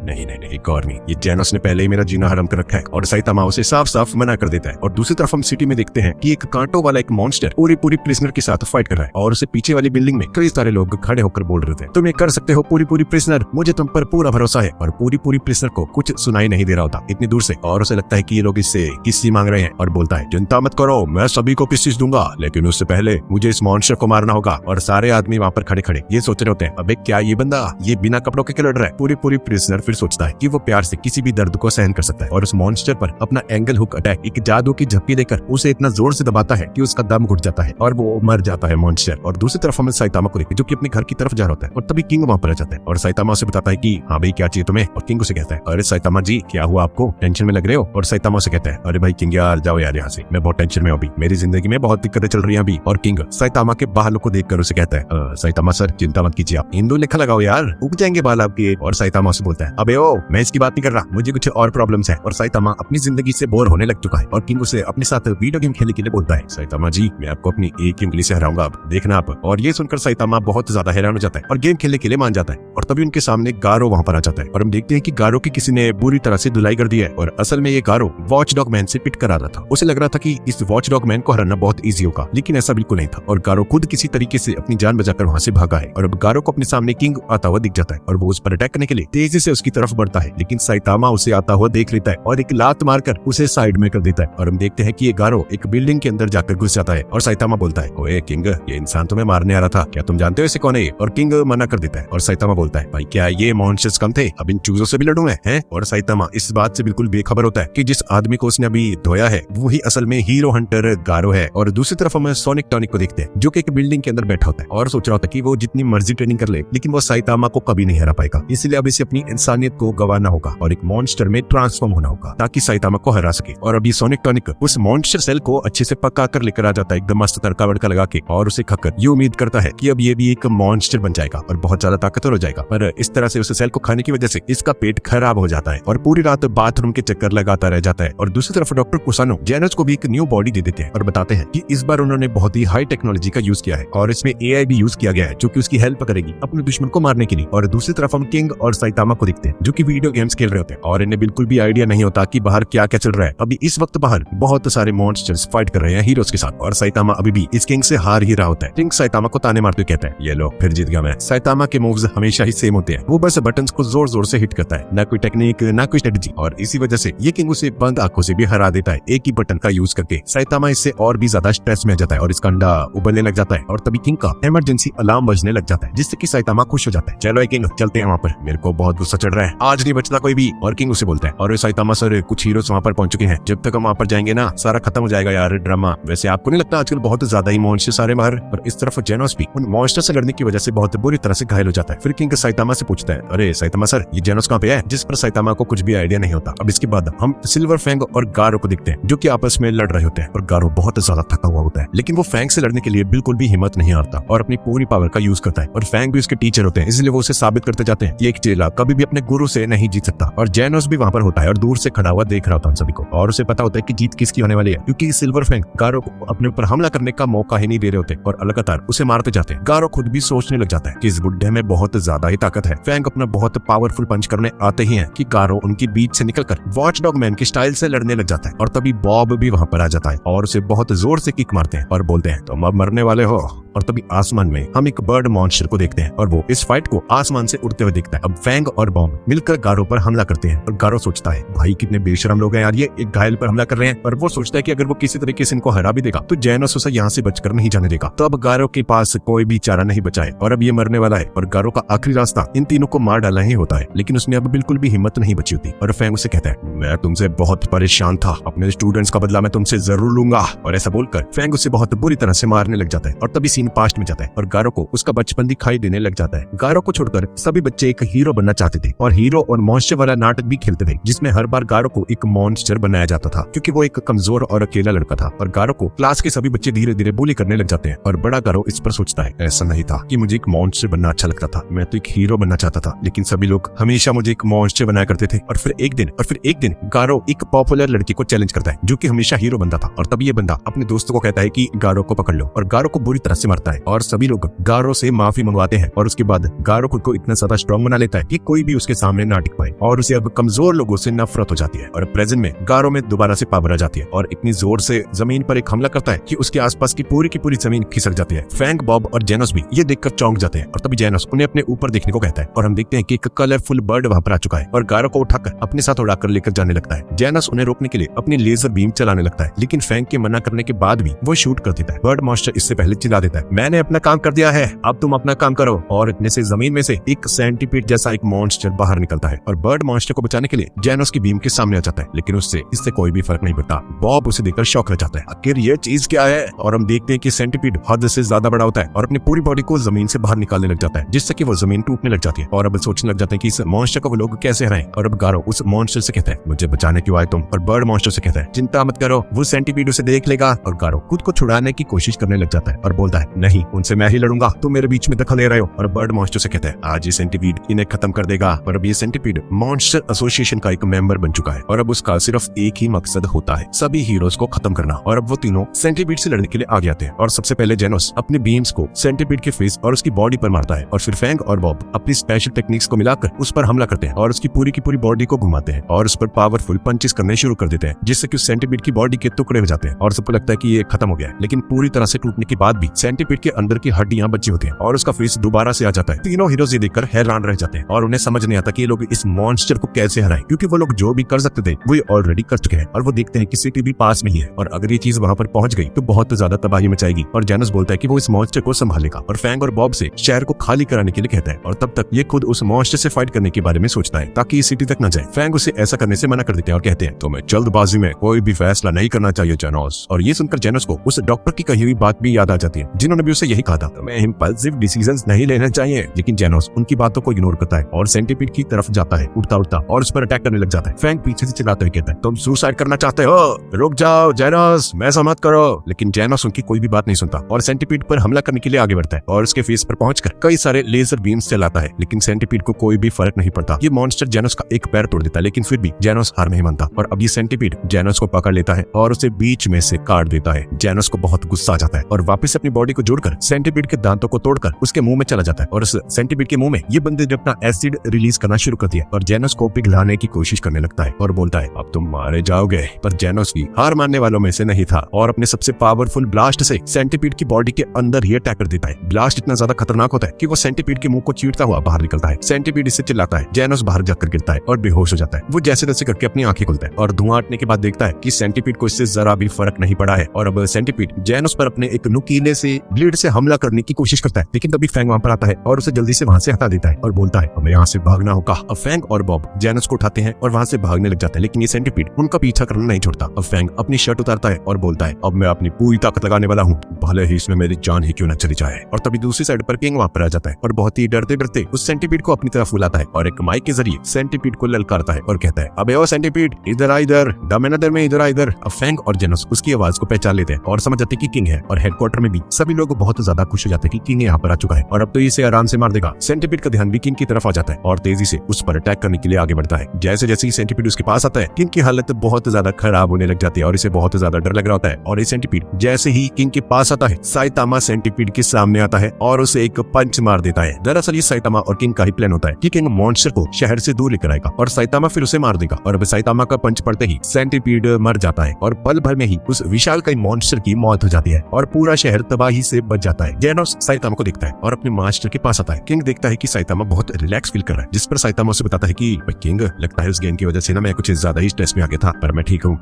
नहीं नहीं, एक और नहीं, ये जेनोस ने पहले ही मेरा जीना हराम कर रखा है और साइतामा उसे साफ साफ मना कर देता है। और दूसरी तरफ हम सिटी में देखते हैं कि एक कांटों वाला एक मॉन्स्टर पूरी प्रिजनर के साथ फाइट कर रहा है और उसे पीछे वाली बिल्डिंग में कई सारे लोग खड़े होकर बोल रहे थे, तुम ये कर सकते हो पूरी प्रिजनर, मुझे तुम पर पूरा भरोसा है। और पूरी प्रिजनर को कुछ सुनाई नहीं दे रहा होता इतनी दूर से, और उसे लगता है कि ये लोग इससे किस्सी मांग रहे हैं और बोलता है, चिंता मत करो, मैं सभी को किस्सी दूंगा, लेकिन उससे पहले मुझे इस मॉन्स्टर को मारना होगा। और सारे आदमी वहाँ पर खड़े खड़े ये सोच रहे होते हैं, अबे क्या ये बंदा ये बिना कपड़ों के लड़ रहा है। पूरी प्रिजनर फिर सोचता है कि वो प्यार से किसी भी दर्द को सहन कर सकता है और उस मॉन्स्टर पर अपना एंगल हुक अटैक एक जादू की झपकी देकर उसे इतना जोर से दबाता है कि उसका दम घुट जाता है और वो मर जाता है मॉन्स्टर। और दूसरी तरफ हमें साइतामा को देखते जो कि अपने घर की तरफ जा रहा होता है और तभी किंग वहाँ पर आ जाता है और साइतामा उसे बताता है कि हाँ भाई क्या चाहिए तुम्हें। और किंग उसे कहता है, अरे साइतामा जी क्या हुआ, आपको टेंशन में लग रहे हो। और साइतामा उसे कहता है, अरे भाई किंग यार जाओ यार यहाँ से, मैं बहुत टेंशन में हूँ अभी, मेरी जिंदगी में बहुत दिक्कतें चल रही हैं अभी। और किंग साइतामा के बालों को देखकर उसे कहता है, साइतामा सर चिंता मत कीजिए, आप हिंदू लिखा लगाओ यार, उग जाएंगे बाल आपके। और साइतामा उसे बोलता है, अबे ओ मैं इसकी बात नहीं कर रहा, मुझे कुछ और प्रॉब्लम्स है। और साइतामा अपनी जिंदगी से बोर होने लग चुका है और किंग उसे अपने साथ वीडियो गेम खेलने के लिए बोलता है, साइतामा जी मैं आपको अपनी एक गेम के लिए हराऊंगा, आप देखना आप। और ये सुनकर साइतामा बहुत ज्यादा हैरान हो जाता है और गेम खेलने के लिए मान जाता है। और तभी उनके सामने गारो वहाँ पर आ जाता है और हम देखते हैं कि गारो की किसी ने बुरी तरह से धुलाई कर दी है। और असल में ये गारो वॉच डॉग मैन से पिट कर आ रहा था। उसे लग रहा था कि इस वॉच डॉग मैन को हराना बहुत ईजी होगा, लेकिन ऐसा बिल्कुल नहीं था और गारो खुद किसी तरीके से अपनी जान बचाकर वहाँ से भागा है। और अब गारो को अपने सामने किंग आता हुआ दिख जाता है और वो उस पर अटैक करने के लिए तेजी से उसकी तरफ बढ़ता है, लेकिन साइतामा उसे आता हुआ देख लेता है और एक लात मारकर उसे साइड में कर देता है। और हम देखते हैं कि ये गारो एक बिल्डिंग के अंदर जाकर घुस जाता है और साइतामा बोलता है, ओए किंग ये इंसान तुम्हें मारने आ रहा था, क्या तुम जानते हो इसे कौन है ये? और किंग मना कर देता है और साइतामा बोलता है, भाई क्या ये मॉन्स्टर्स कम थे, अब इन चूजों से भी लड़ूं मैं हैं? और साइतामा इस बात से बिल्कुल बेखबर होता है कि जिस आदमी को उसने अभी धोया है वही असल में हीरो हंटर गारो है। और दूसरी तरफ हम सोनिक टॉनिक को देखते हैं जो कि एक बिल्डिंग के अंदर बैठा होता है और सोच रहा होता है कि वो जितनी मर्जी ट्रेनिंग कर ले लेकिन वो साइतामा को कभी नहीं हरा पाएगा, इसलिए अब इसे अपनी इंसानियत को गंवाना होगा और एक मॉन्स्टर में ट्रांसफॉर्म होना होगा ताकि साइतामा को हरा सके। और अभी सोनिक टॉनिक उस मॉन्स्टर सेल को अच्छे से पका कर लेकर आ जाता है एकदम मस्त तड़का वड़का लगा के और उसे खाकर ये उम्मीद करता है कि अब ये भी एक मॉन्स्टर बन जाएगा और बहुत ज्यादा ताकतवर हो जाएगा। पर इस तरह से उस सेल को खाने की वजह से इसका पेट खराब हो जाता है और पूरी रात बाथरूम के चक्कर लगाता रह जाता है। और दूसरी तरफ डॉक्टर कुसानो जेनस को भी एक न्यू बॉडी दे देते हैं और बताते हैं कि इस बार उन्होंने बहुत ही हाई टेक्नोलॉजी का यूज किया है और इसमें AI भी यूज किया गया है जो कि उसकी हेल्प करेगी अपने दुश्मन को मारने के लिए। और दूसरी तरफ हम किंग और साइतामा को देखते हैं जो कि वीडियो गेम्स खेल रहे होते हैं और इन्हें बिल्कुल भी आइडिया नहीं होता कि बाहर क्या क्या चल रहा है। अभी इस वक्त बाहर बहुत सारे मॉन्स्टर्स फाइट कर रहे हैं हीरोज के साथ और साइतामा अभी भी इस किंग से हार ही रहा होता है। किंग साइतामा को ताने मारते हुए कहता है, ये लो फिर जीत गया मैं। साइतामा के मूव्स हमेशा ही सेम होते हैं, वो बस बटन्स को जोर जोर से हिट करता है, ना कोई टेक्निक ना कोई स्ट्रेटजी। और इसी वजह से ये किंग उसे बंद आंखों से भी हरा देता है एक ही बटन का यूज करके। साइतामा इससे और भी ज्यादा स्ट्रेस में आ जाता है और इसका अंडा उबलने लग जाता है और तभी किंग का इमरजेंसी अलार्म बजने लग जाता है जिससे कि साइतामा खुश हो जाता है। चलो किंग चलते हैं वहाँ पर, मेरे को बहुत गुस्सा चढ़ रहा है, आज नहीं बचता कोई भी। और किंग उसे बोलता है, और साइतामा सर कुछ हीरोज वहाँ पर पहुंच चुके हैं, जब तक हम वहाँ पर जाएंगे ना सारा खत्म हो जाएगा यार ड्रामा। वैसे आपको नहीं लगता आजकल बहुत ज्यादा ही मॉन्स्टर सारे बाहर? पर इस तरफ जेनोस भी उन मॉन्स्टर से लड़ने की वजह से बहुत बुरी तरह से घायल हो जाता है। फिर किंग साइतामा से पूछता है, अरे साइतामा सर ये जेनोस कहाँ पे है? जिस पर साइतामा को कुछ भी आइडिया नहीं होता। अब इसके बाद हम सिल्वर फैंग और गारो को देखते हैं जो कि आपस में लड़ रहे होते हैं और गारो बहुत ज्यादा थका हुआ होता है, लेकिन वो फैंग से लड़ने के लिए बिल्कुल भी हिम्मत नहीं हारता और अपनी पूरी पावर का यूज करता है। और फैंग भी उसके टीचर होते हैं, इसलिए वो उसे साबित करते जाते हैं कि एक चेला कभी भी अपने गुरु से नहीं जीत सकता। और जेनोस भी वहाँ पर होता है और दूर से खड़ा हुआ देख रहा होता है सभी को और उसे पता होता है कि जीत किसकी होने वाली है, क्योंकि सिल्वर फैंग गारो को अपने ऊपर हमला करने का मौका ही नहीं दे रहे होते और लगातार उसे मारते जाते हैं। गारो खुद भी सोचने लग जाता है कि इस बुड्ढे में बहुत ज्यादा ही ताकत है। फैंग अपना बहुत पावरफुल पंच करने आते ही है कि गारो उनके बीच से निकलकर वॉच डॉग मैन की स्टाइल से लड़ने लग जाता है। और तभी बॉब भी वहाँ पर आ जाता है और उसे बहुत जोर से किक मारते हैं और बोलते हैं, तुम अब मरने वाले हो। और तभी आसमान में हम एक बर्ड मॉन्स्टर को देखते हैं और वो इस फाइट को आसमान से उड़ते हुए दिखता है। अब फैंग और बॉम्ब मिलकर गारो पर हमला करते हैं और गारो सोचता है, भाई कितने बेशरम लोग हैं यार, ये एक घायल पर हमला कर रहे हैं। और वो सोचता है कि अगर वो किसी तरीके से इनको हरा भी देगा तो जेनोस उसे यहाँ से बचकर नहीं जाने देगा। तो अब गारो के पास कोई भी चारा नहीं बचा है और अब ये मरने वाला है और गारो का आखिरी रास्ता इन तीनों को मार डालना ही होता है। लेकिन उसने अब बिल्कुल भी हिम्मत नहीं बची होती और फैंग उसे कहता है, मैं तुमसे बहुत परेशान था, अपने स्टूडेंट्स का बदला मैं तुमसे जरूर लूंगा। और ऐसा बोलकर फैंग उसे बहुत बुरी तरह से मारने लग जाता है और तभी सीन पास्ट में जाता है और गारो को उसका बचपन दिखाई देने लग जाता है। गारो को छोड़कर सभी बच्चे एक हीरो बनना चाहते थे और हीरो और मॉन्स्टर वाला नाटक भी खेलते थे जिसमें हर बार गारो को एक मॉन्स्टर बनाया जाता था क्योंकि वो एक कमजोर और अकेला लड़का था। और गारो को क्लास के सभी बच्चे धीरे धीरे बुली करने लग जाते हैं और बड़ा गारो इस पर सोचता है, ऐसा नहीं था कि मुझे एक मॉन्स्टर बनना अच्छा लगता था, मैं तो एक हीरो बनना चाहता था, लेकिन सभी लोग हमेशा मुझे एक मॉन्स्टर बनाया करते थे। और फिर एक दिन गारो एक पॉपुलर लड़की को चैलेंज करता है जो कि हमेशा हीरो बनता था और तभी ये बंदा अपने दोस्तों को कहता है कि गारो को पकड़ लो और गारो को बुरी तरह से मारता है और सभी लोग गारो से माफी मंगवाते हैं। और उसके बाद गारो खुद को इतना ज्यादा स्ट्रॉन्ग बना लेता है कि कोई भी उसके सामने सामने ना टिक पाए और उसे अब कमजोर लोगों से नफरत हो जाती है। और प्रेजेंट में गारो में दोबारा से पावर आ जाती है और इतनी जोर से जमीन पर एक हमला करता है कि उसके आसपास की पूरी जमीन खिसक जाती है। फैंग, बॉब और जेनोस भी ये देखकर चौंक जाते हैं और तभी जेनोस उन्हें अपने ऊपर देखने को कहता है और हम देखते हैं कि एक कलरफुल बर्ड वहां पर आ चुका है और गारो को उठाकर अपने साथ उड़ाकर लेकर जाने लगता है। जेनोस उन्हें रोकने के लिए अपनी लेजर बीम चलाने लगता है, लेकिन फैंग के मना करने के बाद भी वो शूट कर देता है। बर्ड मॉन्स्टर इससे पहले चिल्ला देता है, मैंने अपना काम कर दिया है, अब तुम अपना काम करो। और इतने से जमीन में से एक सेंटीपीड जैसा एक मॉन्स्टर बाहर निकलता है और बर्ड मॉन्स्टर को बचाने के लिए जेनोस की बीम के सामने आ जाता है, लेकिन उससे इससे कोई भी फर्क नहीं पड़ता। बॉब उसे देखकर शॉक रह जाता है, आखिर ये चीज क्या है? और हम देखते हैं कि सेंटीपीड हद से ज्यादा बड़ा होता है और अपनी पूरी बॉडी को जमीन से बाहर निकालने लग जाता है, जिससे कि वो जमीन टूटने लग जाती है। और अब सोचने लग जाते हैं कि इस मॉन्स्टर को वो लोग कैसे हराएं। और अब गारो उस मॉन्स्टर से कहता है, मुझे बचाने क्यों आए तुम? और बर्ड मॉन्स्टर से कहता है, चिंता मत करो, वो सेंटीपीड उसे देख लेगा। और गारो खुद को छुड़ाने की कोशिश करने लग जाता है और बोलता है, नहीं, उनसे मैं ही लड़ूंगा, तुम मेरे बीच में दखल ले रहे हो। और बर्ड मॉन्स्टर से कहता है, आज ये सेंटीपीड इन्हें खत्म कर देगा। और अब ये सेंटीपीड मॉन्स्टर एसोसिएशन का एक मेंबर बन चुका है और अब उसका सिर्फ एक ही मकसद होता है, सभी हीरोज को खत्म करना। और अब वो तीनों सेंटीपीड से लड़ने के लिए आगे आते हैं और सबसे पहले जेनोस अपने बीम्स को सेंटीपीड के फेस और उसकी बॉडी पर मारता है और फिर फैंग और बॉब अपनी स्पेशल टेक्निक्स को मिलाकर उस पर हमला करते हैं और उसकी पूरी बॉडी को घुमाते हैं और उस पर पावरफुल पंचेस करने शुरू कर देते हैं, जिससे कि सेंटीपीड की बॉडी के टुकड़े हो जाते हैं और सबको लगता है कि ये खत्म हो गया है। लेकिन पूरी तरह से टूटने के बाद भी सेंटीपीड के अंदर की हड्डियां बची होती हैं और उसका फेस दोबारा से आ जाता है। तीनों हीरोज ये देखकर हैरान रह जाते हैं और उन्हें समझ नहीं आता कि ये लोग इस मॉन्स्टर को कैसे हराएं, क्योंकि वो लोग जो भी कर सकते थे वो ऑलरेडी कर चुके हैं। और वो देखते हैं कि सिटी भी पास में ही है और अगर ये चीज वहां पर पहुंच गई तो बहुत ज्यादा तबाही मचाएगी। और जेनस बोलता है कि वो इस मॉन्स्टर को संभालेगा और फैंग और बॉब से शहर को खाली कराने के लिए कहता है और तब तक ये खुद उस मॉन्स्टर से फाइट करने के बारे में सोचता है ताकि ये सिटी तक न जाए। फैंग उसे ऐसा करने से मना कर देते हैं और कहते हैं, तुम्हें जल्दबाजी में कोई भी फैसला नहीं करना चाहिए जेनोस। और ये सुनकर जेनस को उस डॉक्टर की कही हुई बात भी याद आ जाती है, जिन्होंने भी उसे यही कहा था, तुम्हें इंपल्सिव डिसीजंस नहीं लेने चाहिए। लेकिन जेनोस उनकी बातों को इग्नोर करता है और सेंटीपीड की तरफ जाता है उड़ता और उस पर अटैक करने लग जाता है। फैंग पीछे से चिल्लाते हुए कहता है, तुम सुसाइड करना चाहते हो? रुक जाओ जेनोस, ऐसा मत करो। लेकिन जेनोस उनकी कोई भी बात नहीं सुनता और सेंटीपीड पर हमला करने के लिए आगे बढ़ता है और उसके फेस पर पहुंचकर कई सारे लेजर बीम्स चलाता है, लेकिन सेंटीपीड को कोई भी फर्क नहीं पड़ता। ये मॉन्स्टर जेनोस का एक पैर तोड़ देता है, लेकिन फिर भी जेनोस हार नहीं मानता और अब ये सेंटीपीड जेनोस को पकड़ लेता है और उसे बीच में से काट देता है। जेनोस को बहुत गुस्सा आ जाता है और वापस अपनी बॉडी को जोड़कर सेंटीपीड के दांतों को तोड़कर उसके मुंह में चला जाता है और उस सेंटीपीड के मुंह में ये बंदे ने अपना एसिड रिलीज करना शुरू कर दिया और जेनोस को पिघलाने की कोशिश करने लगता है और बोलता है, अब तुम मारे जाओगे। पर जेनोस भी हार मानने वालों में से नहीं था और अपने सबसे पावरफुल ब्लास्ट से सेंटीपीड की बॉडी के अंदर ही अटैक कर देता है। ब्लास्ट इतना ज्यादा खतरनाक होता है कि वो सेंटीपीड के मुंह को चीरता हुआ बाहर निकलता है। सेंटीपीड इससे चिल्लाता है, जेनोस बाहर जाकर गिरता है और बेहोश हो जाता है। वो जैसे तैसे करके अपनी आंखें खोलता है और धुआं हटने के बाद देखता है कि सेंटीपीड को इससे जरा भी फर्क नहीं पड़ा है और अब सेंटीपीड जेनोस पर अपने एक नुकीले से ब्लेड से हमला करने की कोशिश करता है, लेकिन तभी फैंग वहां पर आता है और उसे जल्दी से वहां से हटा देता है और बोलता है, हमें यहाँ से भागना होगा। अब फैंग और बॉब जेनोस को उठाते हैं और वहां से भागने लग जाते हैं, लेकिन ये सेंटीपीड उनका पीछा करना नहीं छोड़ता। अब फैंग अपनी शर्ट उतारता है और बोलता है, अब मैं अपनी पूरी ताकत लगाने वाला हूँ, भले ही इसमें मेरी जान ही क्यों न चली जाए। और तभी दूसरी साइड पर किंग वहां पर आ जाता है और बहुत ही डरते डरते उस सेंटीपीड को अपनी तरफ बुलाता है और एक माइक के जरिए सेंटीपीड को ललकारता है और कहता है, अबे ओ सेंटीपीड, इधर आ, इधर डमेनदर में इधर आ इधर। अब फैंग और जेनोस उसकी आवाज को पहचान लेते हैं और समझ जाते हैं कि किंग है और हेडक्वार्टर में भी सभी लोग बहुत ज्यादा खुश हो जाते हैं कि किंग यहाँ पर आ चुका है और अब तो इसे आराम से मार देगा। सेंटीपीड का ध्यान भी किंग की तरफ आ जाता है और तेजी से उस पर अटैक करने के लिए आगे बढ़ता है। जैसे जैसे ही सेंटीपीड उसके पास आता है, किंग की हालत बहुत ज्यादा खराब होने लग जाती है और इसे बहुत ज्यादा डर लग रहा होता है। और ये सेंटीपीड जैसे ही किंग के पास आता है, साइतामा सेंटीपीड के सामने आता है और उसे एक पंच मार देता है। दरअसल ये साइतामा और किंग का ही प्लान होता है कि किंग मॉन्स्टर को शहर से दूर लेकर आएगा और साइतामा फिर उसे मार देगा। और अब साइतामा का पंच पड़ते ही सेंटीपीड मर जाता है और पल भर में ही उस विशालकाय मॉन्स्टर की मौत हो जाती है और पूरा शहर तबाही से बच जाता है। जेनोस साइतामा को देखता है और अपने मास्टर के पास आता है। किंग देखता है कि साइतामा बहुत रिलैक्स फील कर रहा है, जिस पर साइतामा उसे बताता है कि किंग, लगता है उस गेम की वजह से ना मैं कुछ ज्यादा ही स्ट्रेस में आ गया था, पर मैं ठीक हूँ।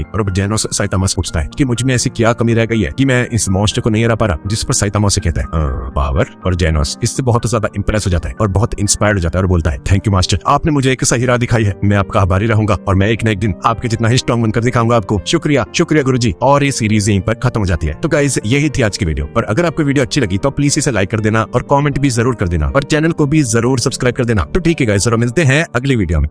और अब जेनोस साइतामा से पूछता है कि मुझ में ऐसी क्या कमी रह गई है कि मैं इस मॉन्स्टर को नहीं हरा पा रहा, जिस पर साइतामा से कहता है पावर। और जेनोस इससे बहुत ज्यादा इंप्रेस हो जाता है और बहुत इंस्पायर्ड हो जाता है और बोलता है, थैंक यू मास्टर, आपने मुझे एक सही राह दिखाई है, मैं आपका आभारी रहूंगा और मैं एक न एक दिन आपके जितना ही स्ट्रॉन्ग बनकर दिखाऊंगा आपको। शुक्रिया शुक्रिया गुरुजी। और ये सीरीज यहीं पर खत्म हो जाती है। तो गाइस, यही थी आज की वीडियो। और अगर आपको वीडियो अच्छी लगी तो प्लीज इसे लाइक कर देना और कमेंट भी जरूर कर देना और चैनल को भी जरूर सब्सक्राइब कर देना। तो ठीक है गाइस, मिलते हैं अगली वीडियो में।